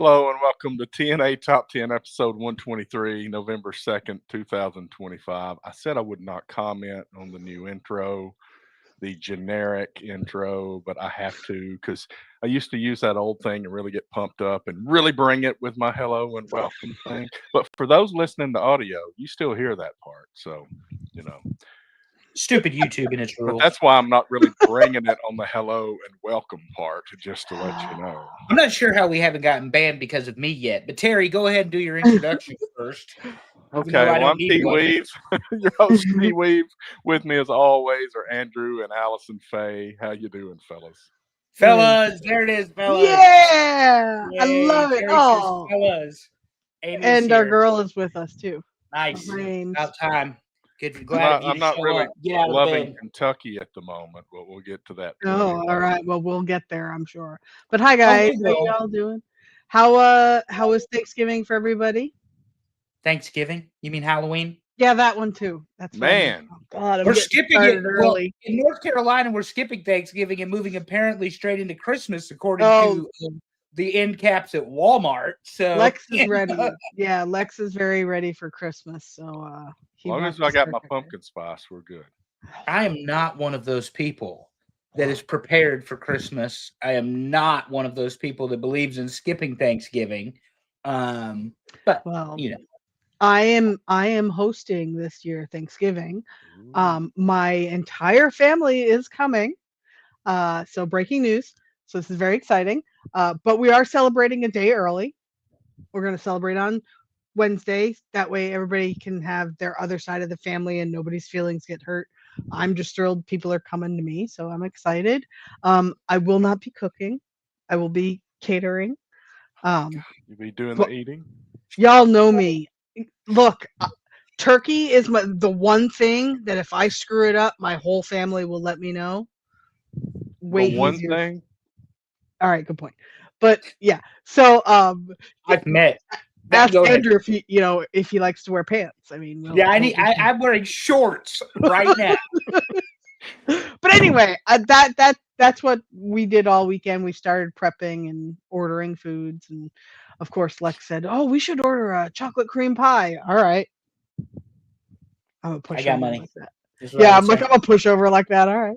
Hello and welcome to TNA Top 10, episode 123, November 2nd, 2025. I said I would not comment on the new intro, the generic intro, but I have to because I used to use that old thing and really get pumped up and really bring it with my hello and welcome thing. But for those listening to audio, you still hear that part. So, you know, Stupid YouTube and its but rules. that's why I'm not really bringing it on the hello and welcome part, just to let you know. I'm not sure how we haven't gotten banned because of me yet, but Terry, go ahead and do your introduction first. Okay, though I well, don't I'm need Pete one. Weave, your host, Pete Weave. With me, as always, are Andrew and Allison Faye. How you doing, fellas? Fellas, there it is, fellas. Yeah, I Yay, love it. Terry says Oh, fellas. Amy's and our here. girl is with us too. Nice. Brains. About time. Good. Glad of you I'm to not show really up. Get out of the loving bed. Kentucky at the moment, but we'll get to that. Oh, later. all right. Well, we'll get there, I'm sure. But hi, guys. hey, How girl. y'all doing? How was Thanksgiving for everybody? Thanksgiving? You mean Halloween? Yeah, that one too. That's what I meant. Man, Oh, God, I'm We're getting skipping it started Well, early. in North Carolina. We're skipping Thanksgiving and moving apparently straight into Christmas, according Oh. to the end caps at Walmart. So Lex is ready. Yeah, Lex is very ready for Christmas. So as long as I got my pumpkin spice, we're good. I am not one of those people that is prepared for Christmas. I am not one of those people that believes in skipping Thanksgiving. But Well, you know, I am hosting this year Thanksgiving. Ooh. My entire family is coming. So breaking news. So this is very exciting. But we are celebrating a day early. We're going to celebrate on Wednesday. That way everybody can have their other side of the family and nobody's feelings get hurt. I'm just thrilled people are coming to me, so I'm excited. I will not be cooking. I will be catering. You be doing the eating? Y'all know me. Look, turkey is the one thing that if I screw it up, my whole family will let me know. Way The one easier. thing? All right, good point. But yeah, so I've met. ask Go ahead. Andrew if he likes to wear pants. I mean, Yeah, I'm wearing shorts right now. But anyway, that's what we did all weekend. We started prepping and ordering foods, and of course, Lex said, "Oh, we should order a chocolate cream pie." All right, I'm a pushover I got money. like that. Is what I Yeah, would I'm say. a pushover like that. All right,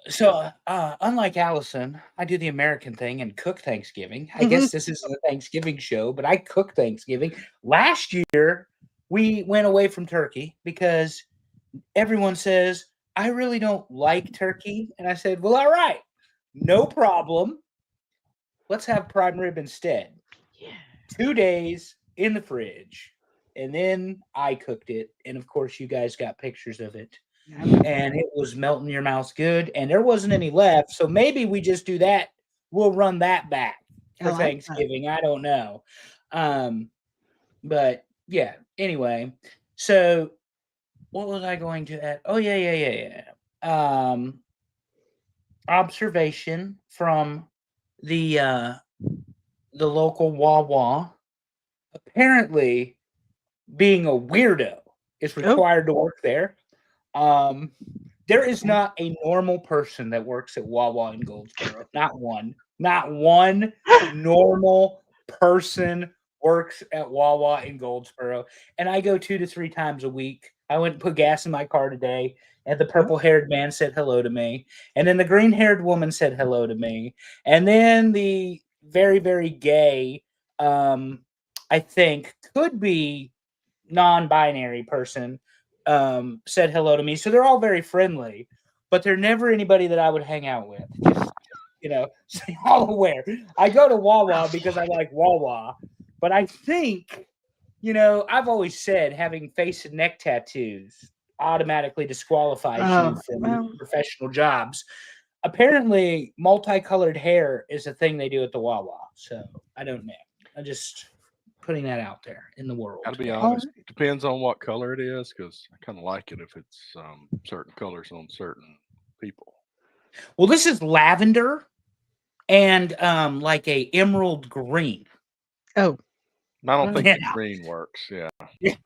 so Unlike Allison, I do the American thing and cook Thanksgiving. I guess this isn't a Thanksgiving show, but I cook Thanksgiving. Last year, we went away from turkey because everyone says, I really don't like turkey. And I said, well, all right, no problem. Let's have prime rib instead. yeah. 2 days in the fridge. And then I cooked it. And of course, you guys got pictures of it. And it was melting your mouth good. And there wasn't any left. So maybe we just do that. We'll run that back for Thanksgiving. I don't know. But yeah, anyway. So what was I going to add? Oh, yeah. Observation from the local Wawa. Apparently, being a weirdo is required to work there. There is not a normal person that works at Wawa in Goldsboro. Not one. Not one normal person works at Wawa in Goldsboro. And I go 2 to 3 times a week. I went and put gas in my car today, and the purple-haired man said hello to me. And then the green-haired woman said hello to me. And then the very, very gay, I think, could be non-binary person said hello to me. So they're all very friendly, but they're never anybody that I would hang out with. Just, so you're all aware. I go to Wawa because I like Wawa, but I think, I've always said having face and neck tattoos automatically disqualifies you from professional jobs. Apparently, multicolored hair is a thing they do at the Wawa. So I don't know. I just putting that out there in the world. Gotta be honest. It depends on what color it is, because I kind of like it if it's certain colors on certain people. Well, this is lavender and like a emerald green. Oh, I don't think the green works. Yeah. This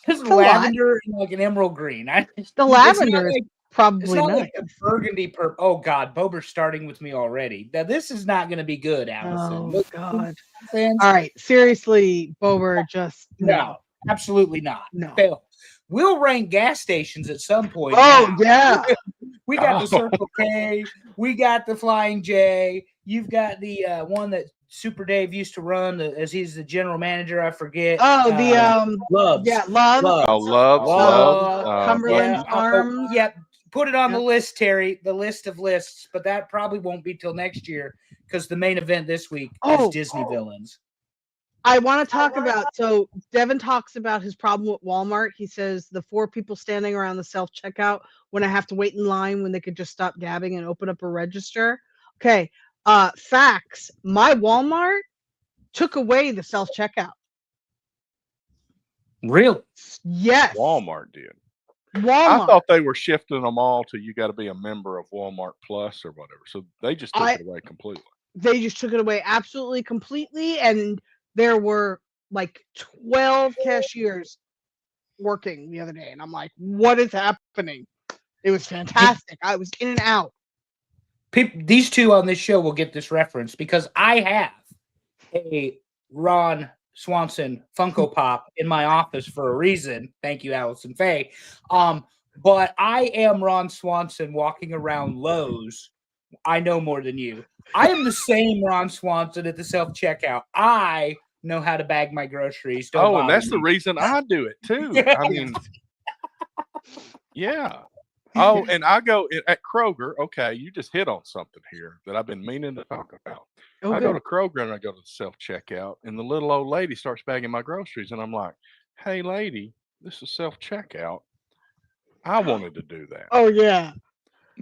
is lavender and like an emerald green. The lavender is Probably not not. like the burgundy Oh God, Bober's starting with me already. Now this is not going to be good, Allison. Oh Look, God! fans, All right, seriously, Bober, just no, absolutely not. no. Fail. We'll rank gas stations at some point. Oh now. yeah, We got the Oh. Circle K. We got the Flying J. You've got the one that Super Dave used to run as he's the general manager. I forget. oh the Loves. yeah, Love, Oh, Loves. Cumberland Yeah. Farms. Yeah. Put it on Yep. the list, Terry. The list of lists, but that probably won't be till next year because the main event this week is Disney Villains. I want to talk about, so Devin talks about his problem with Walmart. He says the 4 people standing around the self-checkout when I have to wait in line when they could just stop gabbing and open up a register. Okay, facts. My Walmart took away the self-checkout. Really? Yes. Walmart did. Walmart. I thought they were shifting them all to you got to be a member of Walmart Plus or whatever. So they just took it away completely. They just took it away absolutely completely, and there were like 12 cashiers working the other day, and I'm like, what is happening? It was fantastic. I was in and out. These two on this show will get this reference because I have a Ron Swanson Funko Pop in my office for a reason. Thank you, Allison Faye. But I am Ron Swanson walking around Lowe's. I know more than you. I am the same Ron Swanson at the self-checkout. I know how to bag my groceries. And that's the reason I do it too. Yeah. I mean, yeah. Oh, and I go at Kroger. Okay, you just hit on something here that I've been meaning to talk about. Oh, I go to Kroger and I go to the self-checkout, and the little old lady starts bagging my groceries, and I'm like, "Hey, lady, this is self-checkout. I wanted to do that." Oh yeah.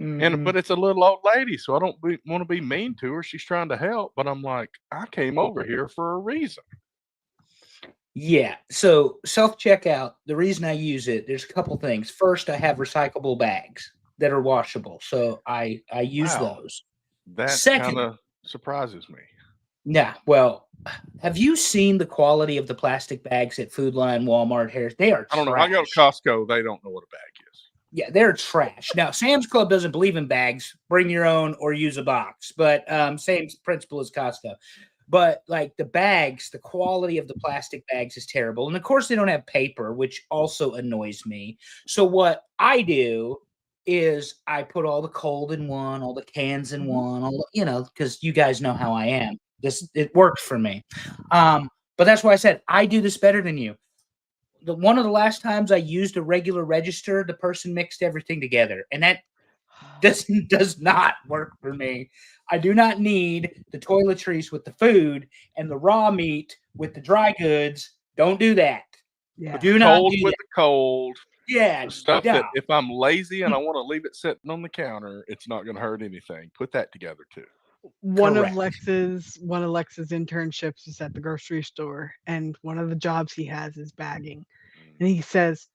But it's a little old lady, so I don't want to be mean to her. She's trying to help, but I'm like, I came over here for a reason. Yeah. So self-checkout, the reason I use it, there's a couple things. First, I have recyclable bags that are washable. So I use those. That Second, kind of surprises me. Yeah. Well, have you seen the quality of the plastic bags at Food Lion, Walmart, Harris? They are trash. I don't know. I go to Costco. They don't know what a bag is. Yeah, they're trash. Now, Sam's Club doesn't believe in bags. Bring your own or use a box. But same principle as Costco. But like the bags, the quality of the plastic bags is terrible. And of course, they don't have paper, which also annoys me. So what I do is I put all the cold in one, all the cans in one, because you guys know how I am. It works for me. But that's why I said I do this better than you. One of the last times I used a regular register, the person mixed everything together, and that does not work for me. I do not need the toiletries with the food and the raw meat with the dry goods. Don't do that. Yeah. Do not do with the cold. Yeah. The stuff that if I'm lazy and I want to leave it sitting on the counter, it's not going to hurt anything. Put that together too. One of Lex's internships is at the grocery store, and one of the jobs he has is bagging. And he says,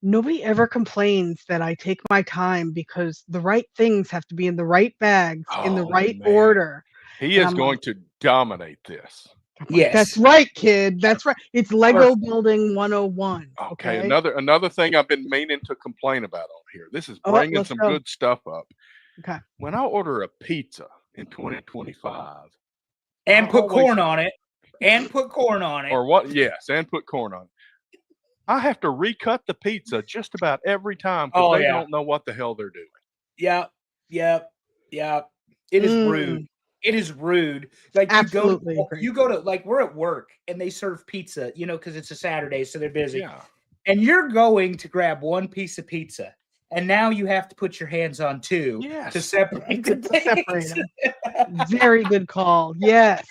nobody ever complains that I take my time because the right things have to be in the right bags in the right order. He is going to dominate this. Yes. That's right, kid. That's right. It's Lego building 101. Okay. Another thing I've been meaning to complain about on here. This is bringing some good stuff up. Okay. When I order a pizza in 2025 and put corn on it or what? Yes. And put corn on it. I have to recut the pizza just about every time because they don't know what the hell they're doing. Yep. It is rude. It is rude. Like you go to like we're at work and they serve pizza, because it's a Saturday, so they're busy. Yeah. And you're going to grab one piece of pizza, and now you have to put your hands on two to separate them. Very good call. Yes.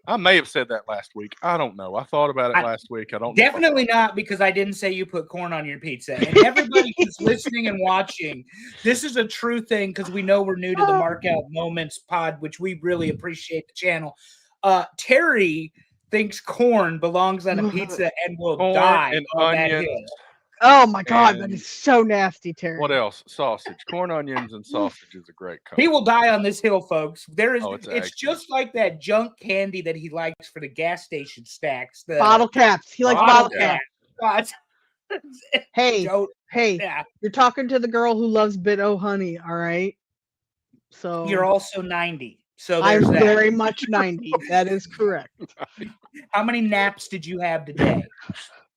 I may have said that last week. I don't know. I thought about it last week. I don't definitely not because I didn't say you put corn on your pizza. And everybody who's listening and watching, this is a true thing because we know we're new to the Markout Moments pod, which we really appreciate the channel. Terry thinks corn belongs on a pizza and will die on that hill. Oh my God, that is so nasty, Terry. What else? Sausage, corn, onions, and sausage is a great color. He will die on this hill, folks. It's just like that junk candy that he likes for the gas station stacks. The bottle caps. He likes bottle caps. Hey, Don't- hey, yeah. you're talking to the girl who loves Bit O Honey, all right? So You're also 90. So I'm there's that. very much 90. That is correct. How many naps did you have today?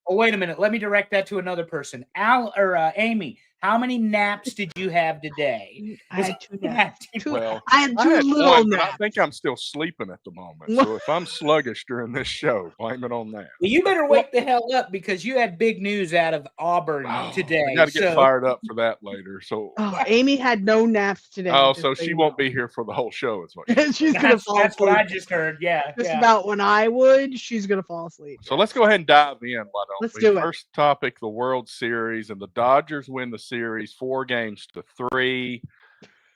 Oh, wait a minute. Let me direct that to another person. Amy, how many naps did you have today? I had 2 naps. Two, Well, I had I 2 had little one, but naps. I think I'm still sleeping at the moment. So if I'm sluggish during this show, blame it on that. Well, you better wake the hell up because you had big news out of Auburn today. I got to get so- fired up for that later. So, Oh, Amy had no naps today. just so so she you won't know. be here for the whole show. Is what. She's gonna fall That's what I asleep. just heard. Yeah. Just yeah. about when I would, she's gonna fall asleep. So let's go ahead and dive in. Why don't Let's we? do it. First topic: the World Series, and the Dodgers win the series 4-3.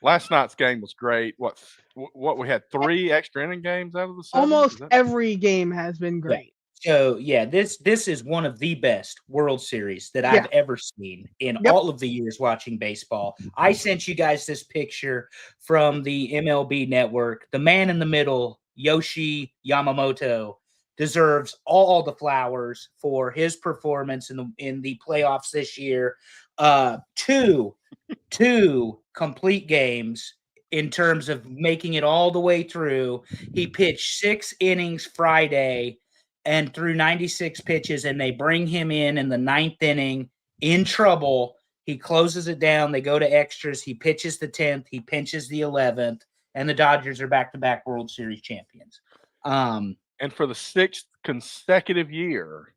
Last night's game was great. What we had 3 extra inning games out of the 7? Almost Is that- every game has been great. So yeah, this is one of the best World Series that I've ever seen in Yep. all of the years watching baseball. I sent you guys this picture from the MLB network. The man in the middle, Yoshi Yamamoto, deserves all the flowers for his performance in the playoffs this year. Two complete games in terms of making it all the way through. He pitched 6 innings Friday and threw 96 pitches, and they bring him in the 9th inning in trouble. He closes it down. They go to extras. He pitches the 10th. He pinches the 11th, and the Dodgers are back-to-back World Series champions. And for the 6th consecutive year,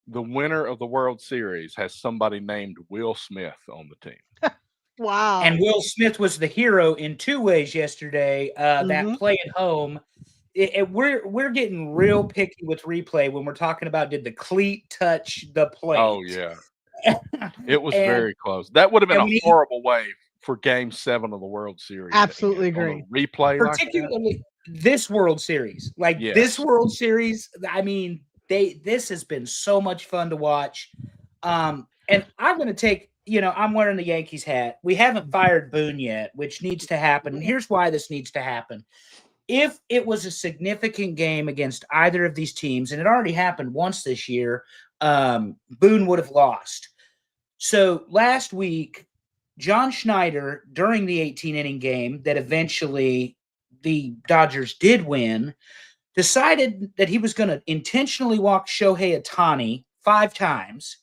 the winner of the World Series has somebody named Will Smith on the team. Wow. And Will Smith was the hero in 2 ways yesterday. That play at home. We're getting real picky with replay when we're talking about did the cleat touch the plate. Oh yeah, it was very close. That would have been a horrible way for Game 7 of the World Series. Absolutely on a agree. replay, particularly this World Series, this World Series. I mean, this has been so much fun to watch. And I'm going to take. I'm wearing the Yankees hat. We haven't fired Boone yet, which needs to happen. And here's why this needs to happen. If it was a significant game against either of these teams, and it already happened once this year, Boone would have lost. So last week, John Schneider, during the 18-inning game that eventually the Dodgers did win, decided that he was going to intentionally walk Shohei Ohtani 5 times.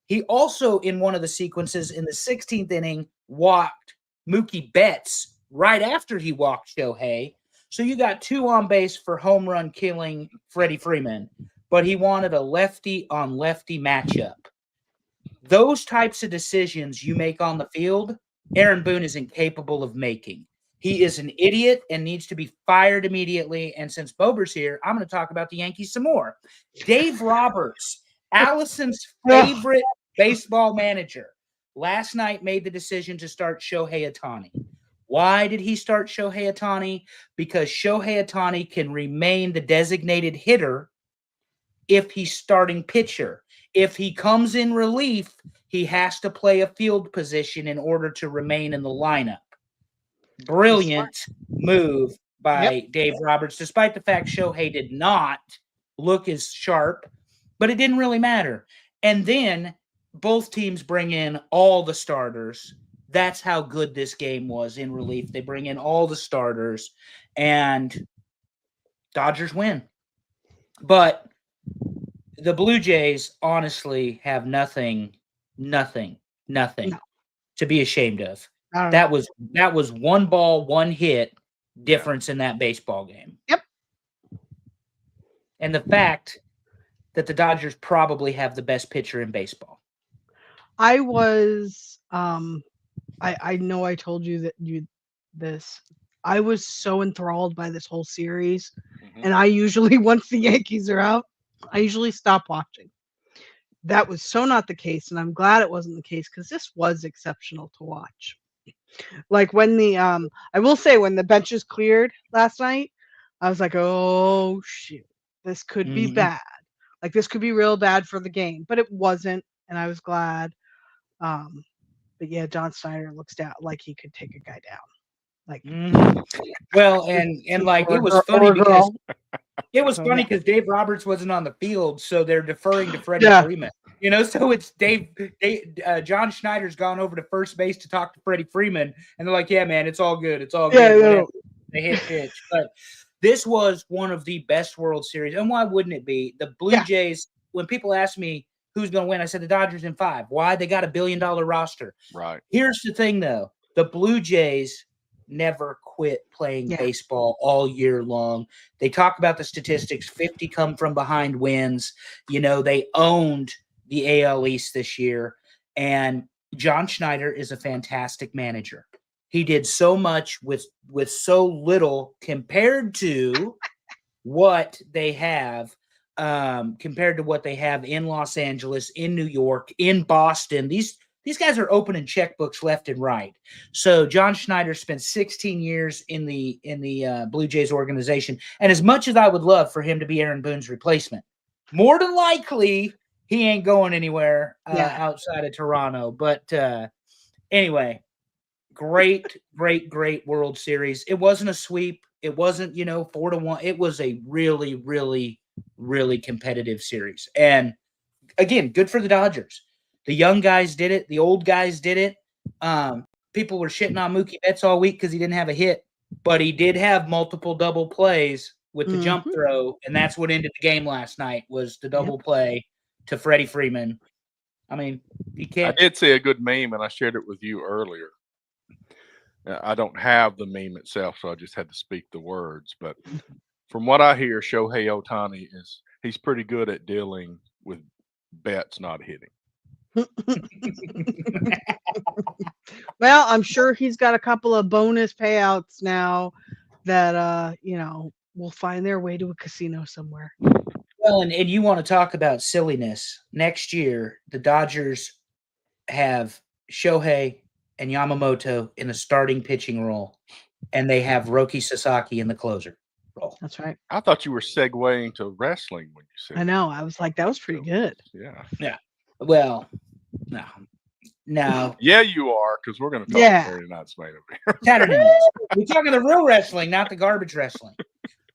He also, in one of the sequences in the 16th inning, walked Mookie Betts right after he walked Shohei. So you got 2 on base for home run killing Freddie Freeman, but he wanted a lefty on lefty matchup. Those types of decisions you make on the field, Aaron Boone is incapable of making. He is an idiot and needs to be fired immediately. And since Bober's here, I'm going to talk about the Yankees some more. Dave Roberts, Allison's favorite baseball manager, last night made the decision to start Shohei Ohtani. Why did he start Shohei Ohtani? Because Shohei Ohtani can remain the designated hitter if he's starting pitcher. If he comes in relief, he has to play a field position in order to remain in the lineup. Brilliant move by Dave Roberts, despite the fact Shohei did not look as sharp, but it didn't really matter. And then both teams bring in all the starters. That's how good this game was in relief. They bring in all the starters, and Dodgers win. But the Blue Jays honestly have nothing to be ashamed of. That was 1 ball, 1 hit difference in that baseball game. Yep. And the fact that the Dodgers probably have the best pitcher in baseball. I was I know I told you this. I was so enthralled by this whole series. And I usually, once the Yankees are out, I usually stop watching. That was so not the case, and I'm glad it wasn't the case because this was exceptional to watch. Like when I will say when the benches cleared last night, I was like, oh shoot, this could be bad. Like this could be real bad for the game, but it wasn't, and I was glad. But yeah, John Schneider looks down like he could take a guy down. Like, well, and like it was funny because Dave Roberts wasn't on the field, so they're deferring to Freddie Freeman. You know, so it's John Schneider's gone over to first base to talk to Freddie Freeman, and they're like, "Yeah, man, it's all good. It's all Yeah, good." no. Whatever. They hit pitch, but this was one of the best World Series, and why wouldn't it be? The Blue Jays. When people ask me who's going to win, I said the Dodgers in 5. Why? They got $1 billion roster. Right. Here's the thing, though: the Blue Jays never quit playing baseball all year long. They talk about the statistics: 50 come from behind wins. You know, they owned the AL East this year, and John Schneider is a fantastic manager. He did so much with so little compared to what they have in Los Angeles, in New York, in Boston. These guys are opening checkbooks left and right. So John Schneider spent 16 years in the Blue Jays organization, and as much as I would love for him to be Aaron Boone's replacement, more than likely he ain't going anywhere outside of Toronto. But anyway, great World Series. It wasn't a sweep. It wasn't 4-1. It was a really, really, really competitive series. And again, good for the Dodgers. The young guys did it. The old guys did it. People were shitting on Mookie Betts all week because he didn't have a hit, but he did have multiple double plays with the jump throw, and that's what ended the game last night was the double play to Freddie Freeman. I mean, you can't. I did see a good meme, and I shared it with you earlier. I don't have the meme itself, so I just had to speak the words. But from what I hear, Shohei Ohtani he's pretty good at dealing with Betts not hitting. Well, I'm sure he's got a couple of bonus payouts now that will find their way to a casino somewhere. Well, and you want to talk about silliness. Next year, the Dodgers have Shohei and Yamamoto in the starting pitching role, and they have Roki Sasaki in the closer role. That's right. I thought you were segueing to wrestling when you said I know. I was like, that was pretty good. Yeah. Well, no. Yeah, you are, because we're going to talk Saturday night's main event. Saturday nights. We're talking the real wrestling, not the garbage wrestling.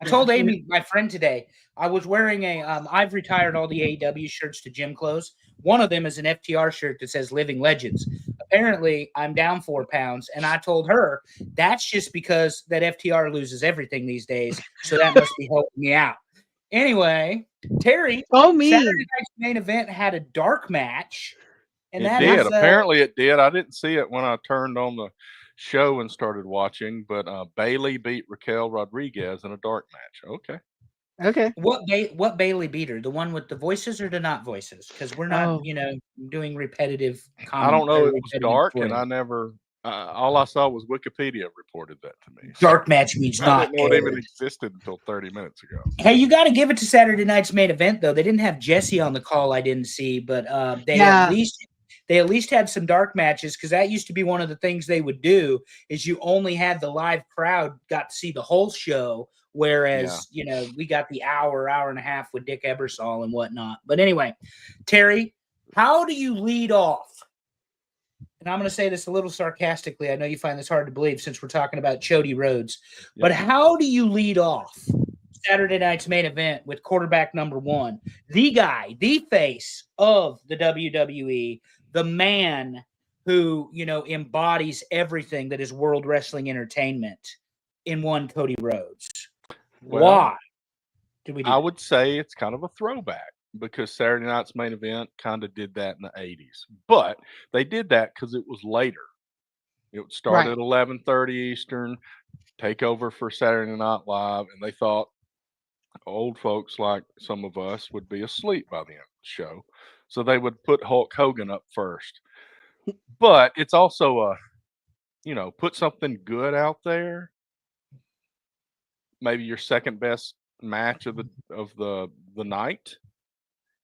I told Amy, my friend today, I was wearing I've retired all the AEW shirts to gym clothes. One of them is an FTR shirt that says Living Legends. Apparently, I'm down 4 pounds, and I told her that's just because that FTR loses everything these days, so that must be helping me out. Anyway, Terry, Saturday night's main event had a dark match. And it did. Apparently it did. I didn't see it when I turned on the show and started watching, but Bailey beat Raquel Rodriguez in a dark match. Okay. What Bailey beat her? The one with the voices or the not voices? Because we're not, doing repetitive I don't know. It was dark, and I never. All I saw was Wikipedia reported that to me. Dark match means not. I didn't know it even existed until 30 minutes ago. Hey, you got to give it to Saturday night's main event, though. They didn't have Jesse on the call. I didn't see, but they at least had some dark matches, because that used to be one of the things they would do is you only had the live crowd got to see the whole show, whereas we got the hour and a half with Dick Ebersol and whatnot. But anyway, Terry, how do you lead off? And I'm going to say this a little sarcastically. I know you find this hard to believe since we're talking about Chody Rhodes, but how do you lead off Saturday night's main event with quarterback number 1, the guy, the face of the WWE, the man who, embodies everything that is World Wrestling Entertainment in one Cody Rhodes? Why do we do I would say it's kind of a throwback, because Saturday night's main event kind of did that in the 80s. But they did that because it was later. It would start at 11:30 Eastern, take over for Saturday Night Live, and they thought old folks like some of us would be asleep by the end of the show. So they would put Hulk Hogan up first. But it's also put something good out there. Maybe your second best match of the night,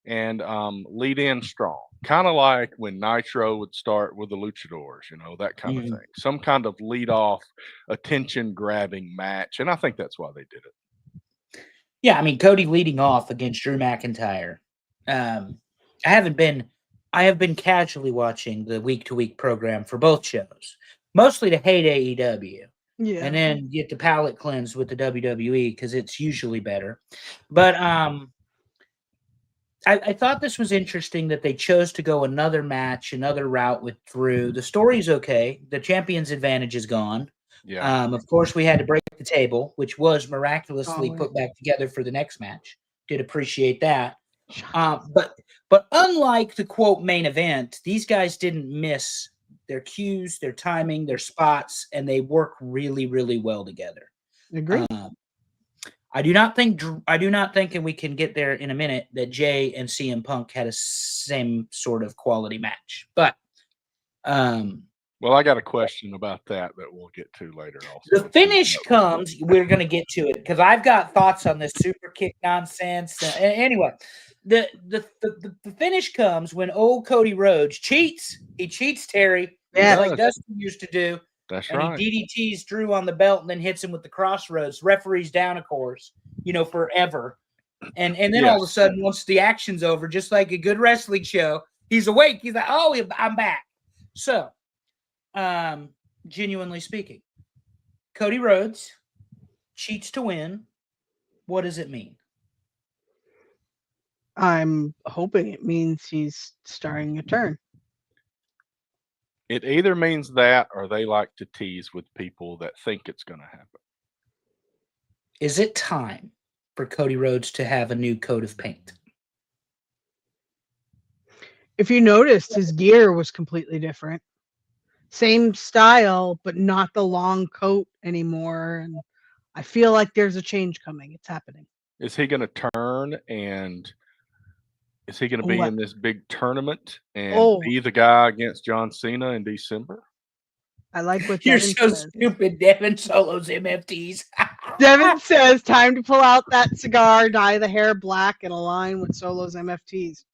and lead in strong. Kind of like when Nitro would start with the Luchadors, that kind of thing. Some kind of lead off, attention grabbing match. And I think that's why they did it. Yeah, I mean, Cody leading off against Drew McIntyre. I have been casually watching the week-to-week program for both shows, mostly to hate AEW. Yeah. And then get the palate cleanse with the WWE, because it's usually better. But I thought this was interesting that they chose to go another route with Drew. The story's okay. The champion's advantage is gone. Yeah. Of course, we had to break the table, which was miraculously Always. put back together for the next match. Did appreciate that. But unlike the quote main event, these guys didn't miss their cues, their timing, their spots, and they work really, really well together. Agree. I do not think, and we can get there in a minute, that Jay and CM Punk had a same sort of quality match. But well, I got a question about that we'll get to later. Also, the finish comes. We're going to get to it because I've got thoughts on this super kick nonsense. Anyway, the finish comes when old Cody Rhodes cheats. He cheats Terry, like Dustin used to do. That's and right. He DDTs Drew on the belt and then hits him with the crossroads. Referee's down, of course, forever. And then all of a sudden, once the action's over, just like a good wrestling show, he's awake. He's like, oh, I'm back. So, genuinely speaking, Cody Rhodes cheats to win. What does it mean? I'm hoping it means he's starting a turn. It either means that or they like to tease with people that think it's going to happen. Is it time for Cody Rhodes to have a new coat of paint? If you noticed, his gear was completely different. Same style, but not the long coat anymore. And I feel like there's a change coming. It's happening. Is he going to turn and is he going to be in this big tournament and be the guy against John Cena in December? I like what You're Devin so says. stupid, Devin. Solo's MFTs. Devin says, time to pull out that cigar, dye the hair black, and align with Solo's MFTs.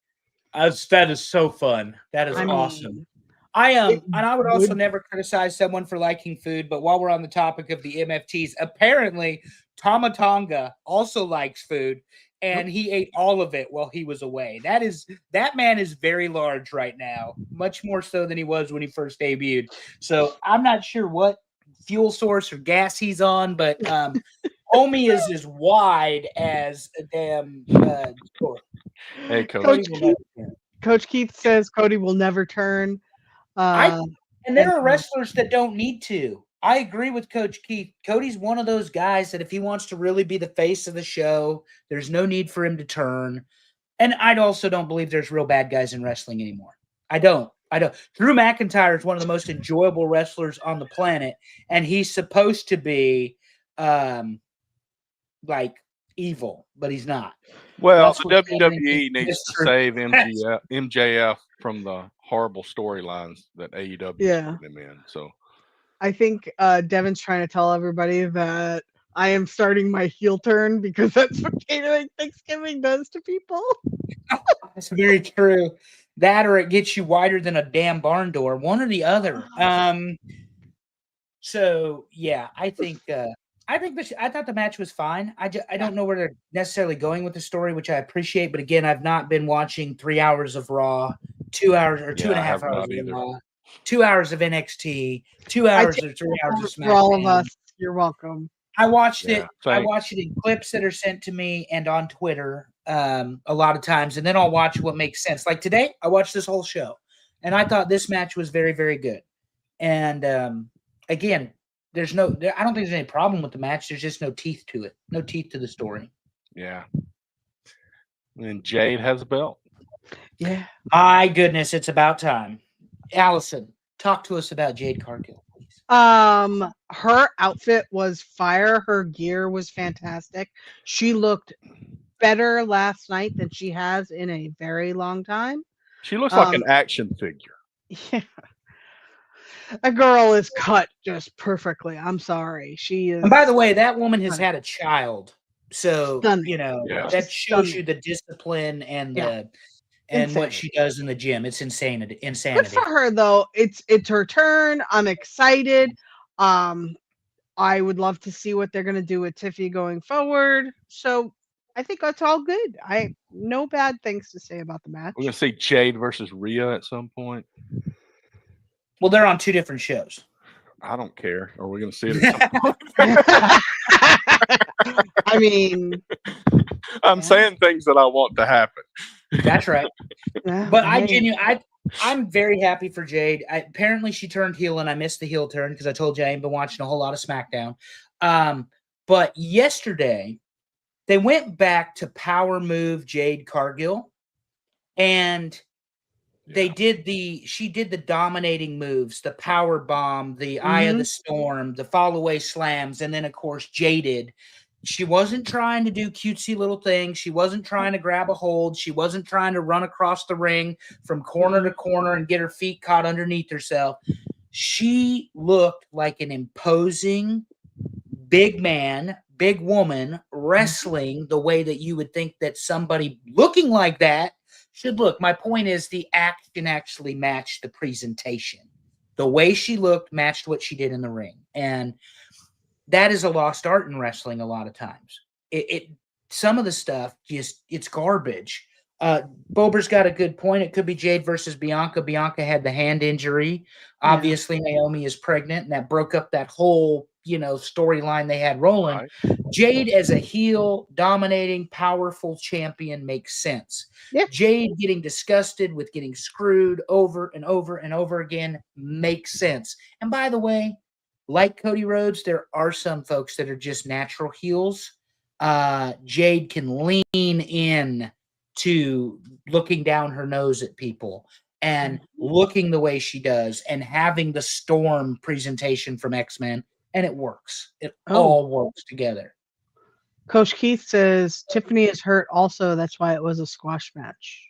That is so fun. That is awesome. And I would also never criticize someone for liking food, but while we're on the topic of the MFTs, apparently Tama Tonga also likes food, and he ate all of it while he was away. That man is very large right now, much more so than he was when he first debuted. So I'm not sure what fuel source or gas he's on, but homie is as wide as a damn store. Hey, Coach Keith says Cody will never turn. And there are wrestlers that don't need to. I agree with Coach Keith. Cody's one of those guys that if he wants to really be the face of the show, there's no need for him to turn. And I also don't believe there's real bad guys in wrestling anymore. I don't. Drew McIntyre is one of the most enjoyable wrestlers on the planet, and he's supposed to be like evil, but he's not. Well, the WWE needs to save MJF from the horrible storylines that AEW put him in. So I think Devin's trying to tell everybody that I am starting my heel turn because that's what catering Thanksgiving does to people. That's very true. That or it gets you wider than a damn barn door, one or the other. So yeah, I thought the match was fine. I don't know where they're necessarily going with the story, which I appreciate. But again, I've not been watching 3 hours of Raw, 2 hours or 2.5 hours of Raw, 2 hours of NXT, 2 hours or 3 hours of SmackDown. For all of us, you're welcome. I watched it. I watched it in clips that are sent to me and on Twitter a lot of times, and then I'll watch what makes sense. Like today, I watched this whole show, and I thought this match was very, very good. And again, I don't think there's any problem with the match. There's just no teeth to it. No teeth to the story. Yeah. And Jade has a belt. Yeah. My goodness, it's about time. Allison, talk to us about Jade Cargill, please. Her outfit was fire. Her gear was fantastic. She looked better last night than she has in a very long time. She looks like an action figure. Yeah. A girl is cut just perfectly. I'm sorry. She is. And by the way, that woman has had a child. So, that shows you the discipline and what she does in the gym. It's insanity. Good for her, though. It's her turn. I'm excited. I would love to see what they're going to do with Tiffy going forward. So I think that's all good. I no bad things to say about the match. We're going to see Jade versus Rhea at some point. Well, they're on 2 different shows. I don't care. Are we going to see it at some point? I mean, I'm saying things that I want to happen. That's right. Yeah, But hey. I'm very happy for Jade. Apparently, she turned heel, and I missed the heel turn because I told you I ain't been watching a whole lot of SmackDown. But yesterday, they went back to power move Jade Cargill, and Yeah. she did the dominating moves, the power bomb, the eye of Mhm. the storm, the fall away slams, and then of course Jaded. She wasn't trying to do cutesy little things. She wasn't trying to grab a hold. She wasn't trying to run across the ring from corner to corner and get her feet caught underneath herself. She looked like an imposing big man, big woman wrestling the way that you would think that somebody looking like that should look. My point is the action actually matched the presentation. The way she looked matched what she did in the ring. And that is a lost art in wrestling a lot of times. It some of the stuff just it's garbage. Bober's got a good point. It could be Jade versus Bianca. Bianca had the hand injury. Yeah. Obviously, Naomi is pregnant, and that broke up that whole storyline they had rolling. Right. Jade as a heel, dominating, powerful champion makes sense. Yeah. Jade getting disgusted with getting screwed over and over and over again makes sense. And by the way, like Cody Rhodes, there are some folks that are just natural heels. Jade can lean in to looking down her nose at people and looking the way she does and having the Storm presentation from X-Men, and it works. It all works together. Coach Keith says Tiffany is hurt also. That's why it was a squash match.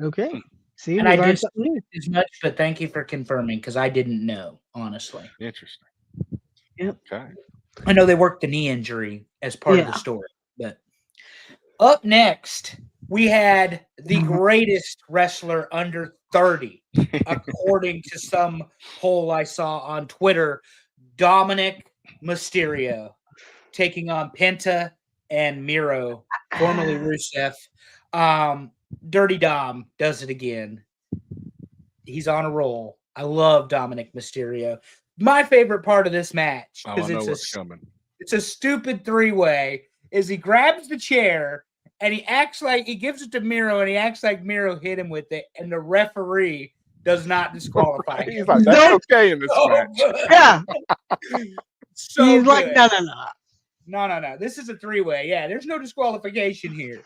Okay. See, And we I learned did something new. as much, but thank you for confirming because I didn't know, honestly. Interesting. Yep. Okay. I know they worked the knee injury as part of the Yeah. story, but up next, we had the greatest wrestler under 30, according to some poll I saw on Twitter, Dominic Mysterio, taking on Penta and Miro, formerly Rusev. Dirty Dom does it again. He's on a roll. I love Dominic Mysterio. My favorite part of this match, Oh, I because know what's coming. it's a stupid three-way, is he grabs the chair and he acts like he gives it to Miro and he acts like Miro hit him with it, and the referee does not disqualify He's him. like, that's okay in this So match. good. Yeah. So He's good. like, no. No. This is a three-way. Yeah, there's no disqualification here.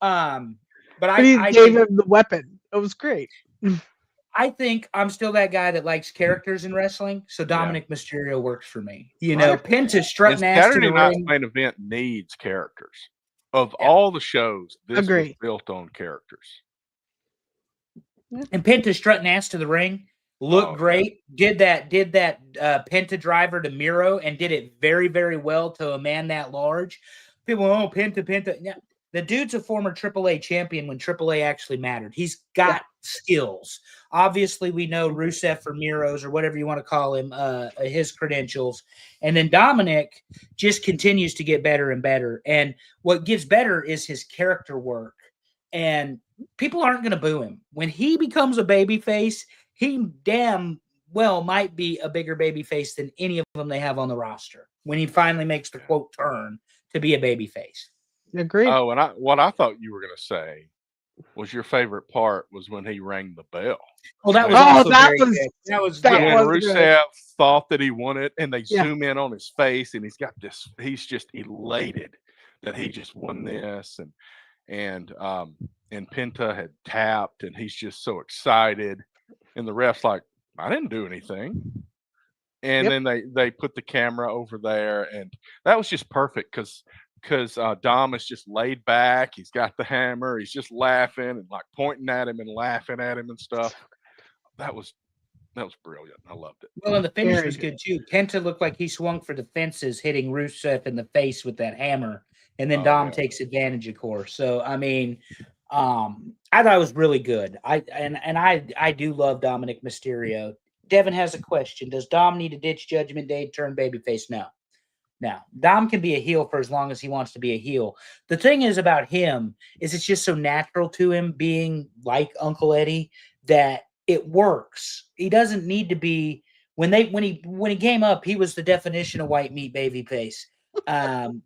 But He I gave him the weapon. It was great. I think I'm still that guy that likes characters in wrestling, so Dominic Mysterio works for me. You know, Penta And strutting ass to Saturday the Night's ring. main event needs characters. Of Yeah. all the shows, this Agree. was built on characters. And Penta strutting ass to the ring looked great. Yeah. Did that Penta driver to Miro and did it very, very well to a man that large. People, Penta. Yeah. The dude's a former AAA champion when AAA actually mattered. He's got skills. Obviously, we know Rusev or Miro's or whatever you want to call him, his credentials. And then Dominic just continues to get better and better. And what gets better is his character work. And people aren't going to boo him. When he becomes a babyface, he damn well might be a bigger babyface than any of them they have on the roster when he finally makes the quote turn to be a babyface. Agreed. Oh, and what I thought you were going to say was your favorite part was when he rang the bell. Well, that was when was Rusev good. thought that he won it, and they zoom in on his face, and he's just elated that he just won this, and Penta had tapped, and he's just so excited, and the ref's like, I didn't do anything. And then they put the camera over there, and that was just perfect because Dom is just laid back. He's got the hammer. He's just laughing and like pointing at him and laughing at him and stuff. That was brilliant. I loved it. Well, and the finish was good too. Penta looked like he swung for the fences, hitting Rusev in the face with that hammer, and then Dom takes advantage, of course. So I mean, I thought it was really good. I do love Dominic Mysterio. Devin has a question: does Dom need to ditch Judgment Day to turn babyface? No. Now, Dom can be a heel for as long as he wants to be a heel. The thing is about him is it's just so natural to him being like Uncle Eddie that it works. He doesn't need to be when he came up, he was the definition of white meat babyface.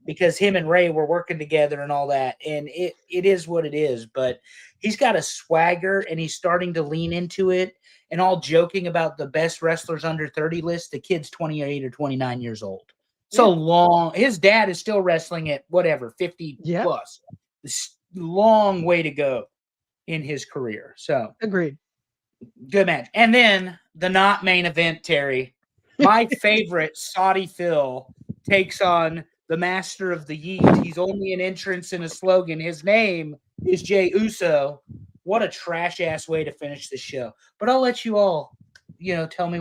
because him and Ray were working together and all that. And it is what it is. But he's got a swagger and he's starting to lean into it. And all joking about the best wrestlers under 30 list, the kid's 28 or 29 years old. So long. His dad is still wrestling at whatever, 50 plus. It's a long way to go in his career. So Agreed. Good match. And then the not main event, Terry. My favorite, Saudi Phil, takes on the master of the Yeet. He's only an entrance and a slogan. His name is Jey Uso. What a trash ass way to finish the show. But I'll let you all, tell me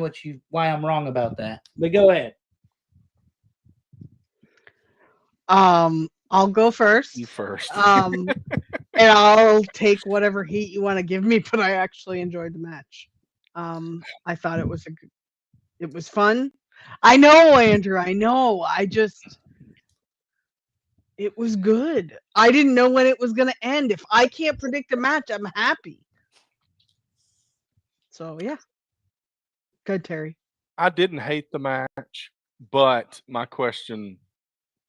why I'm wrong about that. But go ahead. I'll go first. You first. And I'll take whatever heat you want to give me, but I actually enjoyed the match. I thought it was fun. I know, Andrew, I know. It was good. I didn't know when it was going to end. If I can't predict a match, I'm happy. So, yeah. Good, Terry. I didn't hate the match, but my question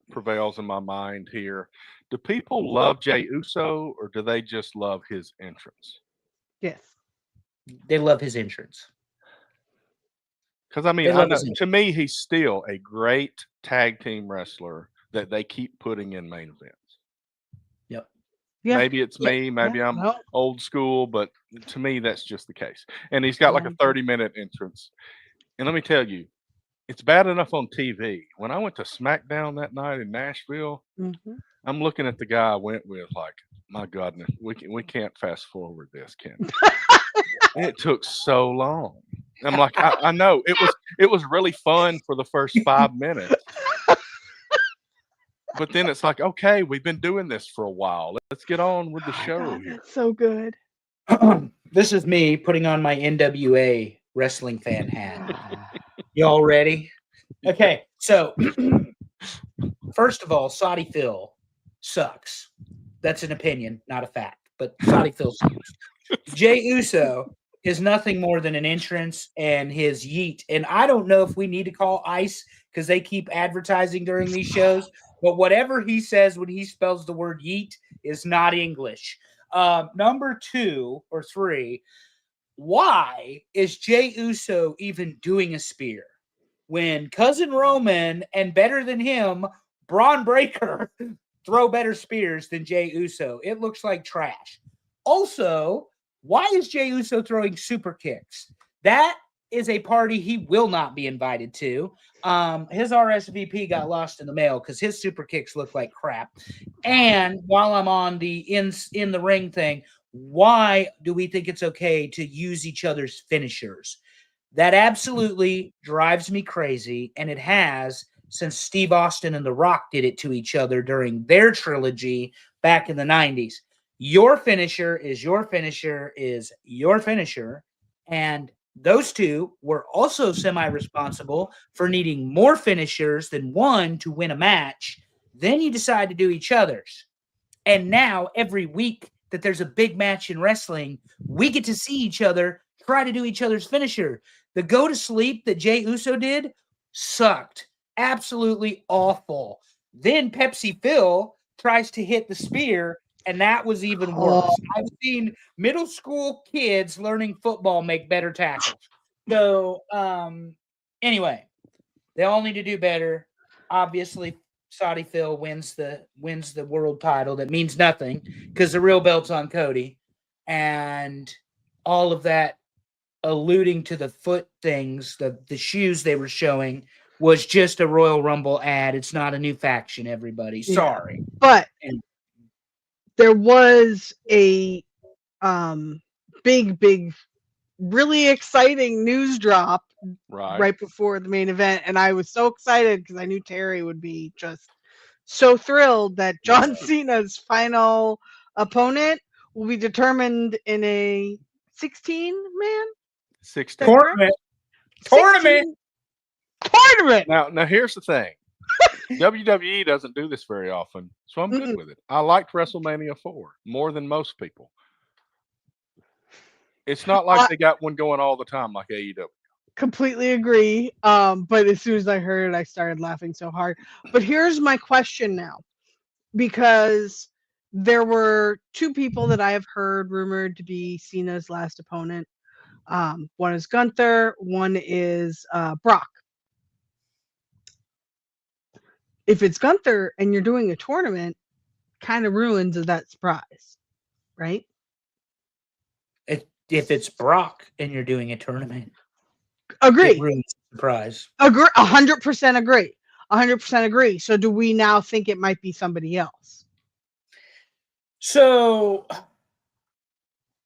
prevails in my mind here. Do people love Jey Uso or do they just love his entrance? Yes. They love his entrance. Because, to me, he's still a great tag team wrestler that they keep putting in main events. Yep. Yeah. Maybe it's me. Maybe I'm old school, but to me, that's just the case. And he's got like a 30-minute entrance. And let me tell you, it's bad enough on TV. When I went to SmackDown that night in Nashville, I'm looking at the guy I went with like, my goodness, we can't fast forward this, can we? It took so long. I'm like, I know it was really fun for the first 5 minutes. But then it's like, okay, we've been doing this for a while. Let's get on with the show here. That's so good. This is me putting on my NWA wrestling fan hat. Y'all ready? Okay, so first of all, Saudi Phil sucks. That's an opinion, not a fact. But Saudi Phil sucks. Jey Uso is nothing more than an entrance and his yeet. And I don't know if we need to call ICE because they keep advertising during these shows. But whatever he says when he spells the word yeet is not English. Number 2 or 3, why is Jey Uso even doing a spear when Cousin Roman and better than him, Braun Breaker, throw better spears than Jey Uso? It looks like trash. Also, why is Jey Uso throwing super kicks? That is a party he will not be invited to. His RSVP got lost in the mail because his super kicks look like crap. And while I'm on the in the ring thing, why do we think it's okay to use each other's finishers? That absolutely drives me crazy, and it has since Steve Austin and The Rock did it to each other during their trilogy back in the 90s. Your finisher is your finisher is your finisher, and those two were also semi-responsible for needing more finishers than one to win a match. Then you decide to do each other's. And now every week that there's a big match in wrestling, we get to see each other try to do each other's finisher. The go to sleep that Jey Uso did sucked. Absolutely awful. Then Pepsi Phil tries to hit the spear, and that was even worse. I've seen middle school kids learning football make better tackles. So, anyway, they all need to do better. Obviously, Saudi Phil wins the world title. That means nothing because the real belt's on Cody. And all of that alluding to the foot things, the shoes they were showing was just a Royal Rumble ad. It's not a new faction, everybody. Sorry. But there was a big, really exciting news drop right before the main event. And I was so excited because I knew Terry would be just so thrilled that John Cena's final opponent will be determined in a 16-man? 16. Tournament. Now here's the thing. WWE doesn't do this very often, so I'm good with it. I liked WrestleMania 4 more than most people. It's not like they got one going all the time like AEW. completely agree. But as soon as I heard it, I started laughing so hard. But here's my question now, because there were two people that I have heard rumored to be Cena's last opponent. One is Gunther, one is Brock. If it's Gunther and you're doing a tournament, kind of ruins that surprise, right? If it's Brock and you're doing a tournament, it Agree. ruins the surprise. Agree. 100% agree. 100% agree. So do we now think it might be somebody else? So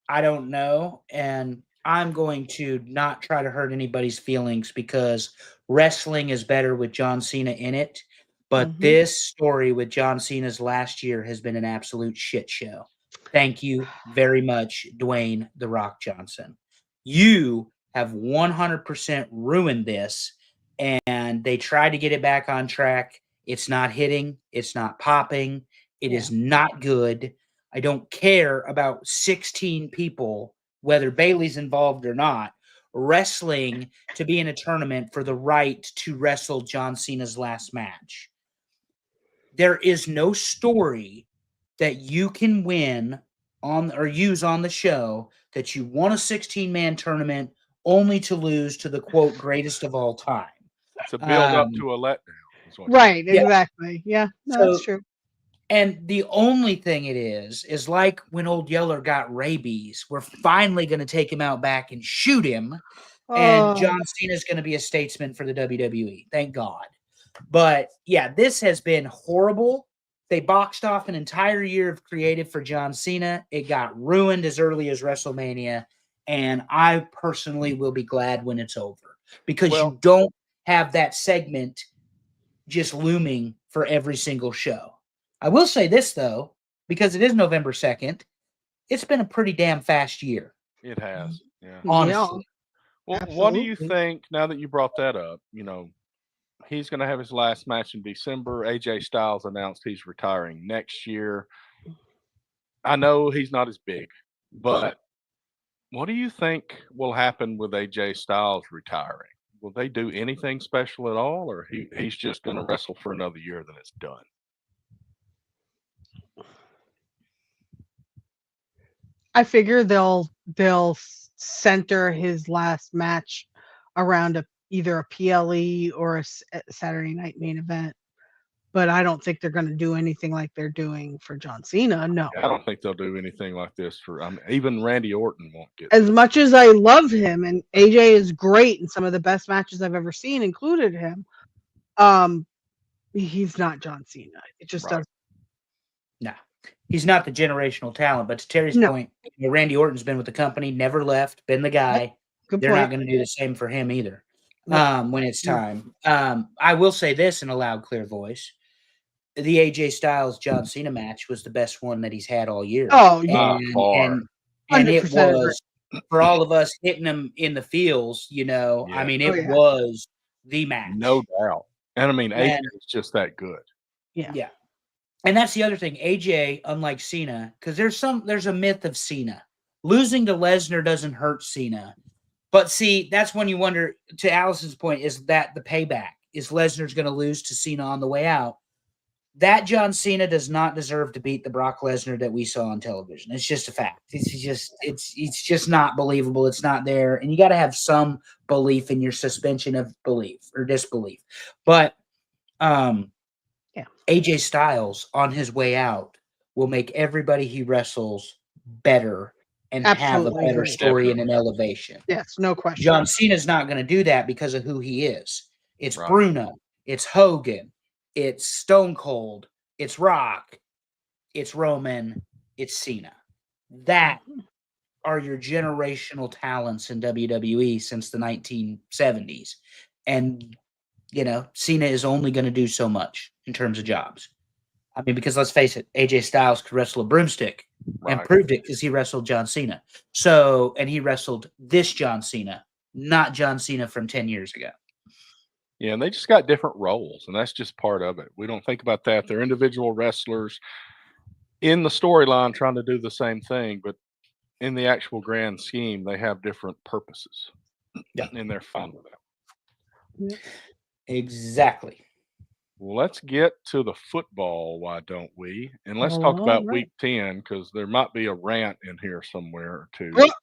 I don't know, and I'm going to not try to hurt anybody's feelings because wrestling is better with John Cena in it. But Mhm. this story with John Cena's last year has been an absolute shit show. Thank you very much, Dwayne "The Rock" Johnson. You have 100% ruined this, and they tried to get it back on track. It's not hitting. It's not popping. It is not good. I don't care about 16 people, whether Bailey's involved or not, wrestling to be in a tournament for the right to wrestle John Cena's last match. There is no story that you can win on or use on the show that you won a 16-man tournament only to lose to the quote greatest of all time. It's a build up to a letdown. Is what Right, Yeah. exactly. Yeah, no, that's So- true. And the only thing it is like when Old Yeller got rabies, we're finally going to take him out back and shoot him. And Oh, John Cena is going to be a statesman for the WWE. Thank God. But yeah, this has been horrible. They boxed off an entire year of creative for John Cena. It got ruined as early as WrestleMania. And I personally will be glad when it's over because Well- you don't have that segment just looming for every single show. I will say this, though, because it is November 2nd, it's been a pretty damn fast year. it has. Yeah. Honestly. Well, what do you Absolutely. think now that you brought that up? He's going to have his last match in December. AJ Styles announced he's retiring next year. I know he's not as big, but what do you think will happen with AJ Styles retiring? Will they do anything special at all, or he's just going to wrestle for another year, then it's done? I figure they'll center his last match around either a PLE or a Saturday night main event. But I don't think they're going to do anything like they're doing for John Cena. No. I don't think they'll do anything like this for. Even Randy Orton won't get As this. much as I love him and AJ is great and some of the best matches I've ever seen included him, he's not John Cena. It just Right. doesn't. Nah, he's not the generational talent. But to Terry's No. point, Randy Orton's been with the company, never left, been the guy. Good They're not point. going to do the same for him either. No. When it's No. time. I will say this in a loud, clear voice. The AJ Styles John Cena match was the best one that he's had all year. Oh, yeah. and, far. and it 100% agree. was for all of us hitting him in the feels, I Yeah. mean, Oh, it yeah. was the match. No doubt. And I mean, AJ Man. is just that good. Yeah. And that's the other thing. AJ, unlike Cena, because there's a myth of Cena. Losing to Lesnar doesn't hurt Cena. But see, that's when you wonder, to Allison's point, is that the payback? Is Lesnar's going to lose to Cena on the way out? That John Cena does not deserve to beat the Brock Lesnar that we saw on television. It's just a fact. It's just not believable. It's not there. And you got to have some belief in your suspension of belief or disbelief. But AJ Styles on his way out will make everybody he wrestles better and have a Absolutely better agree. story and an elevation. Yes, no question. John Cena's not going to do that because of who he is. It's Right. Bruno, it's Hogan, it's Stone Cold, it's Rock, it's Roman, it's Cena. That are your generational talents in WWE since the 1970s. And, Cena is only going to do so much in terms of jobs. I mean, because let's face it, AJ Styles could wrestle a broomstick and Right. proved it because he wrestled John Cena. So, and he wrestled this John Cena, not John Cena from 10 years ago. Yeah, and they just got different roles, and that's just part of it. We don't think about that. They're individual wrestlers in the storyline trying to do the same thing, but in the actual grand scheme, they have different purposes. Yeah. And they're fine with that. Exactly. Well, let's get to the football, why don't we? And let's talk All about right. week 10 because there might be a rant in here somewhere or two. Well-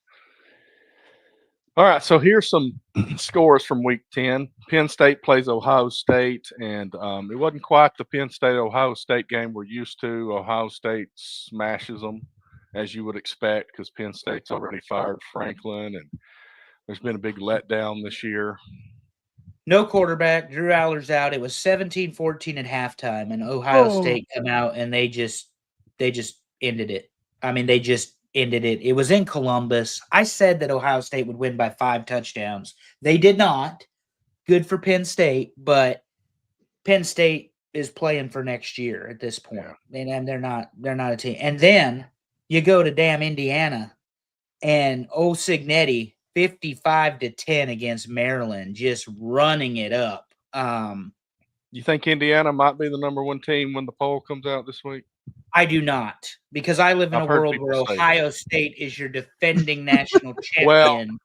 All right, so here's some scores from week 10. Penn State plays Ohio State, and it wasn't quite the Penn State-Ohio State game we're used to. Ohio State smashes them, as you would expect, because Penn State's already fired Franklin, and there's been a big letdown this year. No quarterback. Drew Aller's out. It was 17-14 at halftime, and Ohio State come out and they just ended it. I mean, they just ended it. It was in Columbus. I said that Ohio State would win by 5 touchdowns. They did not. Good for Penn State, but Penn State is playing for next year at this point. And they're not a team. And then you go to damn Indiana and old Signetti 55-10 against Maryland, just running it up. You think Indiana might be the number 1 team when the poll comes out this week? I do not, because I live in I've a heard world people where say Ohio State is your defending national Well, champion.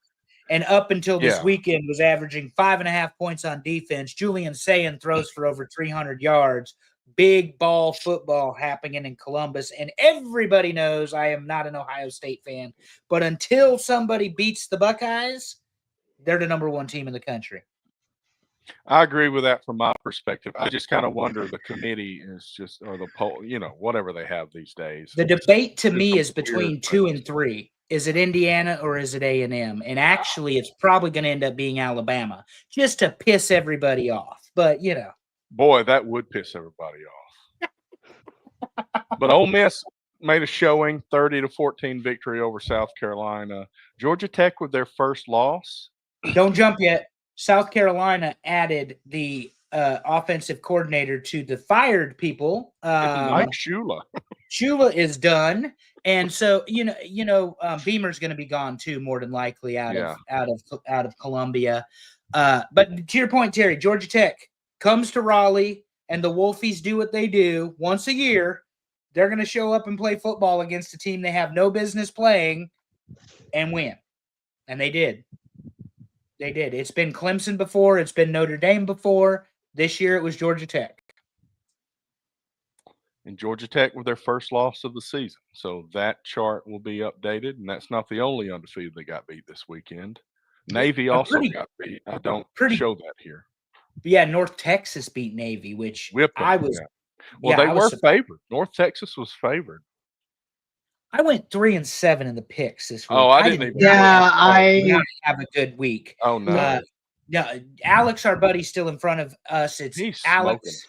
And up until this yeah. weekend was averaging 5.5 points on defense. Julian Sayin throws for over 300 yards. Big ball football happening in Columbus. And everybody knows I am not an Ohio State fan. But until somebody beats the Buckeyes, they're the number 1 team in the country. I agree with that from my perspective. I just kind of wonder the committee is just, or the poll, whatever they have these days. The debate to me some is between weird 2 things. and 3. Is it Indiana or is it A&M? And actually, it's probably going to end up being Alabama, just to piss everybody off. But, Boy, that would piss everybody off. But Ole Miss made a showing, 30-14 victory over South Carolina. Georgia Tech with their first loss. Don't jump yet. South Carolina added the offensive coordinator to the fired people. Mike Shula. Shula is done. And so, Beamer's going to be gone too, more than likely out of Columbia. But to your point, Terry, Georgia Tech comes to Raleigh, and the Wolfies do what they do once a year. They're going to show up and play football against a team they have no business playing and win. And they did. They did. It's been Clemson before. It's been Notre Dame before. This year it was Georgia Tech. And Georgia Tech with their first loss of the season. So that chart will be updated, and that's not the only undefeated that got beat this weekend. Navy also got beat. I don't show that here. Yeah, North Texas beat Navy, which Whipped them, I was. Yeah. Well, they were favored. North Texas was favored. I went 3-7 in the picks this week. Oh, I didn't even. Yeah, I have a good week. Oh no. No, Alex, our buddy's still in front of us. He's Alex.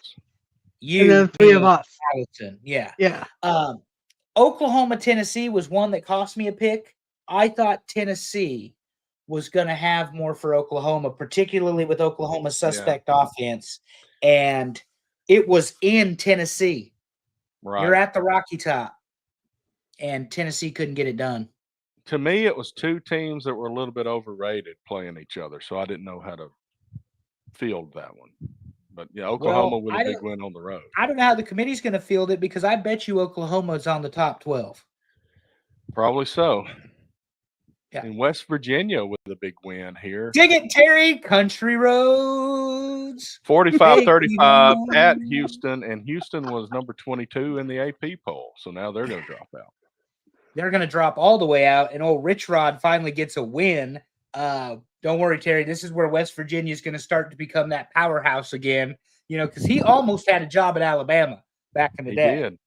smoking. and the 3 of us. Allison, yeah. Yeah. Oklahoma, Tennessee was one that cost me a pick. I thought Tennessee was going to have more for Oklahoma, particularly with Oklahoma's suspect offense. And it was in Tennessee. Right. You're at the Rocky Top. And Tennessee couldn't get it done. To me, it was 2 teams that were a little bit overrated playing each other, so I didn't know how to field that one. But yeah, Oklahoma with a big win on the road. I don't know how the committee's going to field it because I bet you Oklahoma's on the top 12. Probably so. Yeah. And West Virginia with a big win here. Dig it, Terry. Country roads. 45-35 at Houston, and Houston was number 22 in the AP poll, so now they're going to drop out. They're going to drop all the way out, and old Rich Rod finally gets a win. Don't worry, Terry. This is where West Virginia is going to start to become that powerhouse again, because he almost had a job at Alabama back in the day. He did.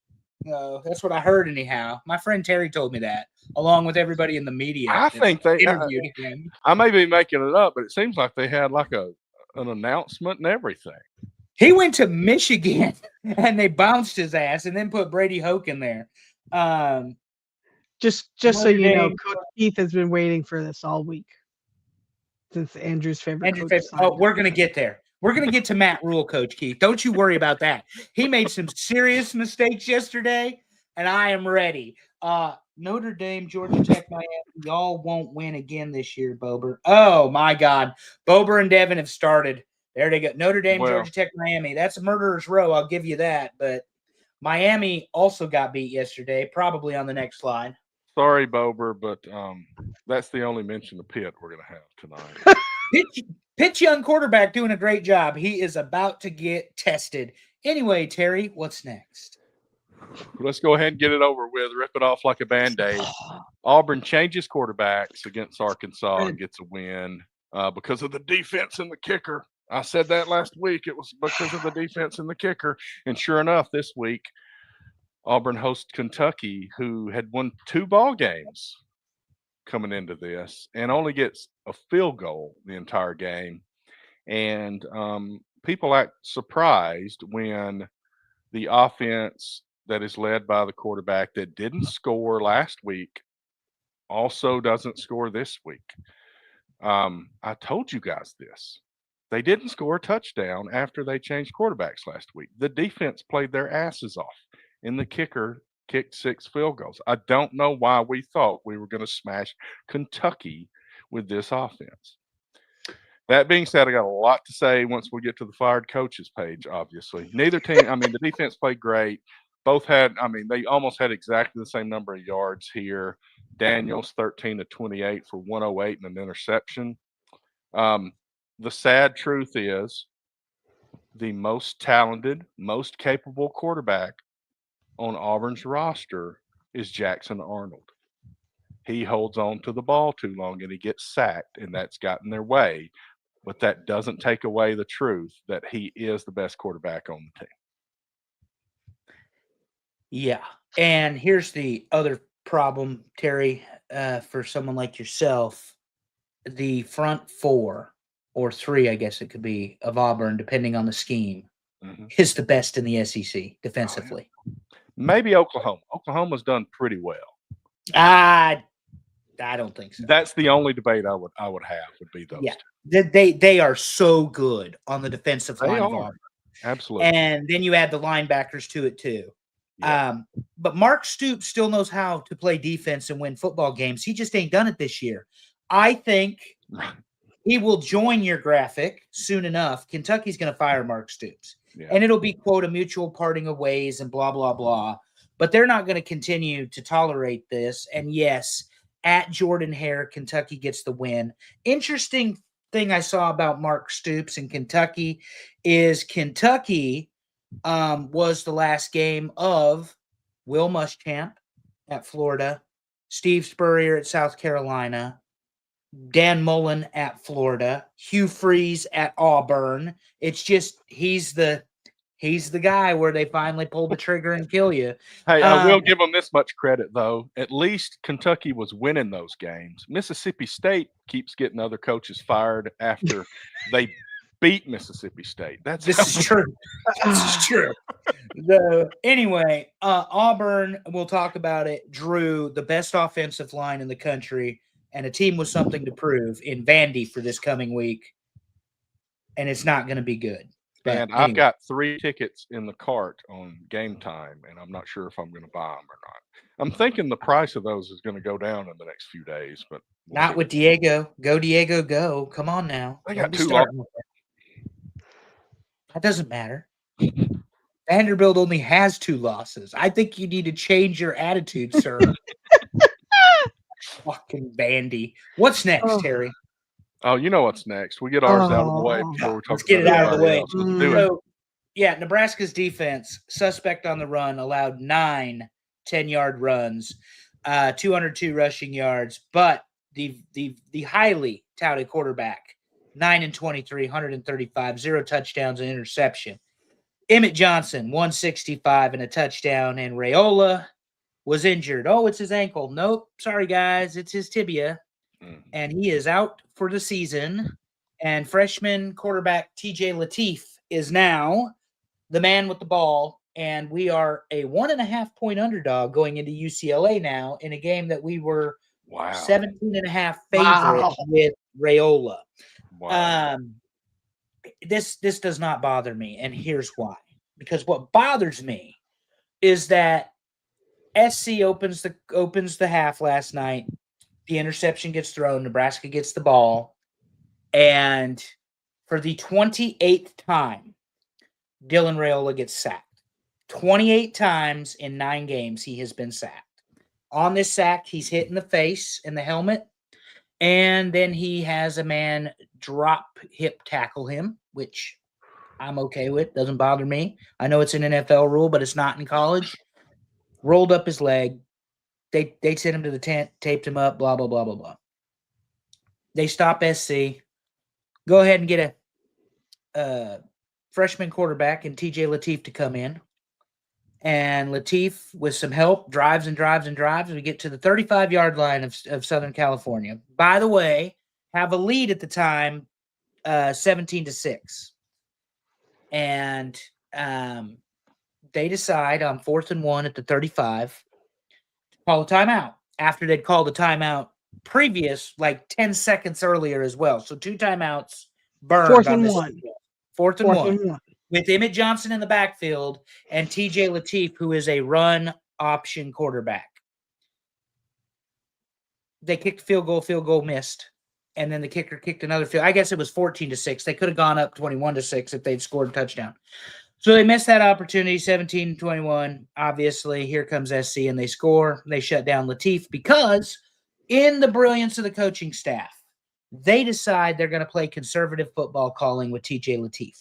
That's what I heard anyhow. My friend Terry told me that, along with everybody in the media. I think they interviewed him. I may be making it up, but it seems like they had like an announcement and everything. He went to Michigan, and they bounced his ass and then put Brady Hoke in there. Just so you know, Coach Keith has been waiting for this all week since Andrew's favorite coach. We're going to get there. We're going to get to Matt Rule, Coach Keith. Don't you worry about that. He made some serious mistakes yesterday, and I am ready. Notre Dame, Georgia Tech, Miami, y'all won't win again this year, Bober. Oh, my God. Bober and Devin have started. There they go. Notre Dame, Georgia Tech, Miami. That's a murderer's row, I'll give you that. But Miami also got beat yesterday, probably on the next slide. Sorry, Bober, but that's the only mention of Pitt we're going to have tonight. Pitch young quarterback doing a great job. He is about to get tested. Anyway, Terry, what's next? Let's go ahead and get it over with. Rip it off like a Band-Aid. Auburn changes quarterbacks against Arkansas and gets a win because of the defense and the kicker. I said that last week. It was because of the defense and the kicker. And sure enough, this week, Auburn hosts Kentucky, who had won 2 ball games coming into this and only gets a field goal the entire game. And people act surprised when the offense that is led by the quarterback that didn't score last week also doesn't score this week. I told you guys this. They didn't score a touchdown after they changed quarterbacks last week. The defense played their asses off, and the kicker kicked 6 field goals. I don't know why we thought we were going to smash Kentucky with this offense. That being said, I got a lot to say once we get to the fired coaches page, obviously. Neither team, the defense played great. Both had, they almost had exactly the same number of yards here. Daniels 13 to 28 for 108 and an interception. The sad truth is the most talented, most capable quarterback on Auburn's roster is Jackson Arnold. He holds on to the ball too long and he gets sacked, and that's gotten their way. But that doesn't take away the truth that he is the best quarterback on the team. Yeah. And here's the other problem, Terry, for someone like yourself. The front 4 or 3, I guess it could be, of Auburn, depending on the scheme, is the best in the SEC defensively. Oh, yeah. Maybe Oklahoma. Oklahoma's done pretty well. I don't think so. That's the only debate I would have would be those two. They are so good on the defensive line of Auburn. Absolutely. And then you add the linebackers to it too. Yeah. But Mark Stoops still knows how to play defense and win football games. He just ain't done it this year. I think he will join your graphic soon enough. Kentucky's going to fire Mark Stoops. Yeah. And it'll be, quote, a mutual parting of ways and blah, blah, blah. But they're not going to continue to tolerate this. And yes, at Jordan Hare, Kentucky gets the win. Interesting thing I saw about Mark Stoops in Kentucky is Kentucky was the last game of Will Muschamp at Florida, Steve Spurrier at South Carolina, Dan Mullen at Florida, Hugh Freeze at Auburn. It's just he's the guy where they finally pull the trigger and kill you. Hey, I will give them this much credit, though. At least Kentucky was winning those games. Mississippi State keeps getting other coaches fired after they beat Mississippi State. This is true. This is true. Anyway, Auburn, we'll talk about it, drew the best offensive line in the country and a team with something to prove in Vandy for this coming week. And it's not going to be good. But and I've got 3 tickets in the cart on Game Time, and I'm not sure if I'm going to buy them or not. I'm thinking the price of those is going to go down in the next few days, but not with Diego. Go Diego, go! Come on now. They got 2 losses. That doesn't matter. Vanderbilt only has 2 losses. I think you need to change your attitude, sir. Fucking Vandy. What's next, Terry? Oh, you know what's next. We get ours out of the way before we talk. Let's get it out of the way. Let's do it. Nebraska's defense, suspect on the run, allowed 9 10-yard runs, 202 rushing yards, but the highly touted quarterback, 9 and 23, 135, 0 touchdowns and interception. Emmett Johnson, 165 and a touchdown, and Raiola was injured. Oh, it's his ankle. Nope. Sorry, guys. It's his tibia. And he is out for the season. And freshman quarterback TJ Lateef is now the man with the ball. And we are a 1.5-point underdog going into UCLA now in a game that we were 17.5 favorite with Raiola. Wow. This does not bother me, and here's why. Because what bothers me is that SC opens the half last night. The interception gets thrown. Nebraska gets the ball. And for the 28th time, Dylan Raiola gets sacked. 28 times in 9 games he has been sacked. On this sack, he's hit in the face in the helmet, and then he has a man drop hip tackle him, which I'm okay with. Doesn't bother me. I know it's an NFL rule, but it's not in college. Rolled up his leg. They sent him to the tent, taped him up, blah, blah, blah, blah, blah. They stop SC. Go ahead and get a freshman quarterback and TJ Lateef to come in. And Lateef, with some help, drives and drives and drives. We get to the 35-yard line of Southern California. By the way, have a lead at the time, 17-6. And they decide on 4th and 1 at the 35 to call a timeout after they'd called a timeout previous, like 10 seconds earlier as well. So 2 timeouts burned. 4th and 1. 4th and 1. 1. With Emmett Johnson in the backfield and TJ Lateef, who is a run option quarterback. They kicked field goal missed. And then the kicker kicked another field. I guess it was 14-6. They could have gone up 21-6 if they'd scored a touchdown. So they missed that opportunity, 17-21. Obviously, here comes SC, and they score. They shut down Lateef because, in the brilliance of the coaching staff, they decide they're going to play conservative football calling with TJ Lateef.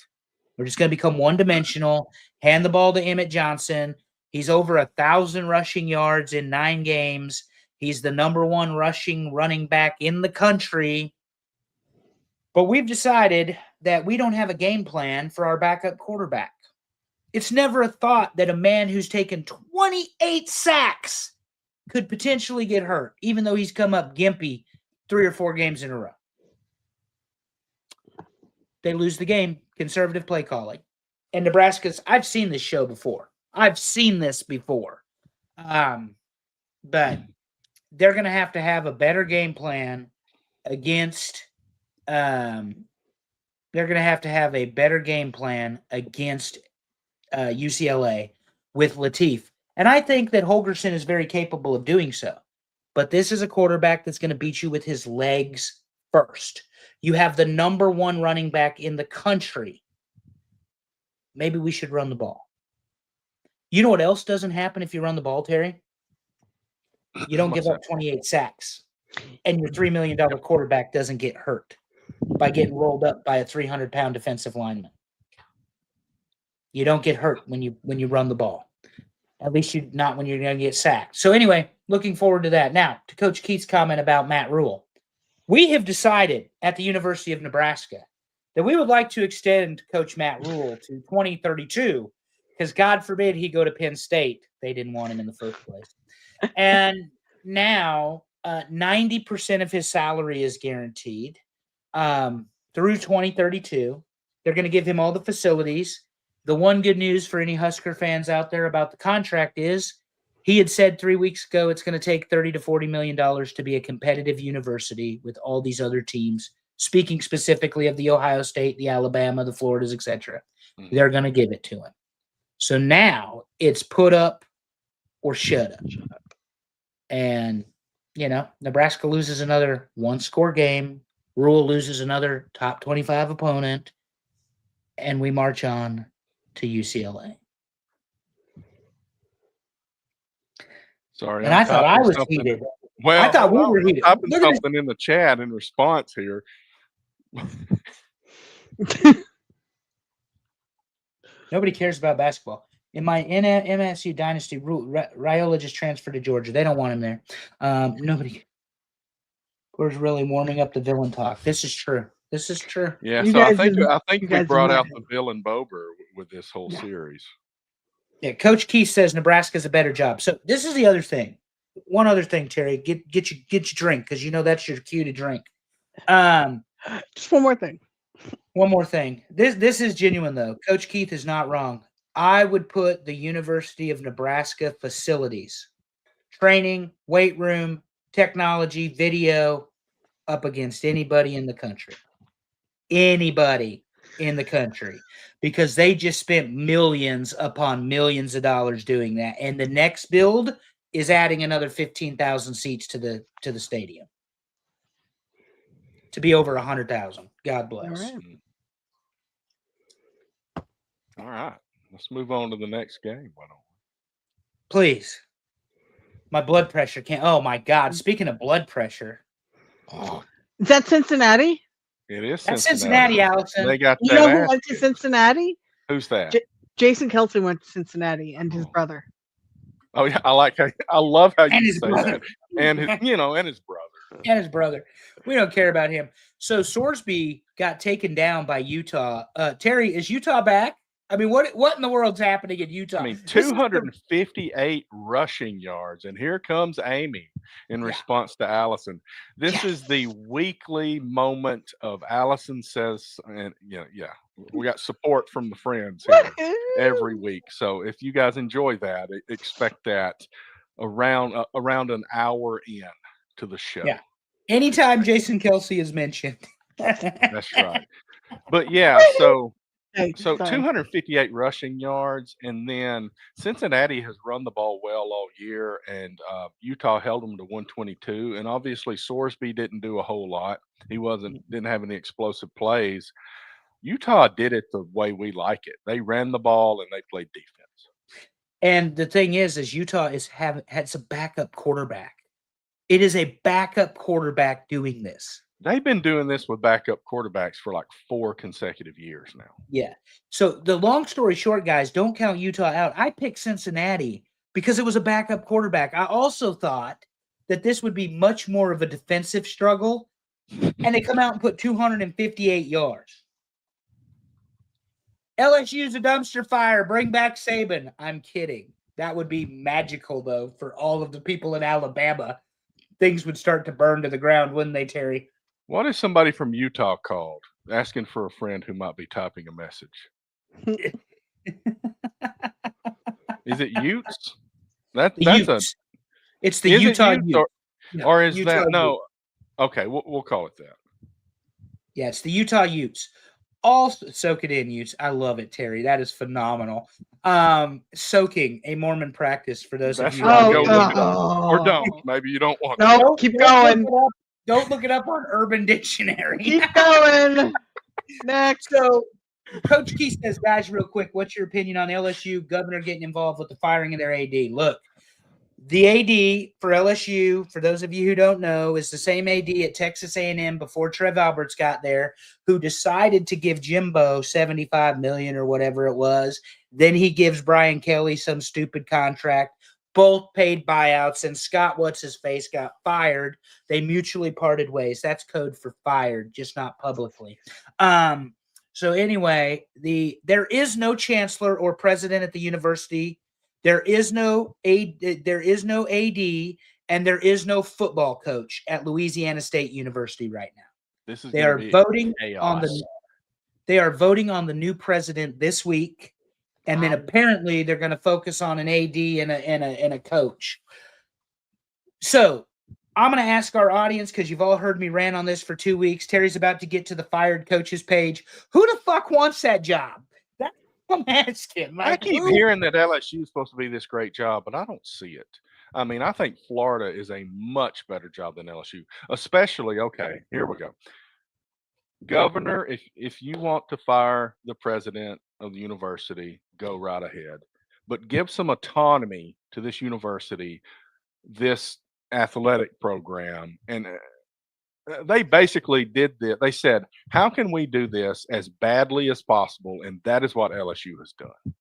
We're just going to become one-dimensional, hand the ball to Emmett Johnson. He's over 1,000 rushing yards in 9 games. He's the number 1 rushing running back in the country. But we've decided that we don't have a game plan for our backup quarterback. It's never a thought that a man who's taken 28 sacks could potentially get hurt, even though he's come up gimpy 3 or 4 games in a row. They lose the game. Conservative play calling. And Nebraska's, I've seen this show before. I've seen this before. But they're going to have a better game plan against they're going to have a better game plan against UCLA with Lateef. And I think that Holgorsen is very capable of doing so. But this is a quarterback that's going to beat you with his legs first. You have the number 1 running back in the country. Maybe we should run the ball. You know what else doesn't happen if you run the ball, Terry? You don't give up 28 sacks. And your $3 million quarterback doesn't get hurt by getting rolled up by a 300-pound defensive lineman. You don't get hurt when you run the ball. At least you not when you're going to get sacked. So anyway, looking forward to that. Now, to Coach Keith's comment about Matt Rule. We have decided at the University of Nebraska that we would like to extend Coach Matt Rule to 2032 because God forbid he go to Penn State. They didn't want him in the first place. And now 90% of his salary is guaranteed through 2032. They're going to give him all the facilities. The one good news for any Husker fans out there about the contract is he had said 3 weeks ago it's going to take $30 to $40 million to be a competitive university with all these other teams, speaking specifically of the Ohio State, the Alabama, the Floridas, etc. They're going to give it to him. So now it's put up or shut up. And, Nebraska loses another 1-score game. Rule loses another top 25 opponent. And we march on to UCLA. Sorry. And I thought I was heated. Well, I thought we were heated. I'm typing something in the chat in response here. Nobody cares about basketball. In my MSU dynasty, Raiola just transferred to Georgia. They don't want him there. Nobody. We're really warming up the villain talk. This is true. Yeah, so I think we brought out the villain Bober with this whole series. Yeah, Coach Keith says Nebraska's a better job. So this is the other thing. One other thing, Terry. Get your drink because that's your cue to drink. Just one more thing. One more thing. This is genuine though. Coach Keith is not wrong. I would put the University of Nebraska facilities, training, weight room, technology, video up against anybody in the country. Anybody in the country. Because they just spent millions upon millions of dollars doing that. And the next build is adding another 15,000 seats to the stadium. To be over 100,000. God bless. All right. Let's move on to the next game. Why don't we? Please. My blood pressure can't. Oh my God! Speaking of blood pressure, Is that Cincinnati? It is that's Cincinnati. Cincinnati, Allison. They got You that know who ass went to kicked. Cincinnati? Who's that? J- Jason Kelsey went to Cincinnati, and his Oh. brother. Oh yeah, I love how And you his say brother. that. And his, and his brother. And his brother. We don't care about him. So Sorsby got taken down by Utah. Terry, is Utah back? I mean, what in the world's happening in Utah? I mean, This is the- 258 rushing yards, and here comes Amy in Yeah. response to Allison. This is the weekly moment of Allison says, and we got support from the friends here every week. So if you guys enjoy that, expect that around an hour in to the show. Yeah. Anytime Jason Kelsey is mentioned. That's right. But yeah, so Hey, sorry. 258 rushing yards, and then Cincinnati has run the ball well all year, and Utah held them to 122. And obviously, Sorsby didn't do a whole lot. He didn't have any explosive plays. Utah did it the way we like it. They ran the ball and they played defense. And the thing is Utah has a backup quarterback. It is a backup quarterback doing this. They've been doing this with backup quarterbacks for like 4 consecutive years now. Yeah. So the long story short, guys, don't count Utah out. I picked Cincinnati because it was a backup quarterback. I also thought that this would be much more of a defensive struggle, and they come out and put 258 yards. LSU's a dumpster fire. Bring back Saban. I'm kidding. That would be magical, though, for all of the people in Alabama. Things would start to burn to the ground, wouldn't they, Terry? What if somebody from Utah called asking for a friend who might be typing a message? Is it Utes? It's the Utah Utes, Utes. or is Utah that no? Utes. Okay, we'll call it that. Yeah, it's the Utah Utes. Also, soak it in, Utes. I love it, Terry. That is phenomenal. Soaking a Mormon practice for those of you. Right. Go look it up. Or don't. Maybe you don't want. No, keep going. Don't look it up on Urban Dictionary. Keep going. Next. So, Coach Key says, guys, real quick, what's your opinion on LSU governor getting involved with the firing of their AD? Look, the AD for LSU, for those of you who don't know, is the same AD at Texas A&M before Trev Alberts got there, who decided to give Jimbo $75 million or whatever it was. Then he gives Brian Kelly some stupid contract. Both paid buyouts, and Scott What's-His-Face got fired. They mutually parted ways. That's code for fired, just not publicly. So anyway, there is no chancellor or president at the university. There is no AD, and there is no football coach at Louisiana State University right now. They are voting on the new president this week, and then apparently they're going to focus on an AD and a coach. So I'm going to ask our audience, because you've all heard me rant on this for 2 weeks. Terry's about to get to the fired coaches page. Who the fuck wants that job? That's what I'm asking. I keep hearing that LSU is supposed to be this great job, but I don't see it. I mean, I think Florida is a much better job than LSU, especially, okay, here we go. Governor, if you want to fire the president of the university, go right ahead. But give some autonomy to this university, this athletic program. And they basically did this. They said, how can we do this as badly as possible? And that is what LSU has done.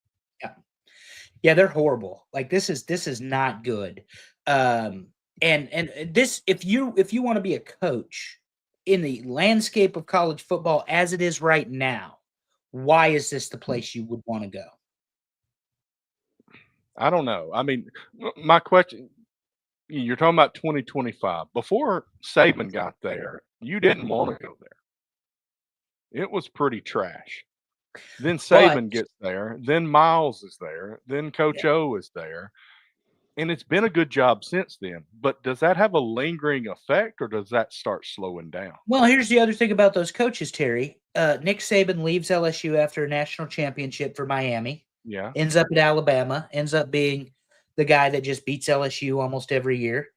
Yeah, they're horrible. Like this is not good. And this, if you want to be a coach in the landscape of college football as it is right now, why is this the place you would want to go? I don't know. I mean, my question, you're talking about 2025. Before Saban got there, you didn't want to go there. It was pretty trash. Then Saban gets there. Then Miles is there. Then Coach O is there. And it's been a good job since then. But does that have a lingering effect, or does that start slowing down? Well, here's the other thing about those coaches, Terry. Nick Saban leaves LSU after a national championship for Miami. Yeah. Ends up at Alabama. Ends up being the guy that just beats LSU almost every year.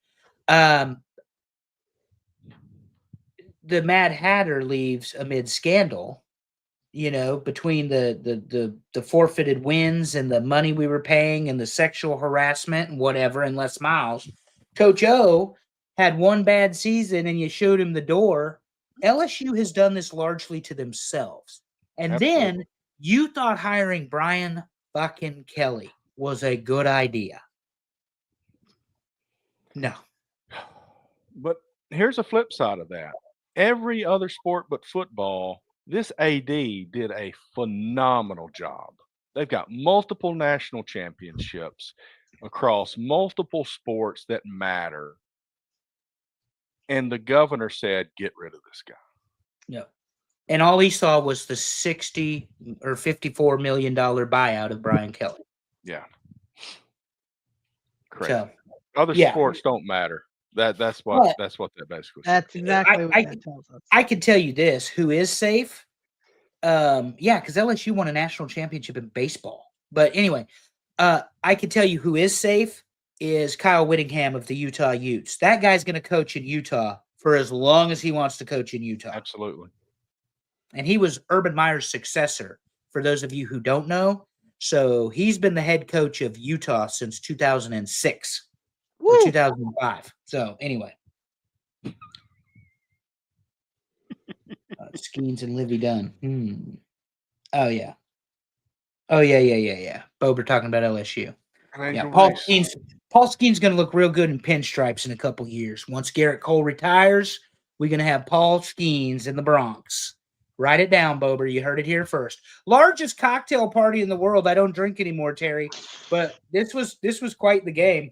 The Mad Hatter leaves amid scandal. between the forfeited wins and the money we were paying and the sexual harassment and whatever, and Les Miles, Coach O had one bad season and you showed him the door. LSU has done this largely to themselves. And then Absolutely. you thought hiring Brian fucking Kelly was a good idea. No. But here's a flip side of that. Every other sport but football, this AD did a phenomenal job. They've got multiple national championships across multiple sports that matter. And the governor said, get rid of this guy. No. And all he saw was the $60 or $54 million buyout of Brian Kelly. Yeah. Crazy. So, Other yeah. sports don't matter. That's what that basically says. That's exactly what that tells us. I can tell you this: who is safe? Yeah, because LSU won a national championship in baseball. But anyway, I can tell you who is safe is Kyle Whittingham of the Utah Utes. That guy's going to coach in Utah for as long as he wants to coach in Utah. Absolutely. And he was Urban Meyer's successor, for those of you who don't know. So he's been the head coach of Utah since 2006 or 2005. So anyway. Skeens and Livy Dunn. Oh, yeah. Oh, yeah. Bober talking about LSU. Yeah, Paul Skeens going to look real good in pinstripes in a couple years. Once Garrett Cole retires, we're going to have Paul Skeens in the Bronx. Write it down, Bober. You heard it here first. Largest cocktail party in the world. I don't drink anymore, Terry, but this was quite the game.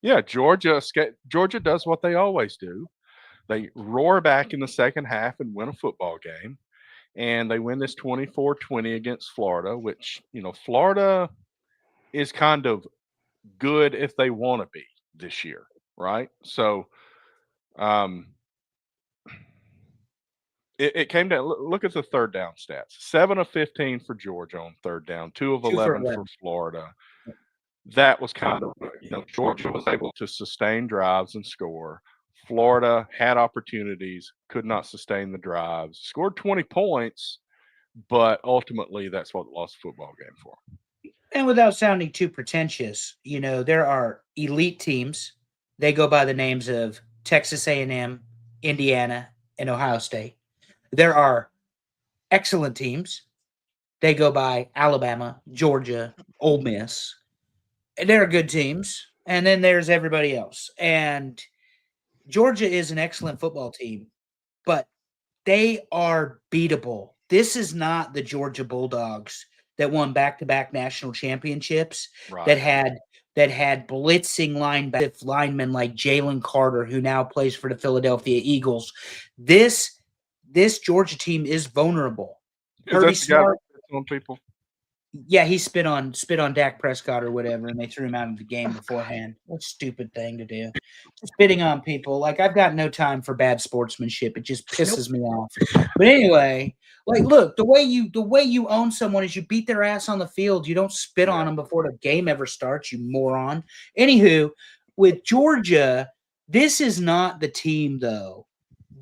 Yeah, Georgia does what they always do. They roar back in the second half and win a football game, and they win this 24-20 against Florida, which, Florida is kind of good if they want to be this year, right? So it came down. Look at the third down stats. 7 of 15 for Georgia on third down, 2 of 11 for Florida. That was kind of, Georgia was able to sustain drives and score. Florida had opportunities, could not sustain the drives, scored 20 points, but ultimately that's what lost the football game for. And without sounding too pretentious, there are elite teams. They go by the names of Texas A&M, Indiana, and Ohio State. There are excellent teams. They go by Alabama, Georgia, Ole Miss. And they're good teams. And then there's everybody else. And Georgia is an excellent football team, but they are beatable. This is not the Georgia Bulldogs that won back-to-back national championships, right, that had blitzing linemen like Jalen Carter, who now plays for the Philadelphia Eagles. This Georgia team is vulnerable. Kirby Smart on people. Yeah, he spit on Dak Prescott or whatever, and they threw him out of the game beforehand. What a stupid thing to do. Spitting on people. Like, I've got no time for bad sportsmanship. It just pisses me off. But anyway, like, look, the way you own someone is you beat their ass on the field. You don't spit on them before the game ever starts, you moron. Anywho, with Georgia, this is not the team, though,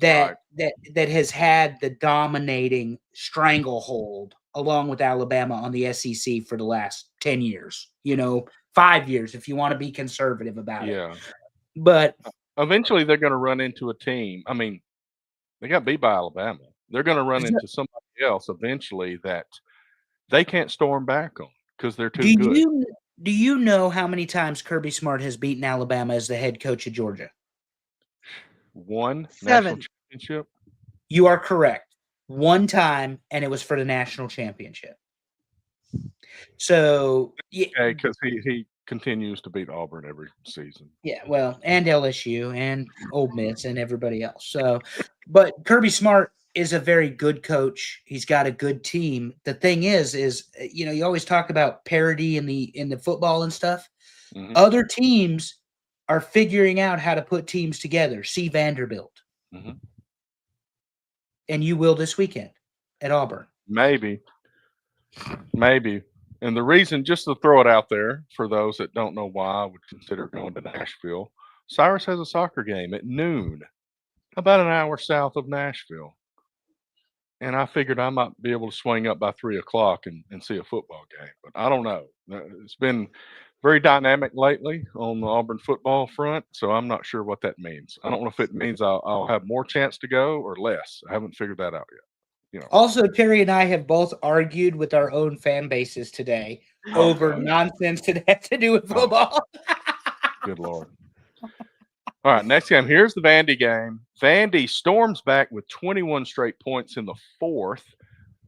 that has had the dominating stranglehold along with Alabama on the SEC for the last 10 years, 5 years, if you want to be conservative about it. Yeah. But eventually they're going to run into a team. I mean, they got beat by Alabama. They're going to run into somebody else eventually that they can't storm back on because they're too good. Do you know how many times Kirby Smart has beaten Alabama as the head coach of Georgia? 7 national championship. You are correct. 1 time, and it was for the national championship. So, yeah, because he continues to beat Auburn every season. Yeah, well, and LSU and Ole Miss and everybody else. So, but Kirby Smart is a very good coach. He's got a good team. The thing is you always talk about parity in the football and stuff. Mm-hmm. Other teams are figuring out how to put teams together. See Vanderbilt. Mm-hmm. And you will this weekend at Auburn. Maybe. And the reason, just to throw it out there for those that don't know why I would consider going to Nashville, Cyrus has a soccer game at noon, about an hour south of Nashville. and I figured I might be able to swing up by 3 o'clock and see a football game, but I don't know. It's been very dynamic lately on the Auburn football front, so I'm not sure what that means. I don't know if it means I'll have more chance to go or less. I haven't figured that out yet. You know. Also, Terry and I have both argued with our own fan bases today over God. nonsense that has to do with football. Good Lord. All right, next game. Here's the Vandy game. Vandy storms back with 21 straight points in the fourth,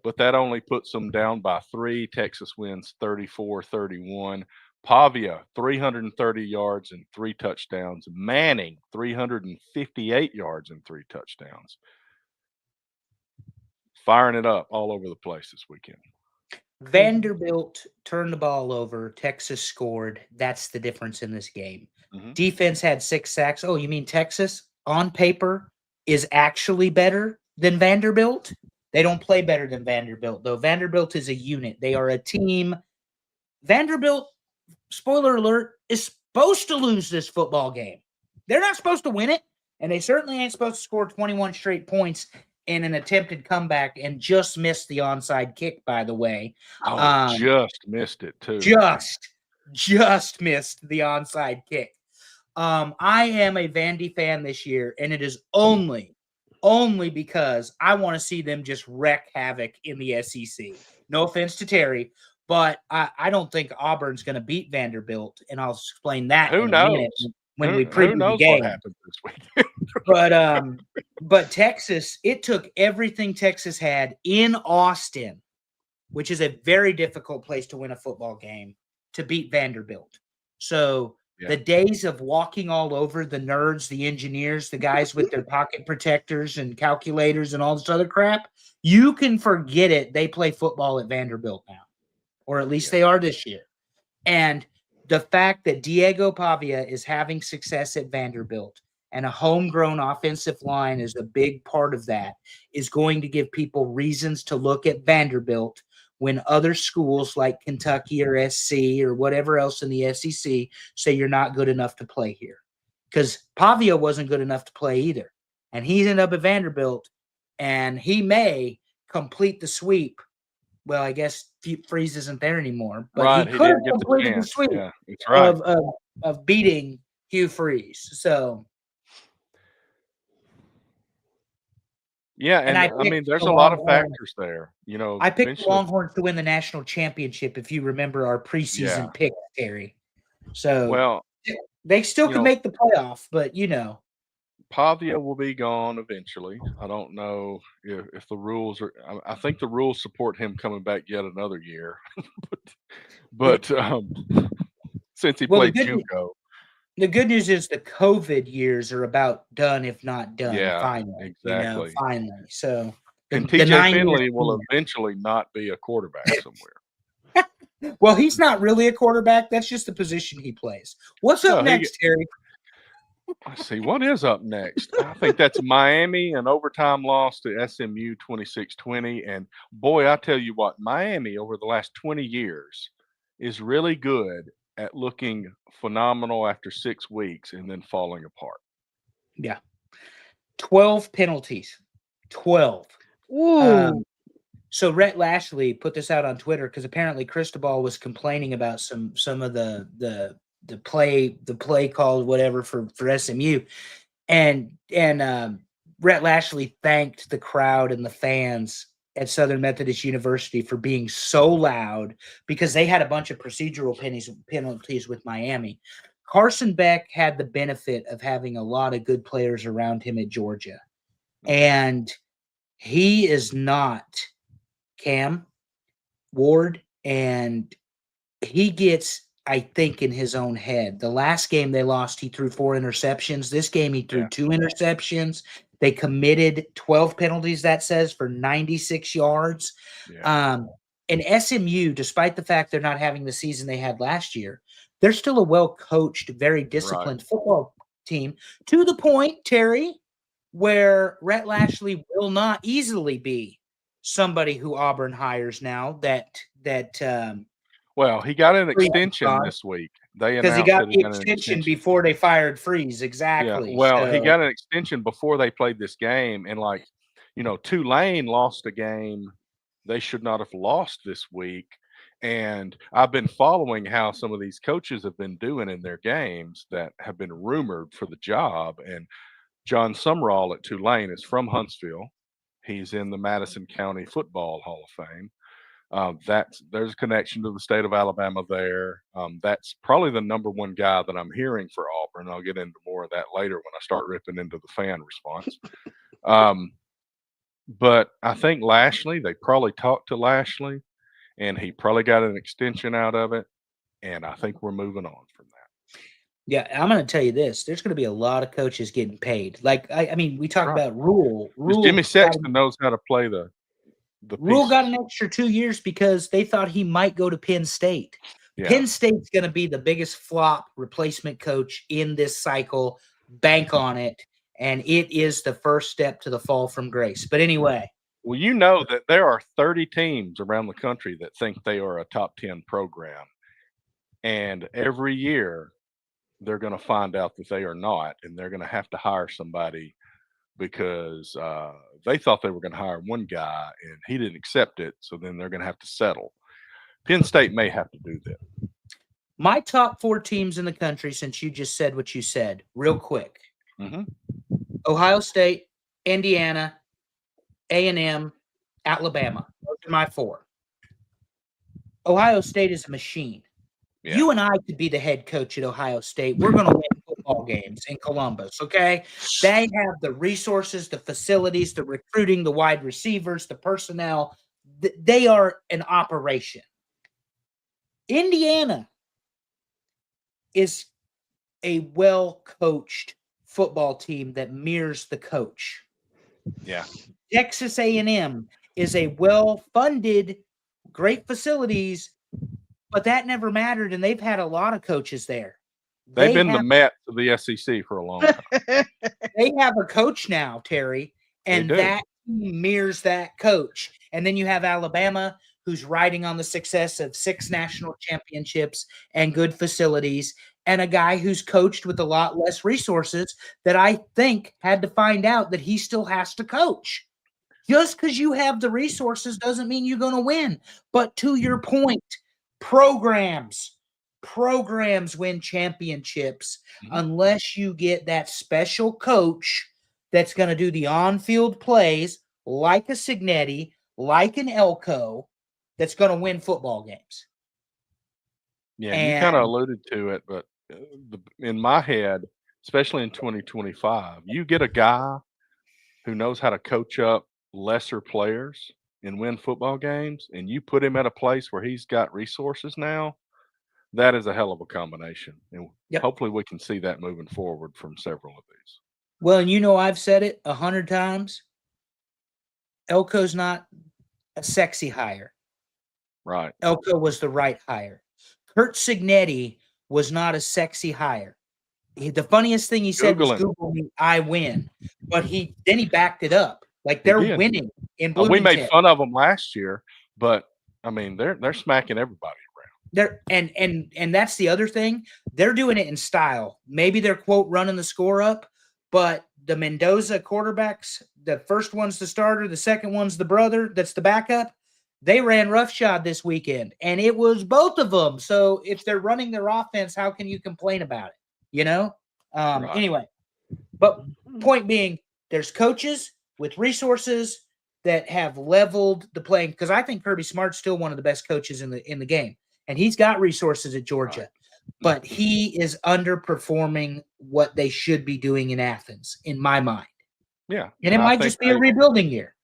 but that only puts them down by 3. Texas wins 34-31. Pavia, 330 yards and 3 touchdowns. Manning, 358 yards and 3 touchdowns. Firing it up all over the place this weekend. Vanderbilt turned the ball over. Texas scored. That's the difference in this game. Mhm. Defense had 6 sacks. Oh, you mean Texas on paper is actually better than Vanderbilt? They don't play better than Vanderbilt, though. Vanderbilt is a unit. They are a team. Vanderbilt, spoiler alert, is supposed to lose this football game. They're not supposed to win it, and they certainly ain't supposed to score 21 straight points in an attempted comeback and just missed the onside kick, by the way. Oh, just missed it, too. Just missed the onside kick. I am a Vandy fan this year, and it is only because I want to see them just wreak havoc in the SEC. No offense to Terry, but I don't think Auburn's going to beat Vanderbilt, and I'll explain that Who in a minute knows? when we Who preview the knows game. what happened this week? But Texas, it took everything Texas had in Austin, which is a very difficult place to win a football game, to beat Vanderbilt. So the days of walking all over the nerds, the engineers, the guys with their pocket protectors and calculators and all this other crap, you can forget it. They play football at Vanderbilt now, or at least they are this year. And the fact that Diego Pavia is having success at Vanderbilt and a homegrown offensive line is a big part of that, is going to give people reasons to look at Vanderbilt when other schools like Kentucky or SC or whatever else in the SEC say you're not good enough to play here. Because Pavia wasn't good enough to play either. And he's ended up at Vanderbilt, and he may complete the sweep. Well, I guess Freeze isn't there anymore, but he could have completed the sweep of beating Hugh Freeze. So, yeah, and I mean, there's a lot of factors there. You know, I picked the Longhorns to win the national championship, if you remember our preseason pick, Terry. So, well, they still can make the playoff, but Pavia will be gone eventually. I don't know if the rules are. I think the rules support him coming back yet another year, but since he played JUCO. The good news is the COVID years are about done, if not done. Yeah, finally, exactly. Finally. So, and TJ Finley will eventually not be a quarterback somewhere. Well, he's not really a quarterback. That's just the position he plays. What's up next, Terry? Let's see. What is up next? I think that's Miami, an overtime loss to SMU 26-20. And boy, I tell you what, Miami over the last 20 years is really good at looking phenomenal after 6 weeks and then falling apart. Yeah. 12 penalties. 12. Ooh. So Rhett Lashley put this out on Twitter because apparently Cristobal was complaining about some of the play called whatever for SMU, and Rhett Lashley thanked the crowd and the fans at Southern Methodist University for being so loud because they had a bunch of procedural penalties with Miami. Carson Beck had the benefit of having a lot of good players around him at Georgia, and he is not Cam Ward, and he gets, I think, in his own head. The last game they lost, he threw 4 interceptions. This game, he threw 2 interceptions. They committed 12 penalties, that says, for 96 yards. Yeah. And SMU, despite the fact they're not having the season they had last year, they're still a well-coached, very disciplined football team, to the point, Terry, where Rhett Lashley will not easily be somebody who Auburn hires now well, he got an extension this week. They announced because he got the extension before they fired Freeze. Exactly. Yeah. Well, he got an extension before they played this game, and Tulane lost a game they should not have lost this week. And I've been following how some of these coaches have been doing in their games that have been rumored for the job. And John Sumrall at Tulane is from Huntsville. He's in the Madison County Football Hall of Fame. There's a connection to the state of Alabama there. That's probably the number one guy that I'm hearing for Auburn. I'll get into more of that later when I start ripping into the fan response. But I think Lashley, they probably talked to Lashley, and he probably got an extension out of it. And I think we're moving on from that. Yeah, I'm going to tell you this. There's going to be a lot of coaches getting paid. Like, I mean, we talk Right. about Rule. Jimmy Sexton knows how to play the Rule got pieces. an extra 2 years because they thought he might go to Penn State. Yeah. Penn State's going to be the biggest flop replacement coach in this cycle. Bank on it. And it is the first step to the fall from grace. But anyway. Well, you know that there are 30 teams around the country that think they are a top 10 program. And every year they're going to find out that they are not. And they're going to have to hire somebody because they thought they were going to hire one guy and he didn't accept it. So then they're going to have to settle. Penn State may have to do that. My top 4 teams in the country, since you just said what you said, real quick. Mm-hmm. Ohio State, Indiana, A&M, Alabama. Those are my 4. Ohio State is a machine. Yeah. You and I could be the head coach at Ohio State. We're going to win football games in Columbus, okay? They have the resources, the facilities, the recruiting, the wide receivers, the personnel. They are an operation. Indiana is a well-coached football team that mirrors the coach. Yeah. Texas A&M is a well-funded, great facilities, but that never mattered, and they've had a lot of coaches there. They've been the Mets of the SEC for a long time. They have a coach now, Terry, and that team mirrors that coach. And then you have Alabama, who's riding on the success of 6 national championships and good facilities, and a guy who's coached with a lot less resources that I think had to find out that he still has to coach. Just because you have the resources doesn't mean you're going to win. But to your point, programs win championships unless you get that special coach that's going to do the on-field plays like a Cignetti, like an Elko, that's going to win football games. Yeah, you kind of alluded to it, but in my head, especially in 2025, you get a guy who knows how to coach up lesser players and win football games, and you put him at a place where he's got resources now, that is a hell of a combination. And hopefully we can see that moving forward from several of these. Well, and I've said it 100 times. Elko's not a sexy hire. Right. Elko was the right hire. Curt Cignetti was not a sexy hire. The funniest thing he said was, "Google me, I win." But then he backed it up. Like they're winning in Bloomington. We made fun of them last year, but I mean they're smacking everybody around. And that's the other thing. They're doing it in style. Maybe they're quote running the score up, but the Mendoza quarterbacks, the first one's the starter, the second one's the brother, that's the backup. They ran roughshod this weekend, and it was both of them. So if they're running their offense, how can you complain about it? Right. Anyway, but point being, there's coaches with resources that have leveled the playing, because I think Kirby Smart's still one of the best coaches in the game, and he's got resources at Georgia, but he is underperforming what they should be doing in Athens, in my mind. Yeah, and it might just be a rebuilding year.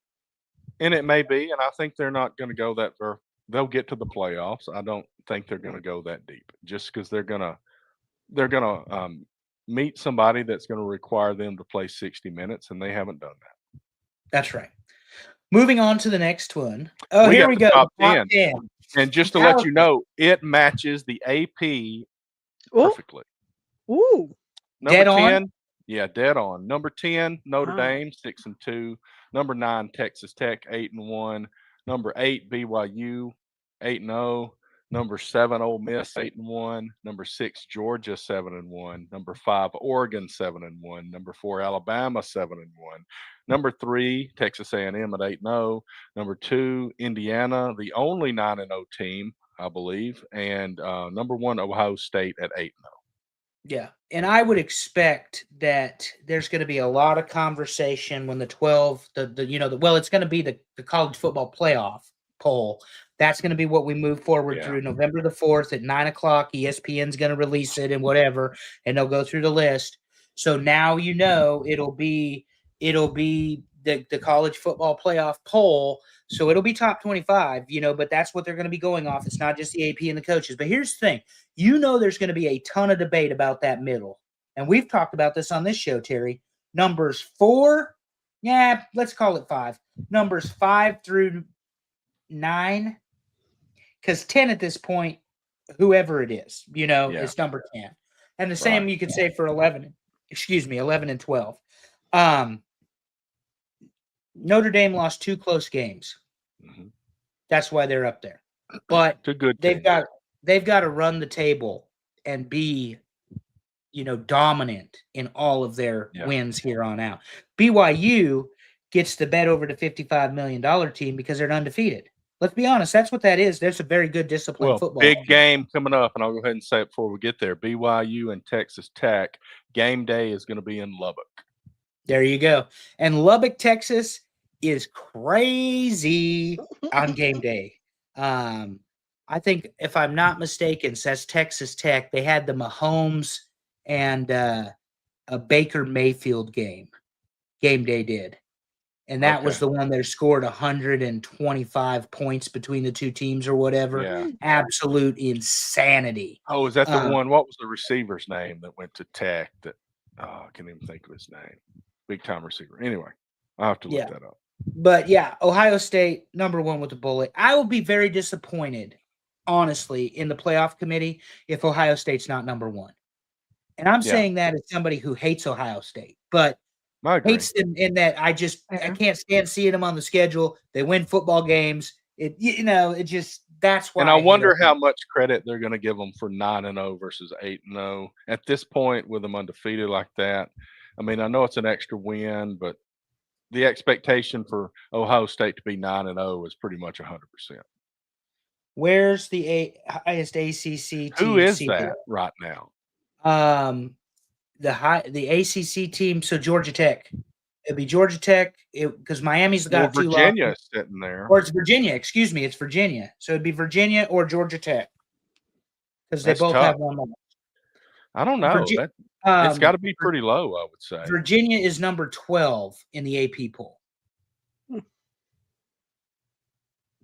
And it may be, and I think they're not going to go that far. They'll get to the playoffs. I don't think they're going to go that deep, just because they're gonna meet somebody that's going to require them to play 60 minutes, and they haven't done that. That's right. Moving on to the next one. Oh, here we go. Top 10. And just to let you know, it matches the AP perfectly. Ooh. Number dead 10, on? Yeah, dead on. Number 10, Notre Dame, 6-2. Number 9, Texas Tech, 8-1. Number 8, BYU, 8-0. Number 7, Ole Miss 8-1. Number 6, Georgia 7-1. Number 5, Oregon 7-1. Number 4, Alabama 7-1. Number 3, Texas A&M at 8-0. Number 2, Indiana, the only 9-0 team, I believe, and number 1, Ohio State at 8-0. Yeah, and I would expect that there's going to be a lot of conversation when the 12, it's going to be the college football playoff poll. That's going to be what we move forward Yeah. through November the 4th at 9:00. ESPN's going to release it and whatever, and they'll go through the list. So now it'll be the college football playoff poll. So it'll be top 25, but that's what they're going to be going off. It's not just the AP and the coaches. But here's the thing. There's going to be a ton of debate about that middle. And we've talked about this on this show, Terry. Numbers 4, let's call it 5. Numbers 5 through 9, because 10 at this point, whoever it is, it's number 10. And the same you could say for 11 and 12. Notre Dame lost 2 close games. Mm-hmm. That's why they're up there. But they've got to run the table and be, dominant in all of their wins here on out. BYU gets the bet over the $55 million team because they're undefeated. Let's be honest. That's what that is. There's a very good disciplined football. Big game coming up, and I'll go ahead and say it before we get there. BYU and Texas Tech. Game day is going to be in Lubbock. There you go. And Lubbock, Texas is crazy on game day. I think, if I'm not mistaken, says Texas Tech. They had the Mahomes and a Baker Mayfield game day did. And that was the one that scored 125 points between the two teams or whatever. Yeah. Absolute insanity. Oh, is that the one? What was the receiver's name that went to Tech? I can't even think of his name. Big time receiver. Anyway, I'll have to look that up. But Ohio State, number 1 with the bullet. I will be very disappointed, honestly, in the playoff committee if Ohio State's not number 1. And I'm saying that as somebody who hates Ohio State, but hates them in that I can't stand seeing them on the schedule. They win football games. That's why. And I wonder how much credit they're going to give them for 9-0 versus 8-0 at this point with them undefeated like that. I mean, I know it's an extra win, but the expectation for Ohio State to be 9-0 is pretty much 100%. Where's the highest ACC team? Who is that right now? The ACC team. So Georgia Tech. It'd be Georgia Tech because Miami's got two. Virginia is sitting there. Or it's Virginia. Excuse me, it's Virginia. So it'd be Virginia or Georgia Tech because they both have one loss. I don't know. It's got to be pretty low, I would say. Virginia is number 12 in the AP poll.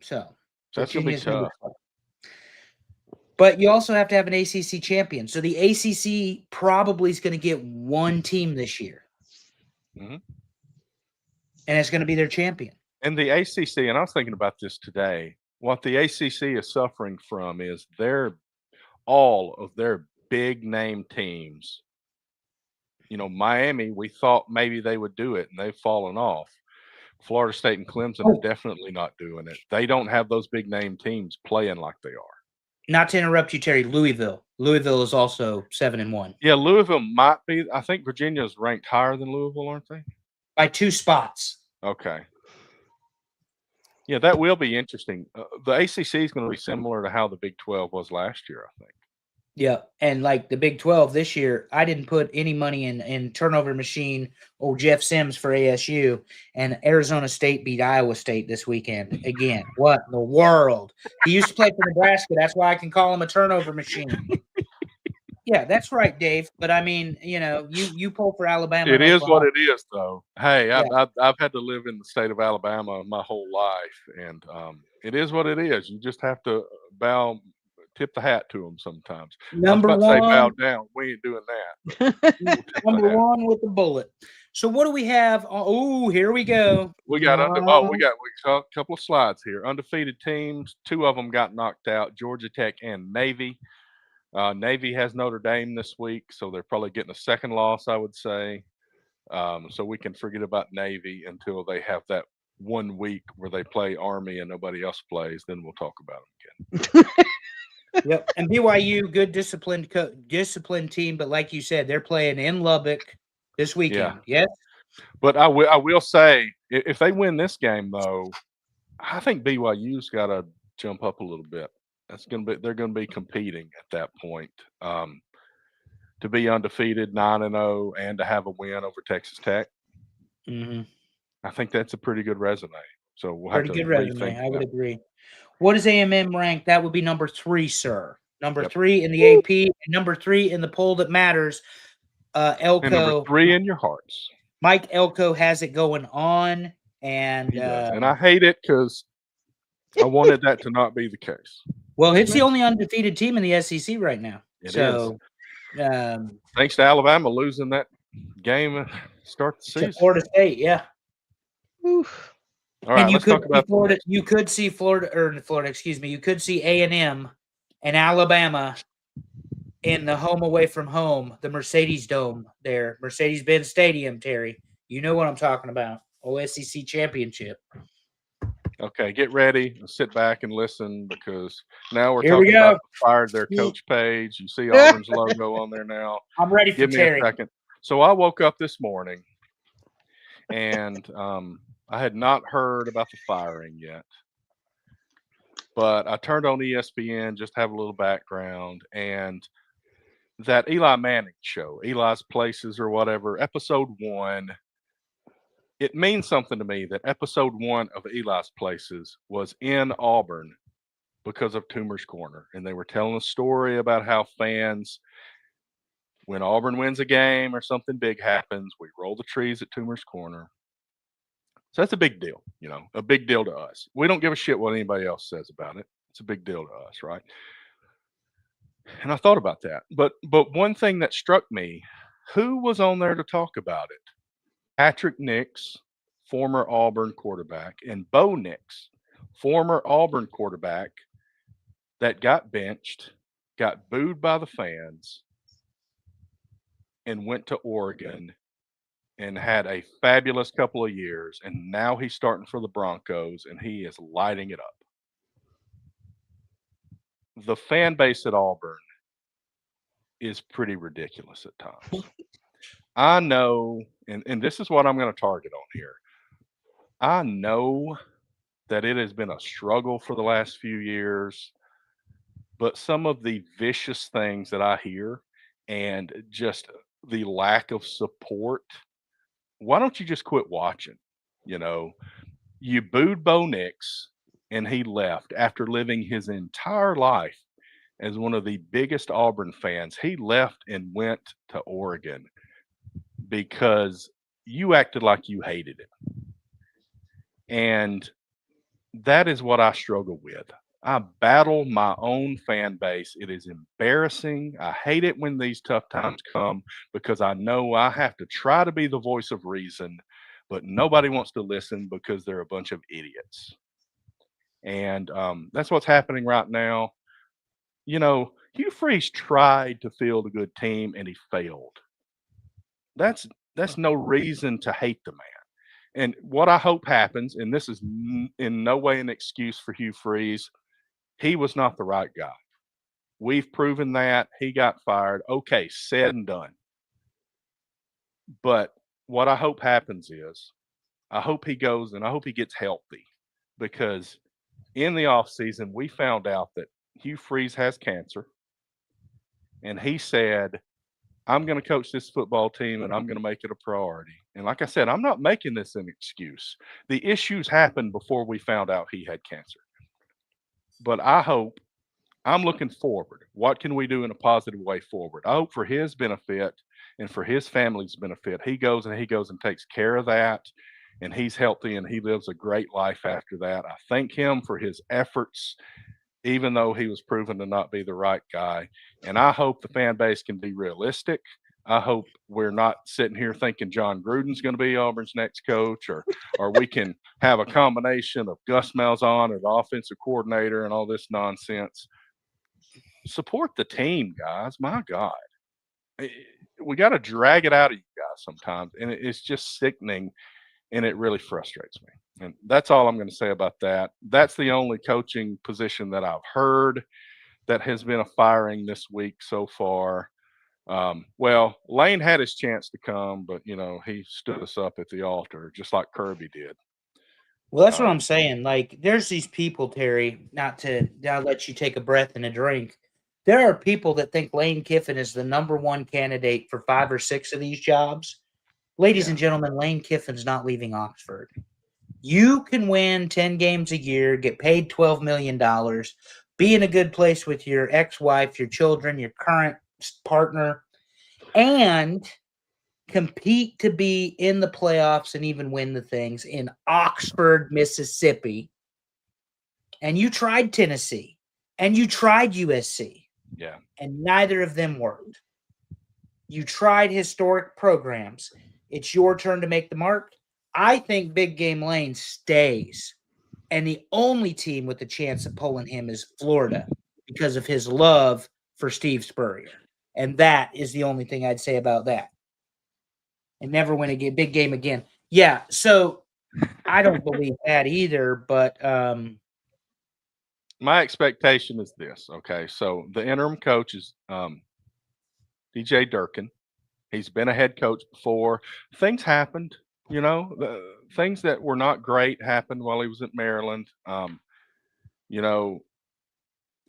So that's going to be tough. But you also have to have an ACC champion. So the ACC probably is going to get one team this year. Mm-hmm. And it's going to be their champion. And the ACC, and I was thinking about this today, what the ACC is suffering from is all of their big name teams. Miami, we thought maybe they would do it, and they've fallen off. Florida State and Clemson are definitely not doing it. They don't have those big name teams playing like they are. Not to interrupt you, Terry, Louisville. Louisville is also 7-1. Yeah, Louisville might be. I think Virginia is ranked higher than Louisville, aren't they? By 2 spots. Okay. Yeah, that will be interesting. The ACC is going to be similar to how the Big 12 was last year, I think. Yeah, and like the Big 12 this year, I didn't put any money in turnover machine or Jeff Sims for ASU, and Arizona State beat Iowa State this weekend again. What in the world? He used to play for Nebraska. That's why I can call him a turnover machine. Yeah, that's right, Dave. But I mean, you pull for Alabama. It is what it is, though. Hey, I've had to live in the state of Alabama my whole life, and it is what it is. You just have to tip the hat to them sometimes. Number one, say bow down. We ain't doing that. Number 1 with the bullet. So what do we have? Oh, here we go. We got a couple of slides here. Undefeated teams. 2 of them got knocked out. Georgia Tech and Navy. Navy has Notre Dame this week, so they're probably getting a second loss, I would say. So we can forget about Navy until they have that 1 week where they play Army and nobody else plays. Then we'll talk about them again. Yep. And BYU, good disciplined team, but like you said, they're playing in Lubbock this weekend. Yes. But I will say, if they win this game, though, I think BYU's got to jump up a little bit. They're gonna be competing at that point. To be undefeated, 9-0, and to have a win over Texas Tech, Mm-hmm. I think that's a pretty good resume. So we'll Pretty have to good resume. rethink I would that. agree. What is AMM ranked? That would be number 3, sir. Number Yep. 3 in the AP, and number 3 in the poll that matters. And number Elko, 3 in your hearts. Mike Elko has it going on, and He does. And I hate it because I wanted that to not be the case. well, it's the only undefeated team in the SEC right now. It so, thanks to Alabama losing that game start the season. Florida State, yeah. Oof. All right, and you let's could talk about Florida. You could see Florida. Excuse me. You could see A&M and Alabama in the home away from home, the Mercedes Dome there, Mercedes-Benz Stadium. Terry, you know what I'm talking about. OSCC championship. Okay, get ready and sit back and listen because now we're Here we talking go. about the Fired Their Coach page. You see Auburn's logo on there now. I'm ready for Give me Terry. a second. So I woke up this morning and I had not heard about the firing yet. But I turned on ESPN just to have a little background, and that Eli Manning show, Eli's Places or whatever, episode 1, it means something to me that episode 1 of Eli's Places was in Auburn because of Toomer's Corner. And they were telling a story about how fans, when Auburn wins a game or something big happens, we roll the trees at Toomer's Corner. So that's a big deal, a big deal to us. We don't give a shit what anybody else says about it. It's a big deal to us, right? And I thought about that. But one thing that struck me, who was on there to talk about it? Patrick Nix, former Auburn quarterback, and Bo Nix, former Auburn quarterback that got benched, got booed by the fans, and went to Oregon and had a fabulous couple of years. And now he's starting for the Broncos, and he is lighting it up. The fan base at Auburn is pretty ridiculous at times. I know, and this is what I'm going to target on here. I know that it has been a struggle for the last few years, but some of the vicious things that I hear and just the lack of support, why don't you just quit watching? You booed Bo Nix and he left after living his entire life as one of the biggest Auburn fans. He left and went to Oregon because you acted like you hated it. And that is what I struggle with. I battle my own fan base. It is embarrassing. I hate it when these tough times come because I know I have to try to be the voice of reason, but nobody wants to listen because they're a bunch of idiots. And that's what's happening right now. Hugh Freeze tried to field a good team and he failed. That's no reason to hate the man. And what I hope happens, and this is in no way an excuse for Hugh Freeze, he was not the right guy. We've proven that. He got fired. Okay, said and done. But what I hope happens is I hope he goes and I hope he gets healthy because in the offseason, we found out that Hugh Freeze has cancer. And he said, I'm going to coach this football team and I'm going to make it a priority. And like I said, I'm not making this an excuse. The issues happened before we found out he had cancer. But I'm looking forward. What can we do in a positive way forward? I hope for his benefit and for his family's benefit, he goes and takes care of that and he's healthy and he lives a great life after that. I thank him for his efforts, even though he was proven to not be the right guy. And I hope the fan base can be realistic. I hope we're not sitting here thinking John Gruden's going to be Auburn's next coach, or we can have a combination of Gus Malzahn as the offensive coordinator and all this nonsense. Support the team, guys. My God. We got to drag it out of you guys sometimes. And it's just sickening, and it really frustrates me. And that's all I'm going to say about that. That's the only coaching position that I've heard that has been a firing this week so far. Well, Lane had his chance to come, but he stood us up at the altar just like Kirby did. Well, that's what I'm Um, saying. Like, there's these people, Terry, not to now let you take a breath and a drink. There are people that think Lane Kiffin is the number one candidate for 5 or 6 of these jobs. Ladies Yeah. and gentlemen, Lane Kiffin's not leaving Oxford. You can win 10 games a year, get paid $12 million, be in a good place with your ex-wife, your children, your current partner, and compete to be in the playoffs and even win the things in Oxford, Mississippi. And you tried Tennessee and you tried USC. Yeah. And neither of them worked. You tried historic programs. It's your turn to make the mark. I think Big Game Lane stays. And the only team with the chance of pulling him is Florida because of his love for Steve Spurrier. And that is the only thing I'd say about that. And never win a big game again. Yeah, so I don't believe that either, but my expectation is this. Okay, so the interim coach is DJ Durkin. He's been a head coach before. Things happened, things that were not great happened while he was at Maryland. You know,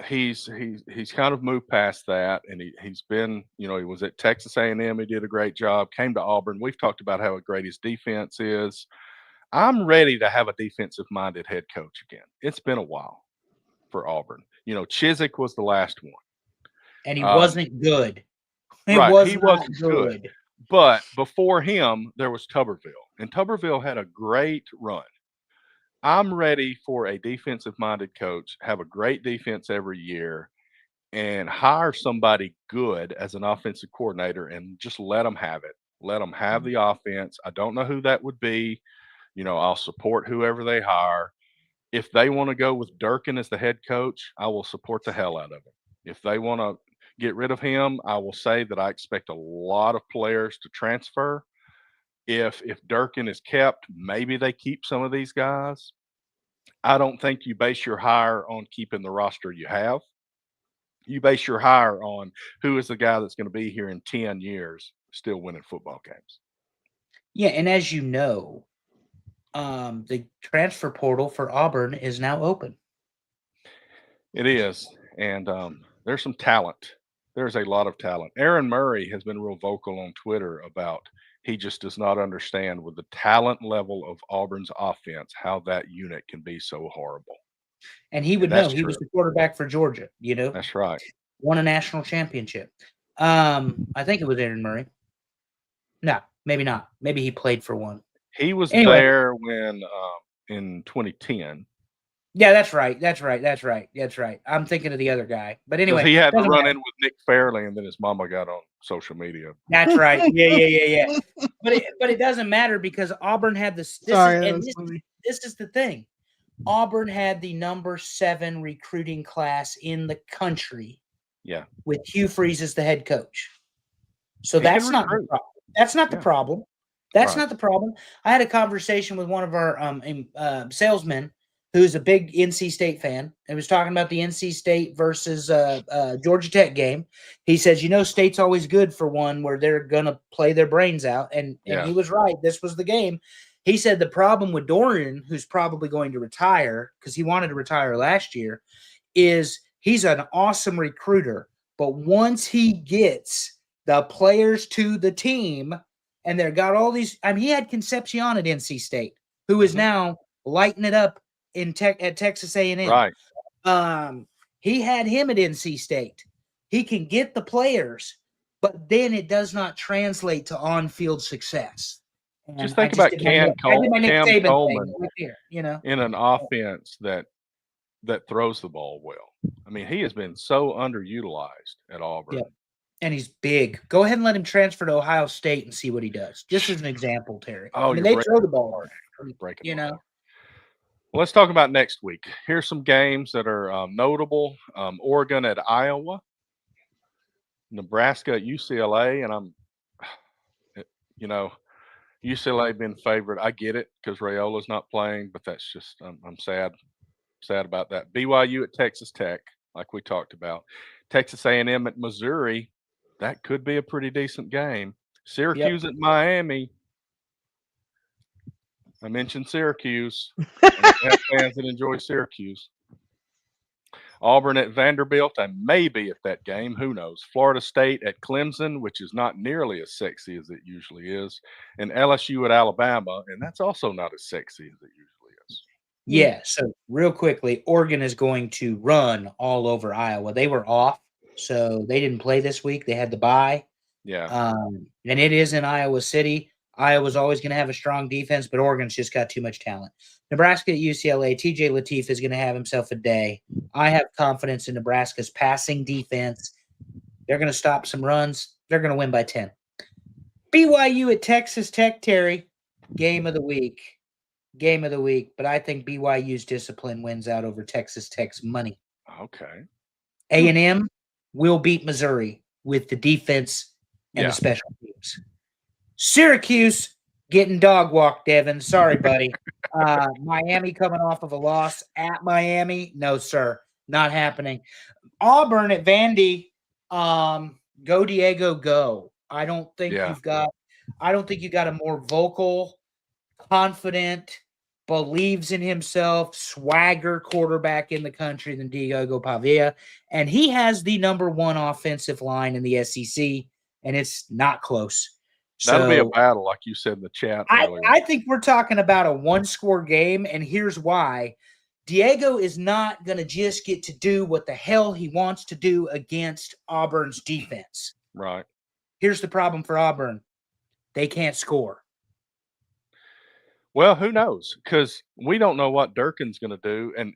he's kind of moved past that, and he's been, he was at Texas A&M. He did a great job. Came to Auburn. We've talked about how great his defense is. I'm ready to have a defensive-minded head coach again. It's been a while for Auburn. Chiswick was the last one, and he wasn't good. He wasn't good. But before him, there was Tuberville, and Tuberville had a great run. I'm ready for a defensive-minded coach, have a great defense every year, and hire somebody good as an offensive coordinator and just let them have it. Let them have the offense. I don't know who that would be. I'll support whoever they hire. If they want to go with Durkin as the head coach, I will support the hell out of him. If they want to get rid of him, I will say that I expect a lot of players to transfer. If Durkin is kept, maybe they keep some of these guys. I don't think you base your hire on keeping the roster you have. You base your hire on who is the guy that's going to be here in 10 years still winning football games. Yeah, and as you know, the transfer portal for Auburn is now open. It is, and there's some talent. There's a lot of talent. Aaron Murray has been real vocal on Twitter about he just does not understand with the talent level of Auburn's offense how that unit can be so horrible. And he would know. He was the quarterback for Georgia, That's right. Won a national championship. I think it was Aaron Murray. No, maybe not. Maybe he played for one. He was there when in 2010. Yeah, that's right. I'm thinking of the other guy. But anyway. He had to run in with Nick Fairley, and then his mama got on social media. That's right. Yeah. But it doesn't matter because Auburn had this is the thing. Auburn had the number 7 recruiting class in the country. Yeah. With Hugh Freeze as the head coach. So that's not the problem. That's not the problem. That's not the problem. I had a conversation with one of our salesmen who's a big NC State fan. He was talking about the NC State versus Georgia Tech game. He says, State's always good for one where they're going to play their brains out. And he was right. This was the game. He said the problem with Dorian, who's probably going to retire because he wanted to retire last year, is he's an awesome recruiter. But once he gets the players to the team and they've got all these – he had Concepcion at NC State, who is now lighting it up at Texas A&M. Right. He had him at NC State. He can get the players, but then it does not translate to on-field success. And just think about Cam Coleman right here, in an offense that throws the ball well. He has been so underutilized at Auburn. Yep. And he's big. Go ahead and let him transfer to Ohio State and see what he does. Just as an example, Terry. They throw the ball hard. Well, let's talk about next week. Here's some games that are notable. Oregon at Iowa. Nebraska at UCLA. And UCLA been favored. I get it because Rayola's not playing, but that's just I'm sad about that. BYU at Texas Tech. like we talked about. Texas A&M at Missouri, that could be a pretty decent game. Syracuse at Miami. I mentioned Syracuse. And I have fans that enjoy Syracuse. Auburn at Vanderbilt. I may be at that game. Who knows? Florida State at Clemson, which is not nearly as sexy as it usually is. And LSU at Alabama. And that's also not as sexy as it usually is. Yeah. So real quickly, Oregon is going to run all over Iowa. They were off, so they didn't play this week. They had to bye. Yeah. And it is in Iowa City. Iowa's always going to have a strong defense, but Oregon's just got too much talent. Nebraska at UCLA, TJ Lateef is going to have himself a day. I have confidence in Nebraska's passing defense. They're going to stop some runs. They're going to win by 10. BYU at Texas Tech, Terry. Game of the week. Game of the week. But I think BYU's discipline wins out over Texas Tech's money. Okay. A&M will beat Missouri with the defense and the special teams. Syracuse getting dog walked, Devin. Sorry, buddy. Miami coming off of a loss at Miami. No, sir. Not happening. Auburn at Vandy. Go Diego, go. I don't think you got a more vocal, confident, believes in himself, swagger quarterback in the country than Diego Pavia. And he has the number one offensive line in the SEC, and it's not close. That'll be a battle, like you said in the chat earlier. I think we're talking about a one-score game, and here's why. Diego is not going to just get to do what the hell he wants to do against Auburn's defense. Right. Here's the problem for Auburn. They can't score. Well, who knows? Because we don't know what Durkin's going to do. And,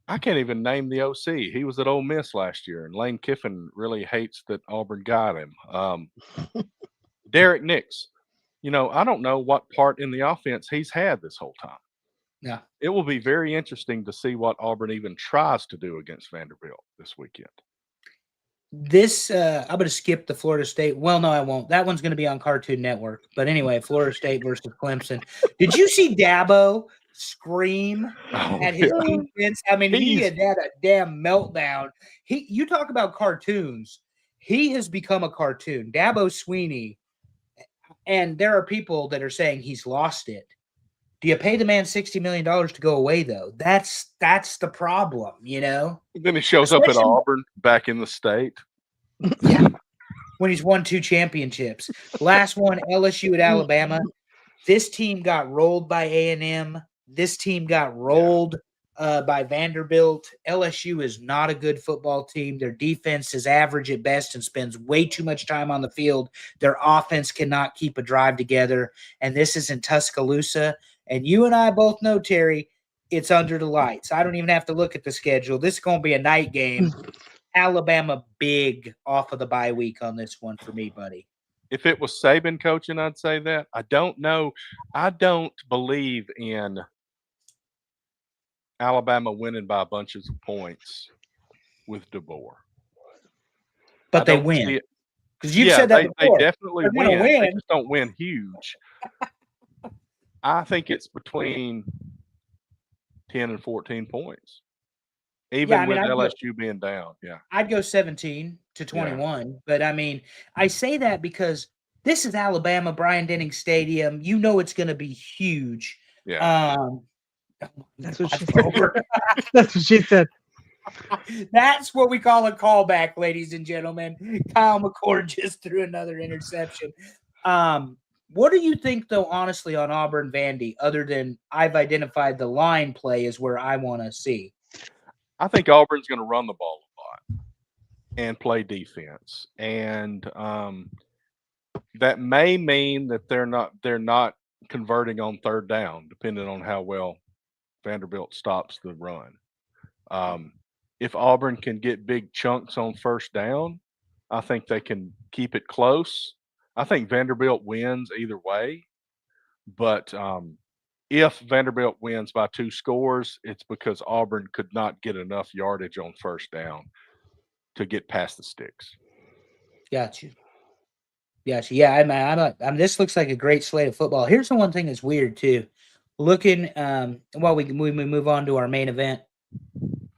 I can't even name the OC. He was at Ole Miss last year, and Lane Kiffin really hates that Auburn got him. Derek Nix, I don't know what part in the offense he's had this whole time. Yeah. It will be very interesting to see what Auburn even tries to do against Vanderbilt this weekend. I'm going to skip the Florida State. Well, no, I won't. That one's going to be on Cartoon Network. But anyway, Florida State versus Clemson. Did you see Dabo scream at his defense? I mean, he had a damn meltdown. You talk about cartoons. He has become a cartoon. Dabo Swinney. And there are people that are saying he's lost it. Do you pay the man $60 million to go away, though? That's the problem, Then he shows up at Auburn, back in the state. Yeah. When he's won 2 championships. Last one, LSU at Alabama. This team got rolled by A&M. This team got rolled by Vanderbilt. LSU is not a good football team. Their defense is average at best and spends way too much time on the field. Their offense cannot keep a drive together. And this is in Tuscaloosa. And you and I both know, Terry, it's under the lights. I don't even have to look at the schedule. This is going to be a night game. Alabama big off of the bye week on this one for me, buddy. If it was Saban coaching, I'd say that. I don't know. I don't believe in Alabama winning by bunches of points with DeBoer. But they win. Because you've said that before. They definitely win. They just don't win huge. I think it's between 10 and 14 points. Even with LSU being down. Yeah. I'd go 17 to 21. Yeah. But I say that because this is Alabama, Bryant-Denning Stadium. It's going to be huge. Yeah. That's what she said. That's what she said. That's what we call a callback, ladies and gentlemen. Kyle McCord just threw another interception. What do you think, though, honestly, on Auburn Vandy, other than I've identified the line play is where I want to see? I think Auburn's going to run the ball a lot and play defense. And that may mean that they're not converting on third down, depending on how well Vanderbilt stops the run. If Auburn can get big chunks on first down, I think they can keep it close. I think Vanderbilt wins either way, but if Vanderbilt wins by 2 scores, it's because Auburn could not get enough yardage on first down to get past the sticks. Got you. Yeah, this looks like a great slate of football. Here's the one thing that's weird too. Looking while we move on to our main event,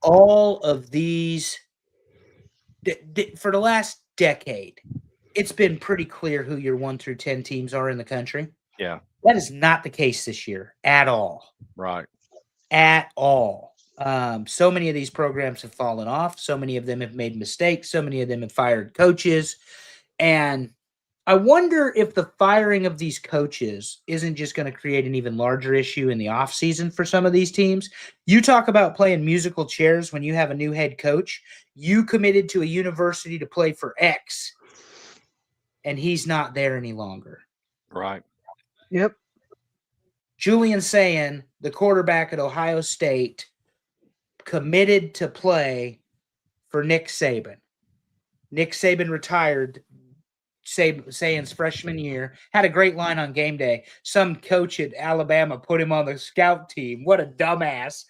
all of these for the last decade, it's been pretty clear who your 1 through 10 teams are in the country. Yeah. That is not the case this year at all. Right. At all. So many of these programs have fallen off. So many of them have made mistakes. So many of them have fired coaches. And I wonder if the firing of these coaches isn't just going to create an even larger issue in the offseason for some of these teams. You talk about playing musical chairs when you have a new head coach. You committed to a university to play for X, and he's not there any longer. Right. Yep. Julian Sayin, the quarterback at Ohio State, committed to play for Nick Saban. Nick Saban retired Sayin's freshman year, had a great line on game day. Some coach at Alabama put him on the scout team. What a dumbass.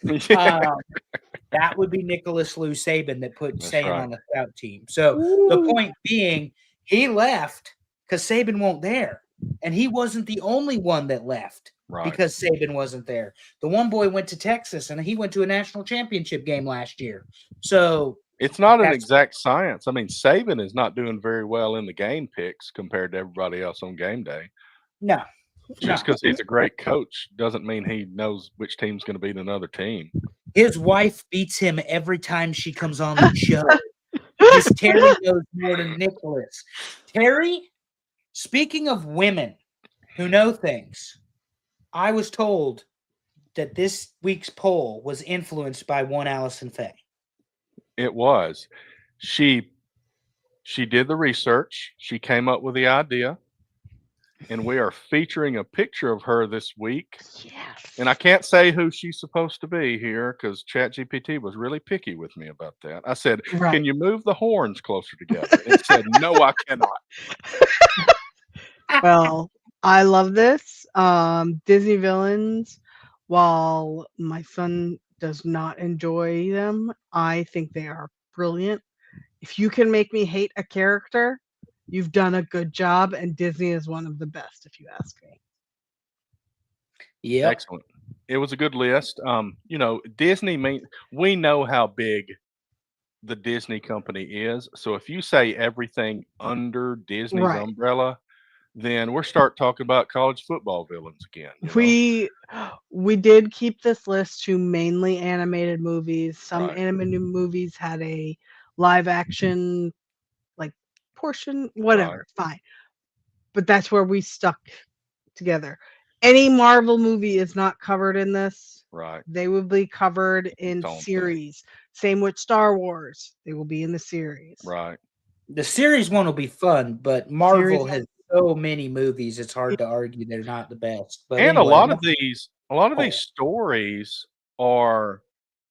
That would be Nicholas Lou Saban that put Sayin on the scout team. So the point being, he left because Saban won't there. And he wasn't the only one that left because Saban wasn't there. The one boy went to Texas, and he went to a national championship game last year. So it's not an exact science. I mean, Saban is not doing very well in the game picks compared to everybody else on game day. No. Just because he's a great coach doesn't mean he knows which team's going to beat another team. His wife beats him every time she comes on the show. Because Terry knows more than Nicholas. Terry, speaking of women who know things, I was told that this week's poll was influenced by one Allison Faye. It was. She did the research. She came up with the idea. And we are featuring a picture of her this week. Yes. And I can't say who she's supposed to be here because ChatGPT was really picky with me about that. I said, Can you move the horns closer together? It said, no, I cannot. Well, I love this. Disney villains, while my son does not enjoy them, I think they are brilliant. If you can make me hate a character, you've done a good job, and Disney is one of the best, if you ask me. Yeah, excellent. It was a good list. Disney we know how big the Disney company is. So if you say everything under Disney's umbrella, then we're start talking about college football villains again. We did keep this list to mainly animated movies. Some animated movies had a live action portion, whatever, fine. But that's where we stuck together. Any Marvel movie is not covered in this. Right. They will be covered in series. Same with Star Wars. They will be in the series. Right. The series one will be fun, but Marvel has so many movies, it's hard to argue they're not the best. But and anyway, a lot of these stories are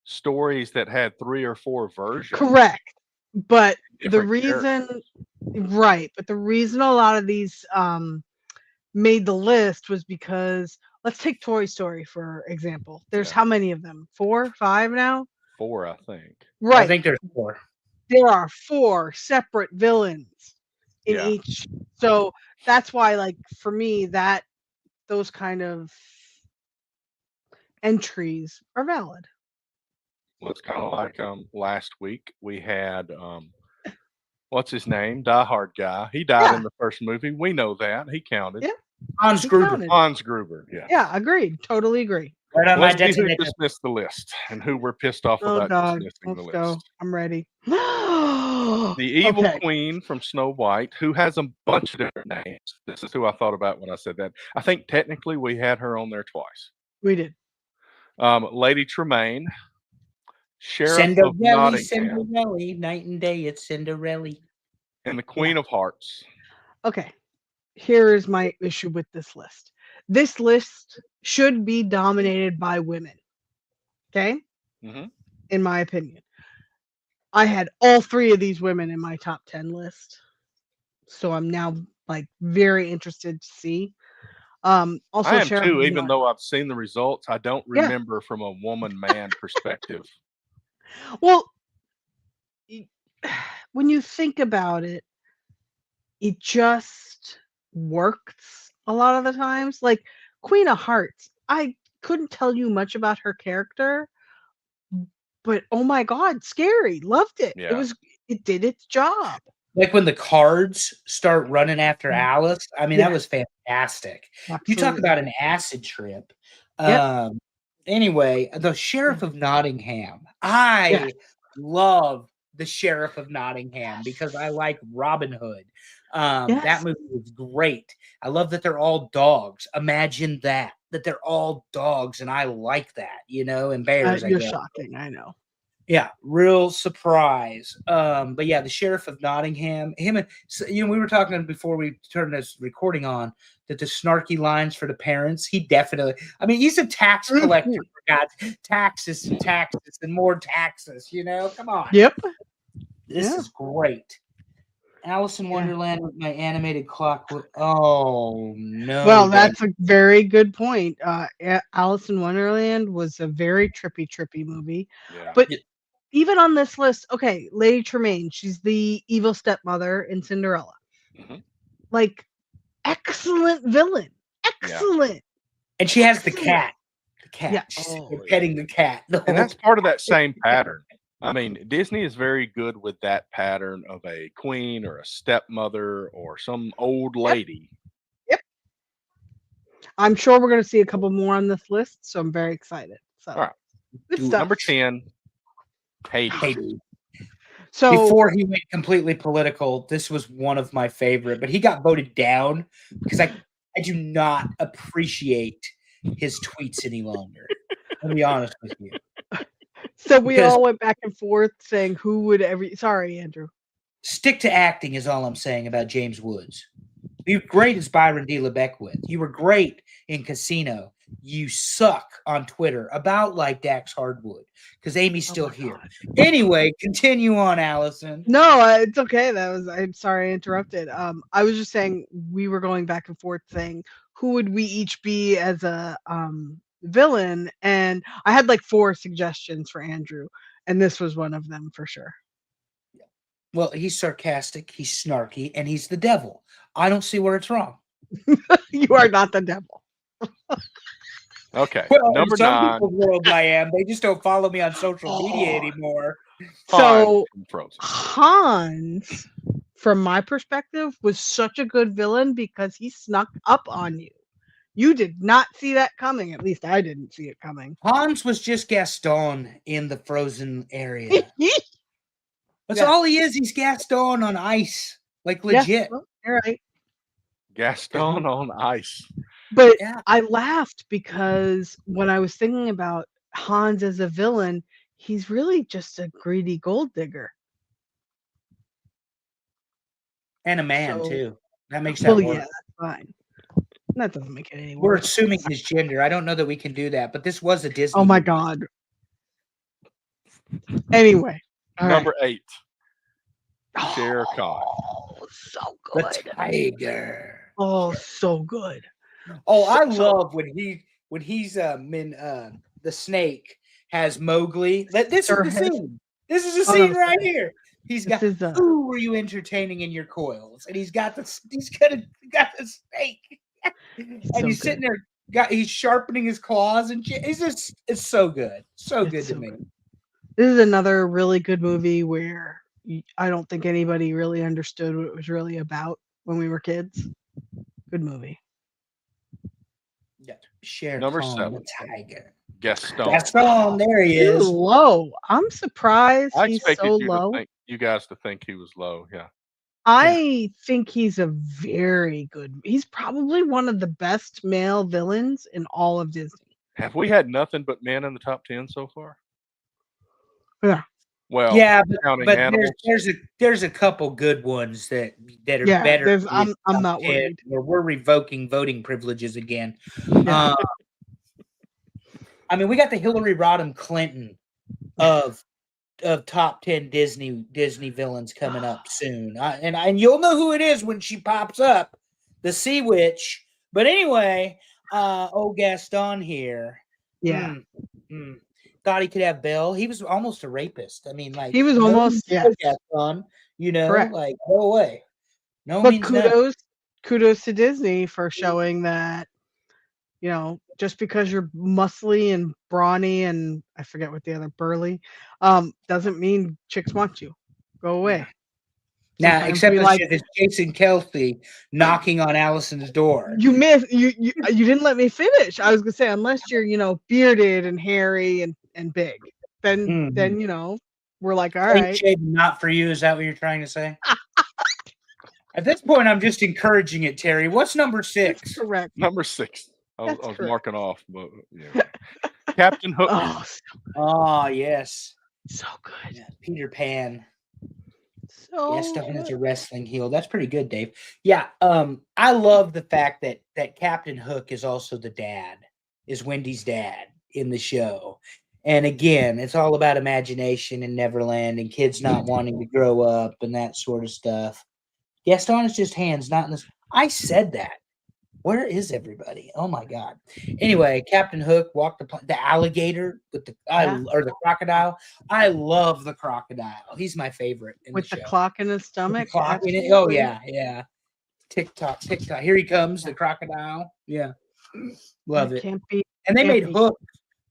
stories that had 3 or 4 versions. Correct. But the reason but the reason a lot of these made the list was because let's take Toy Story for example. There's how many of them? 4, 5 now? 4, I think. Right. I think there's 4. There are 4 separate villains in each. So that's why, for me, those kind of entries are valid. Well, it's kind of like last week we had what's his name? Die Hard guy. He died in the first movie. We know that. He counted. Yeah. Hans Gruber. Hans Gruber. Yeah. Yeah, agreed. Totally agree. Right on Let's see who dismissed the list and who we're pissed off about dismissing the list. Go. I'm ready. The evil queen from Snow White, who has a bunch of different names. This is who I thought about when I said that. I think technically we had her on there twice. We did. Lady Tremaine. Sheriff of Nottingham. Cinderella, night and day, it's Cinderella. And the Queen of Hearts. Okay, here is my issue with this list. This list should be dominated by women. Okay? Mm-hmm. In my opinion. I had all 3 of these women in my top 10 list. So I'm now very interested to see. Also, I am too, even though I've seen the results, I don't remember from a woman-man perspective. Well, when you think about it, it just works a lot of the times. Like Queen of Hearts, I couldn't tell you much about her character, but oh my god, scary. Loved it. Yeah. It did its job. Like when the cards start running after Alice. I mean, that Yeah. was fantastic. You talk Absolutely. about an acid trip. Yep. Anyway, the Sheriff of Nottingham. I love the Sheriff of Nottingham because I like Robin Hood. That Yes. movie was great. I love that they're all dogs. Imagine that they're all dogs, and I like that, and bears. I You're guess. shocking. I know. Yeah, real surprise. But yeah, the Sheriff of Nottingham, him and we were talking before we turned this recording on that the snarky lines for the parents. He definitely. I mean, he's a tax collector for God's taxes and taxes and more taxes. Come on. Yep. This is great. Alice in Wonderland with my animated clock. Oh no! Well, that's a very good point. Alice in Wonderland was a very trippy movie, Yeah. but even on this list, okay, Lady Tremaine, she's the evil stepmother in Cinderella. Mhm. Like, excellent villain, excellent. And she has the cat. The cat. Yeah. She's petting the cat. And that's part of that same pattern. I mean, Disney is very good with that pattern of a queen or a stepmother or some old lady. Yep. I'm sure we're going to see a couple more on this list, so I'm very excited. So, all right. Good stuff. Number 10, Hades. So before he went completely political, this was one of my favorite, but he got voted down because I do not appreciate his tweets any longer. I'll be honest with you. So we all went back and forth saying who would sorry, Andrew. Stick to acting is all I'm saying about James Woods. You were great as Byron D. LeBeckwith. You were great in Casino. You suck on Twitter about like Dax Hardwood because Amy's still here. Anyway, continue on, Allison. No, it's okay. I'm sorry I interrupted. I was just saying we were going back and forth saying who would we each be as a villain, and I had like 4 suggestions for Andrew, and this was one of them for sure. Well, he's sarcastic, he's snarky, and he's the devil. I don't see where it's wrong. You are not the devil. Okay, well, number in some 9. people's world I am. They just don't follow me on social media anymore. So Frozen. Hans, from my perspective, was such a good villain because he snuck up on you. You did not see that coming. At least I didn't see it coming. Hans was just Gaston in the frozen area. That's all he is. He's Gaston on ice. Like legit. Yeah, well, you're right. Gaston on ice. But I laughed because when I was thinking about Hans as a villain, he's really just a greedy gold digger. And a man, too. That makes that work. Yeah, that's fine. That doesn't make it any worse. We're assuming his gender. I don't know that we can do that, but this was a Disney. Oh my God. Anyway. Number 8. Shere Khan. Oh, so good. The tiger. Oh, so good. Oh, I love when he's in the snake has Mowgli. This is the scene. This is the scene right here. He's got who were you entertaining in your coils? And he's got the snake. And he's sitting there, he's sharpening his claws and shit. It's so good. So good to me. This is another really good movie where I don't think anybody really understood what it was really about when we were kids. Good movie. Yeah. Shere Number Khan, 7. the tiger. Gaston. There he is. He's low. I'm surprised I he's expected so low. You guys to think he was low. Yeah. I think he's a very good. He's probably one of the best male villains in all of Disney. Have we had nothing but men in the top 10 so far? Yeah. Well, yeah, counting but animals. there's a couple good ones that are Yeah, better. I'm not worried. Where we're revoking voting privileges again. Yeah. I mean, we got the Hillary Rodham Clinton of top 10 Disney villains coming up soon, and you'll know who it is when she pops up, the Sea Witch. But anyway, old Gaston here. Yeah. Thought he could have Belle. He was almost a rapist. I mean, like he was almost Gaston. Correct. Like no way. No, but kudos to Disney for showing that You know, just because you're muscly and brawny and I forget what the other burly, doesn't mean chicks want you. Go away. Now, Sometimes except we for like shit, it's Jason Kelsey knocking on Allison's door. you didn't let me finish. I was gonna say unless you're bearded and hairy and big, then Mhm. we're like all Clean right. shaven, not for you. Is that what you're trying to say? At this point, I'm just encouraging it, Terry. What's number That's 6? correct. Number 6. I That's was correct. marking off, but yeah. Captain Hook. Oh, Oh, yes. so good. Yeah, Peter Pan. So Gaston is good. a wrestling heel. That's pretty good, Dave. Yeah, I love the fact that Captain Hook is also the dad, is Wendy's dad in the show. And again, it's all about imagination and Neverland and kids not wanting to grow up and that sort of stuff. Gaston is just hands, not in this. I said that. Where is everybody? Oh my god. Anyway, Captain Hook walked the alligator with Yeah. or the crocodile. I love the crocodile. He's my favorite in With the the show. clock in his With the stomach. clock in it. Oh absolutely. yeah. Tick tock, tick tock. Here he comes, the crocodile. Yeah. Love it. Can't be. And they can't made be. Hook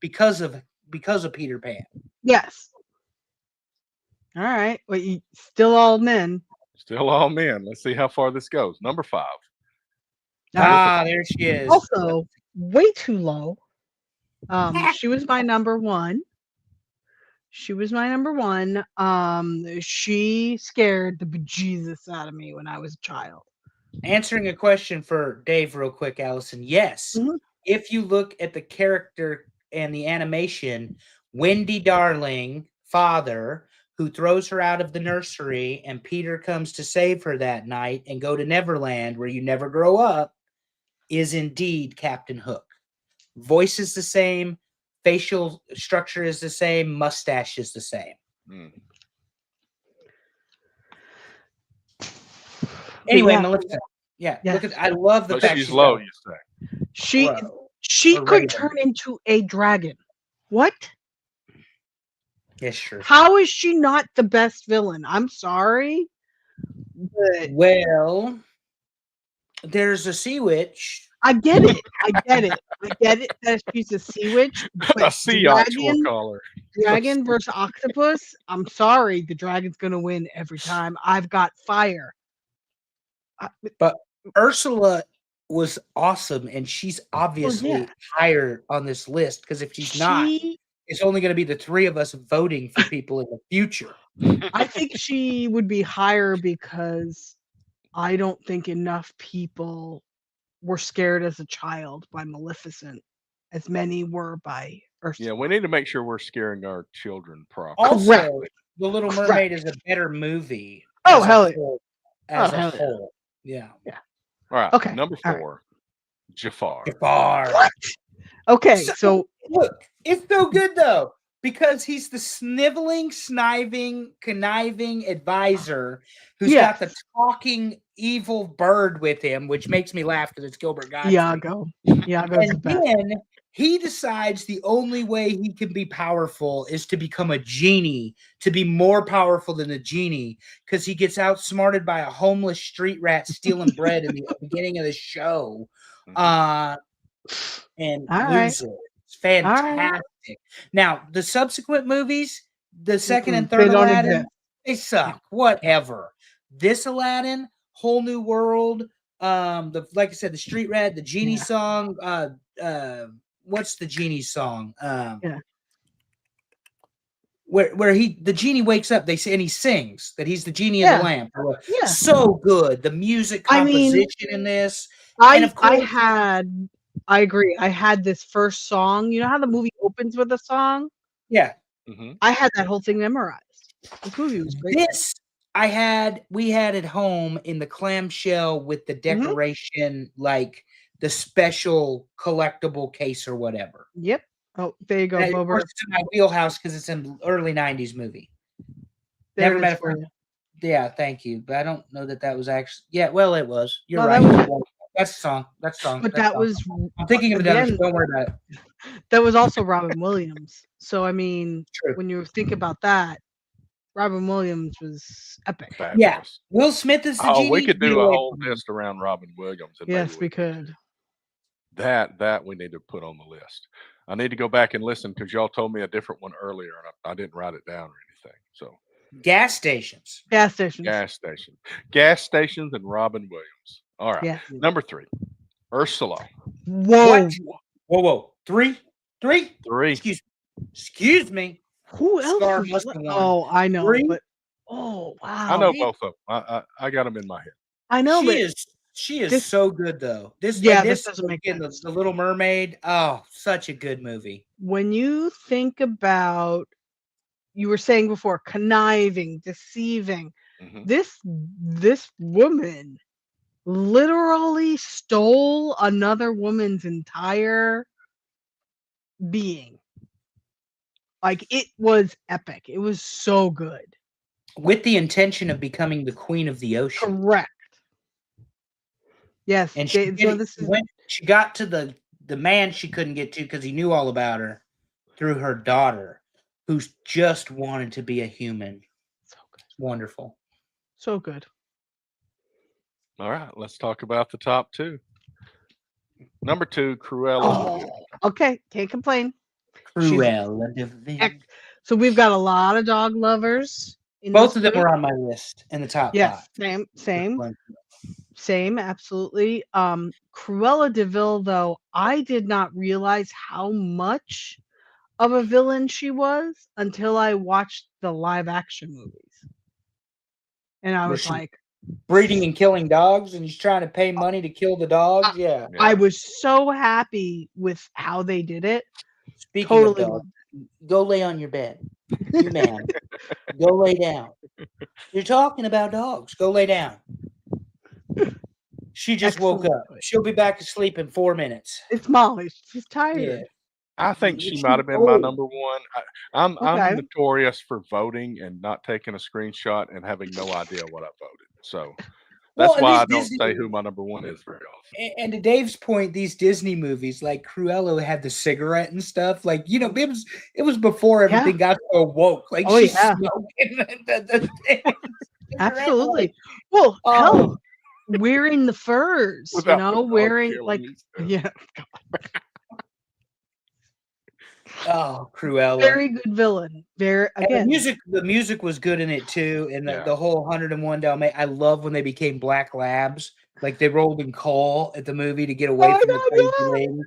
because of Peter Pan. Yes. All right. Well, you still all men. Still all men. Let's see how far this goes. Number 5. There she is. Also, way too low. She was my number 1. She was my number 1. She scared the bejesus out of me when I was a child. Answering a question for Dave real quick, Allison. Yes. Mhm. If you look at the character and the animation, Wendy Darling, father, who throws her out of the nursery and Peter comes to save her that night and go to Neverland where you never grow up, is indeed Captain Hook. Voice is the same, facial structure is the same, mustache is the same. Anyway, yeah. Melissa. Yeah, Yes. look at. I love the But fact she's low, you say. She or could regular. turn into a dragon. What? Yes, sure. How is she not the best villain? I'm sorry. But Well, there's a sea witch. I get it. I get it that she's a sea witch. A But sea ox, we'll call her. dragon versus octopus. I'm sorry, the dragon's gonna win every time. I've got fire. But Ursula was awesome, and she's obviously higher on this list because if she's not, it's only going to be the 3 of us voting for people in the future. I think she would be higher because I don't think enough people were scared as a child by Maleficent as many were by Ursula. Yeah, we need to make sure we're scaring our children properly. Also, The Little Mermaid is a better movie. Oh, hell yeah. As a whole. Yeah. All right. Okay. Number 4, Jafar. What? Okay, so look, it's so good though because he's the sniveling, sniving, conniving advisor who's got the talking evil bird with him, which makes me laugh because it's Gilbert Gottfried. Iago's and then he decides the only way he can be powerful is to become a genie, to be more powerful than the genie, because he gets outsmarted by a homeless street rat stealing bread in the beginning of the show. And loses. It's fantastic. Now, the subsequent movies, the second and third Aladdin, they suck. Whatever. This Aladdin, Whole New World, like I said, the street rat, the genie song, what's the genie song? Where the genie wakes up, they say, and he sings that he's the genie of the lamp. So good. The music composition in this. I agree. I had this first song. You know how the movie opens with a song? Yeah. I had that whole thing memorized. This movie was great. We had at home in the clamshell with the decoration, like the special collectible case or whatever. Yep. Oh, there you go, Boba. Of course, it's in my wheelhouse because it's an early 90s movie. Never met a friend. Yeah, thank you. But I don't know that was actually. Yeah, well, it was. You're right. That's a song. But that was. I'm thinking of it. Don't worry about it. That was also Robin Williams. So, I mean, when you think about that, Robin Williams was epic. Fabulous. Yeah. Will Smith is the genie. We could do a whole list around Robin Williams. Yes, we could. That we need to put on the list. I need to go back and listen because y'all told me a different one earlier, and I didn't write it down or anything. So Gas stations. Gas stations. gas stations, and Robin Williams. All right, Yeah. number 3, Ursula. Whoa. Whoa. Three? 3. Excuse me. Who else? Scar was must le- have won. Oh, I know, 3? but oh wow. I know man. both of them. I got them in my head. I know, but She is this- so good though. This doesn't make again, sense. the Little Mermaid. Oh, such a good movie. When you think about, you were saying before, conniving, deceiving, Mhm. this woman literally stole another woman's entire being. Like, it was epic. It was so good. With the intention of becoming the queen of the ocean. Correct. Yes. And They- she got to the man she couldn't get to because he knew all about her through her daughter, who just wanted to be a human. so good. Wonderful. So good. All right, let's talk about the top 2. Number 2, Cruella. Oh, okay. Can't complain. Cruella de Vil. Ec- So we've got a lot of dog lovers. In Both this of them group. were on my list in the top Yes, 5. same, absolutely. Cruella de Vil, though, I did not realize how much of a villain she was until I watched the live action movies. And I Was was she- like, Breeding and killing dogs, and he's trying to pay money to kill the dogs. Yeah. Yeah. I was so happy with how they did it. Speaking Totally of dogs, go lay on your bed. You man, go lay down. You're talking about dogs. Go lay down. She just woke up. Excellent. She'll be back asleep in 4 minutes. It's Molly. She's tired. Yeah. I think She's she might have been my old. number 1. I'm Okay. notorious for voting and not taking a screenshot and having no idea what I voted. So that's and why these I don't Disney say movies- who my number 1 is very often. And to Dave's point, these Disney movies like Cruella had the cigarette and stuff. Like, it was before Yeah. everything got so woke. Like Oh, she's yeah. smoking the cigarette, Absolutely. like, Well, hell, oh, wearing the furs, Without the dog wearing killing like, you still. yeah, oh, Cruella. very good villain. Very, And again, the music was good in it too, and Yeah. the whole 101 Dalmatians. I love when they became black labs, like they rolled in coal at the movie to get away Oh, from no, the crazy lady.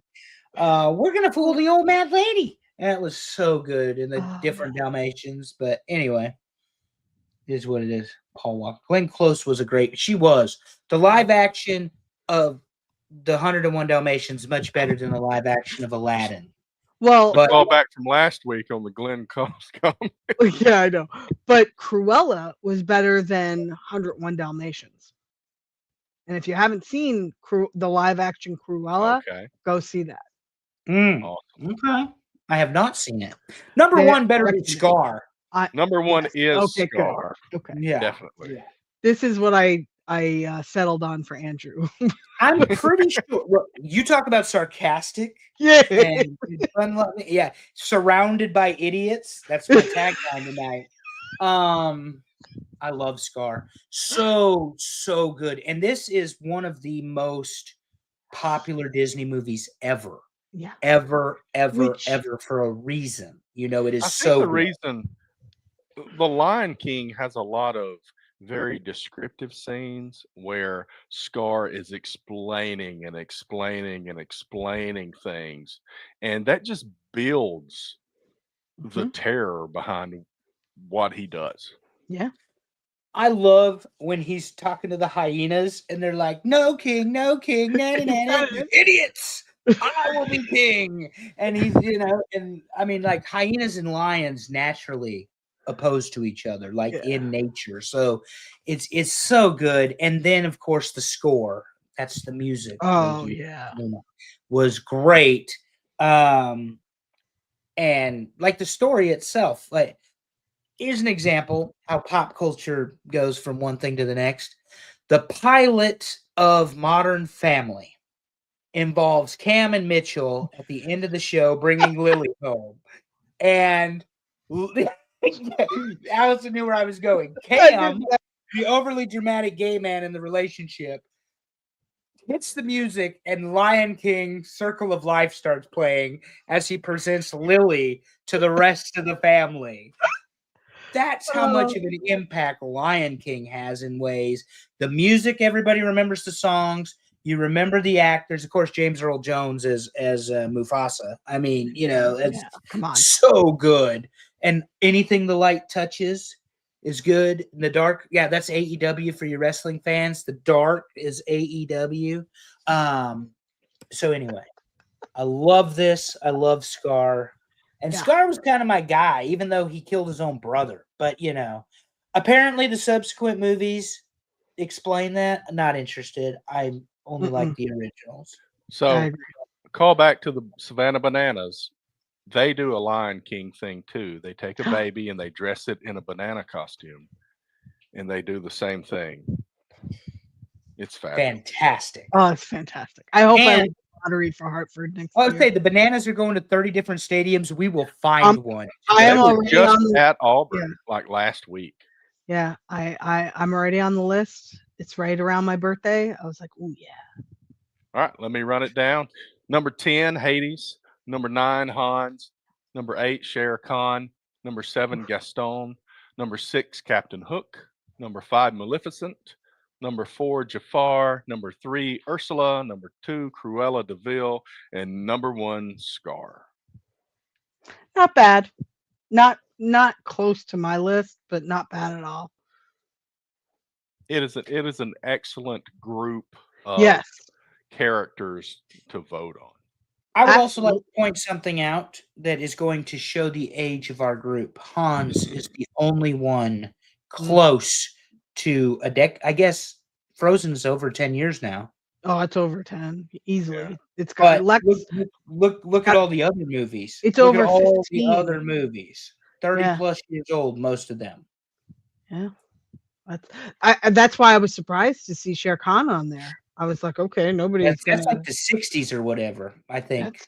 We're gonna fool the old mad lady, and it was so good in the Oh, different Dalmatians. But anyway, it is what it is. Paul Walker, Glenn Close was a great. She was the live action of the 101 Dalmatians much better than the live action of Aladdin. well, But Call back from last week on the Glenn Close comment. yeah, I know. But Cruella was better than 101 Dalmatians. And if you haven't seen the live action Cruella, Okay, go see that. awesome. Okay. I have not seen it. Number They one, better than recommend it. Scar. Number 1 Yes. is Okay, good. Scar. Okay. Yeah. Definitely. Yeah. This is what I settled on for Andrew. I'm pretty sure. Look, you talk about sarcastic Yeah. and fun-loving. Yeah. Surrounded by idiots. That's my tagline tonight. I love Scar. So good. And this is one of the most popular Disney movies ever. Yeah. Ever Which- for a reason. It is I so think the good. reason the Lion King has a lot of very descriptive scenes where Scar is explaining and explaining and explaining things, and that just builds the terror behind what he does. Yeah. I love when he's talking to the hyenas and they're like, no, king, na, na, na, idiots. I will be king. And he's, and I mean, like hyenas and lions naturally opposed to each other, like in nature. So it's so good. And then, of course, the score. That's the music. Oh, yeah. Was great. And like the story itself, like, here's an example how pop culture goes from one thing to the next. The pilot of Modern Family involves Cam and Mitchell at the end of the show bringing Lily home. And Allison knew where I was going. Cam, the overly dramatic gay man in the relationship, hits the music, and Lion King Circle of Life starts playing as he presents Lily to the rest of the family. That's how much of an impact Lion King has in ways. The music, everybody remembers the songs. You remember the actors. Of course, James Earl Jones as Mufasa. I mean, it's come on. so good. And anything the light touches is good. In the dark, yeah, that's AEW for your wrestling fans. The dark is AEW. So anyway, I love this. I love Scar. And Yeah. Scar was kind of my guy, even though he killed his own brother. But, apparently the subsequent movies explain that. I'm not interested. I only like the originals. I So, agree. call back to the Savannah Bananas. They do a Lion King thing too. They take a baby and they dress it in a banana costume, and they do the same thing. It's fabulous. Fantastic. Oh, it's fantastic. I hope I And- win the lottery for Hartford next Well, I'd year. say the Bananas are going to 30 different stadiums. We will find one. I They am were already just on the at Auburn like last week. yeah. I'm already on the list. It's right around my birthday. I was like, oh yeah. All right, let me run it down. Number 10, Hades. Number 9, Hans. Number 8, Shere Khan. Number 7, Gaston. Number 6, Captain Hook. Number 5, Maleficent. Number 4, Jafar. Number 3, Ursula. Number 2, Cruella de Vil. And number 1, Scar. Not bad. Not close to my list, but not bad at all. It is an excellent group of Yes. characters to vote on. I would also like to Absolutely. point something out that is going to show the age of our group. Hans is the only one close to a deck. I guess Frozen's over 10 years now. Oh, it's over 10 easily. Yeah. It's got But Lex. look at all the other movies. It's Look over at all 15. the other movies. 30 Yeah. plus years old, most of them. Yeah. That's why I was surprised to see Shere Khan on there. I was like, okay, nobody's That's gonna. like the 60s or whatever, I think.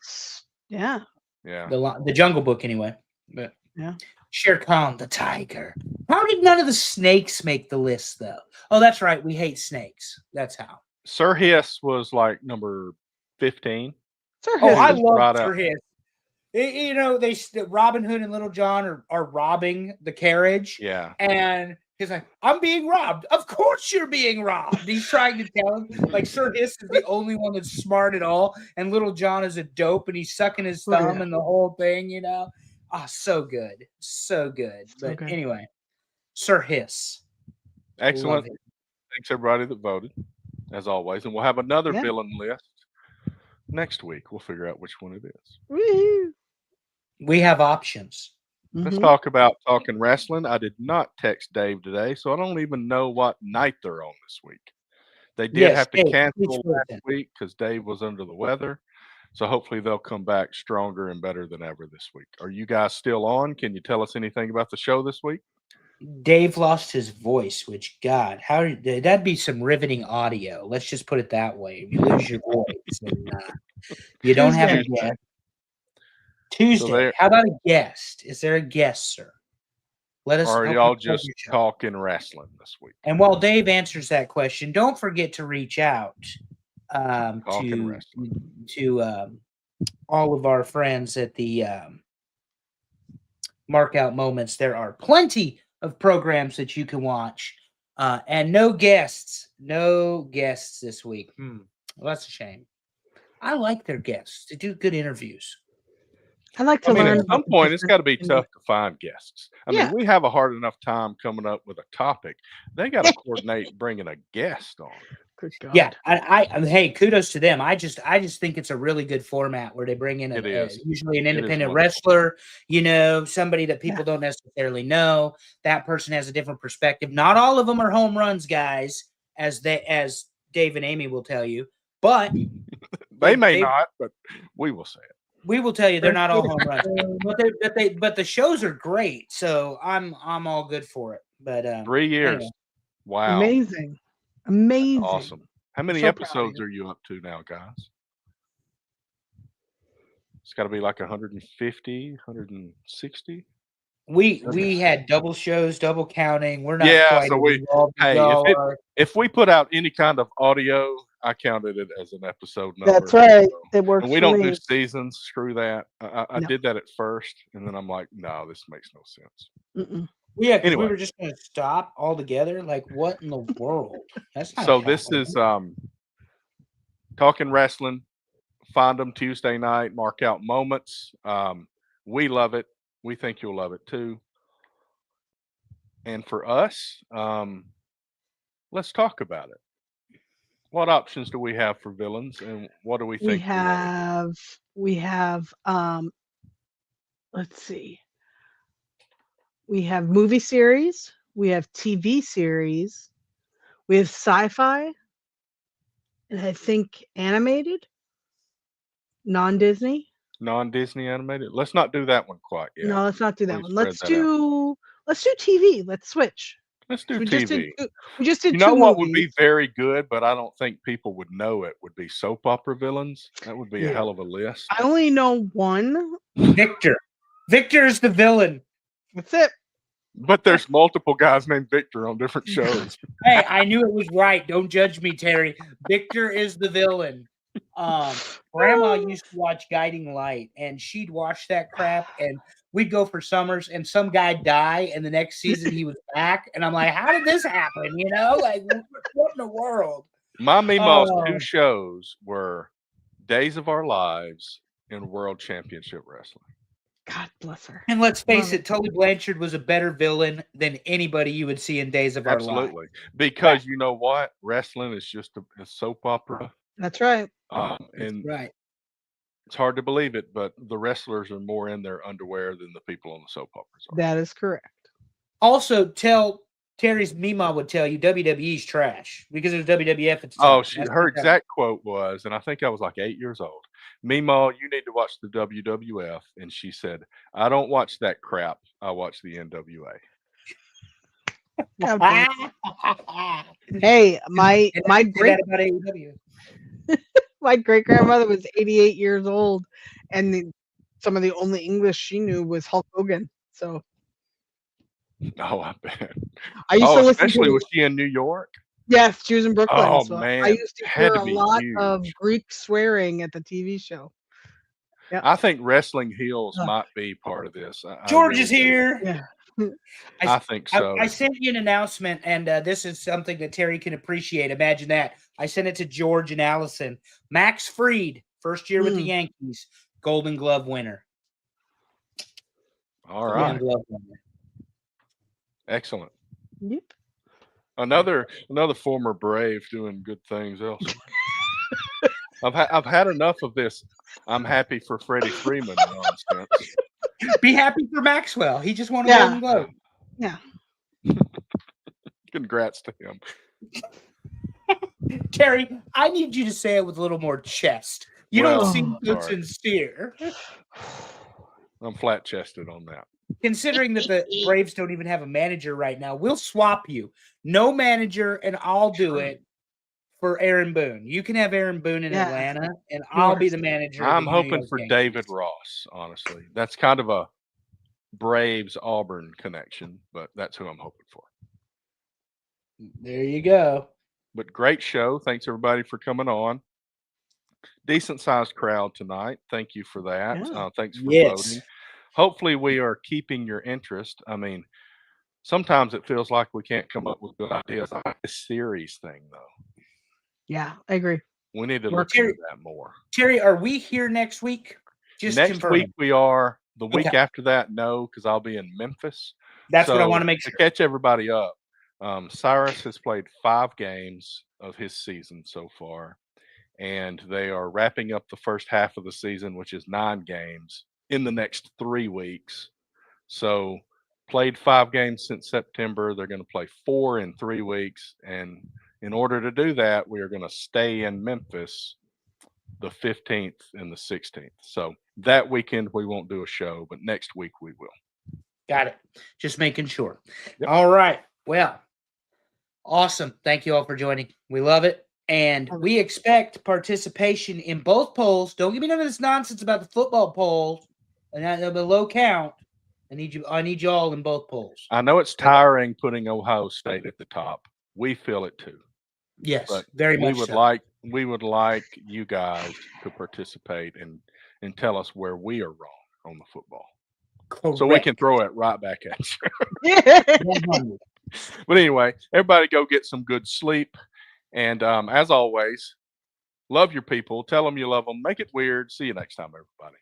Yeah. Yeah. The Jungle Book, anyway. But Yeah. Shere Khan, the tiger. How did none of the snakes make the list, though? Oh, that's right. We hate snakes. That's how. Sir Hiss was like number 15. Sir Oh, Hiss I is- love right Sir up. Hiss. Robin Hood and Little John are robbing the carriage, Yeah. and he's like, "I'm being robbed." Of course, you're being robbed. He's trying to tell him, like, Sir Hiss is the only one that's smart at all, and Little John is a dope, and he's sucking his Oh, thumb yeah. and the whole thing, Oh, so good, so good. But good. anyway, Sir Hiss, Excellent. Love it. Thanks everybody that voted, as always. And we'll have another Yeah. villain list next week. We'll figure out which one it is. Woo-hoo. We have options. Let's Mhm. talk about talking wrestling. I did not text Dave today, so I don't even know what night they're on this week. They did Yes, have to Dave, please cancel fill us last in. week because Dave was under the weather. So hopefully they'll come back stronger and better than ever this week. Are you guys still on? Can you tell us anything about the show this week? Dave lost his voice, which God, that'd be some riveting audio. Let's just put it that way. You lose your voice, and you don't have a Tuesday. guest. Tuesday. there- How about a guest? Is there a guest, sir? Let us. Or are open y'all up just your show. talking wrestling this week? And while Dave answers that question, don't forget to reach out Talking wrestling. to all of our friends at the Mark Out Moments. There are plenty of programs that you can watch, and no guests this week. Well, that's a shame. I like their guests. They do good interviews. I like to I mean, learn. at some about the point, it's got to be different- tough to find guests. I Yeah. mean, we have a hard enough time coming up with a topic. They got to coordinate bringing a guest on. Good God. Yeah, I hey, kudos to them. I just think it's a really good format where they bring in It is. usually an It is independent wonderful. wrestler, somebody that people don't necessarily know. That person has a different perspective. Not all of them are home runs, guys, as Dave and Amy will tell you, but They may They- not, but we will say it. we will tell you they're not all home runs. But the shows are great, so I'm all good for it. But 3 years. anyway. Wow. Amazing. Awesome. How many so proud of episodes you. are you up to now, guys? It's got to be like 150, 160. we had double shows, double counting. We're not Yeah, quite so as involved as hey, y'all are. If we put out any kind of audio I counted it as an episode number. That's right. so- It works. And we for don't me. do seasons. Screw that. I No. did that at first, and then I'm like, no, this makes no sense. Mm-mm. Well, yeah, 'cause Anyway. we were just going to stop altogether. Like, what in the world? That's not So this happening. is Talking Wrestling. Find them Tuesday night. Mark out moments. We love it. We think you'll love it too. And for us, let's talk about it. What options do we have for villains, and what do we think? We have let's see. We have movie series, we have TV series, we have sci-fi, and I think animated, non-Disney. Non-Disney animated. Let's not do that one quite yet. No, let's not do that Please one. spread Let's that out. do TV. Let's switch. Let's do We TV. just did You know two what would be movies. very good, but I don't think people would know it, would be soap opera villains. That would be a Yeah. hell of a list. I only know one. Victor. Victor is the villain. That's it. But there's multiple guys named Victor on different shows. Hey, I knew it was right. Don't judge me, Terry. Victor is the villain. Grandma used to watch Guiding Light, and she'd watch that crap, and we'd go for summers, and some guy die, and the next season he was back, and I'm like, how did this happen? You know, like, what in the world? My Meemaw's Oh. 2 shows were Days of Our Lives and World Championship Wrestling. God bless her. And let's face Love it, Tully Blanchard was a better villain than anybody you would see in Days of Our Lives. Absolutely. Because you know what? Wrestling is just a soap opera. That's right. And Right. it's hard to believe it, but the wrestlers are more in their underwear than the people on the soap operas are. That is correct. Also, Terry's Meemaw would tell you WWE's trash because it was WWF at the time. Oh, That's her what that- exact quote was, and I think I was like 8 years old. Meemaw, you need to watch the WWF. And she said, I don't watch that crap. I watch the NWA. How dare you. Hey, my And my say great that about AEW. my great grandmother was 88 years old, and some of the only English she knew was Hulk Hogan. So Oh, I bet. I used to listen Especially to. was she in New York? Yes, she was in Brooklyn. Oh, so man, I used to had hear to a be lot of huge. Greek swearing at the TV show. I think wrestling heels Huh. might be part of this. I George really is do. here. Yeah. I think so. I sent you an announcement, and this is something that Terry can appreciate. Imagine that. I sent it to George and Allison. Max Fried, first year with the Yankees, Golden Glove winner. All Golden right. Glove winner. Excellent. Yep. Another former Brave doing good things elsewhere. I've had enough of this. I'm happy for Freddie Freeman nonsense. Be happy for Maxwell. He just won a Yeah. Golden Glove. Yeah. Congrats to him. Terry, I need you to say it with a little more chest. You Well, don't seem so sorry. sincere. I'm flat chested on that. Considering that the Braves don't even have a manager right now, we'll swap you. No manager, and I'll do it for Aaron Boone. You can have Aaron Boone in Yeah. Atlanta, and I'll be the manager. of I'm the New hoping York for Yankees. David Ross, honestly. That's kind of a Braves Auburn connection, but that's who I'm hoping for. There you go. But great show. Thanks everybody for coming on. Decent sized crowd tonight. Thank you for that. Yeah. Thanks for Yes. voting. Hopefully we are keeping your interest. I mean, sometimes it feels like we can't come up with good ideas. I like this series thing though. Yeah, I agree. We need to Well, look into that more. Terry, are we here next week? Just Next confirming. week we are. The week Okay. after that, no, because I'll be in Memphis. That's what I So, want to make to sure. catch everybody up, Cyrus has played 5 games of his season so far, and they are wrapping up the first half of the season, which is 9 games, in the next 3 weeks. So, played 5 games since September. They're going to play 4 in 3 weeks, and in order to do that, we are going to stay in Memphis the 15th and the 16th. So that weekend we won't do a show, but next week we will. Got it. Just making sure. Yep. All right. Well, awesome. Thank you all for joining. We love it. And we expect participation in both polls. Don't give me none of this nonsense about the football polls and that the low count. I need you all in both polls. I know it's tiring putting Ohio State at the top. We feel it too. Yes, But very we much would so. like we would like you guys to participate and tell us where we are wrong on the football, so we can Correct. throw it right back at you. Yeah. 100. But anyway, everybody go get some good sleep, and as always, love your people. Tell them you love them. Make it weird. See you next time, everybody.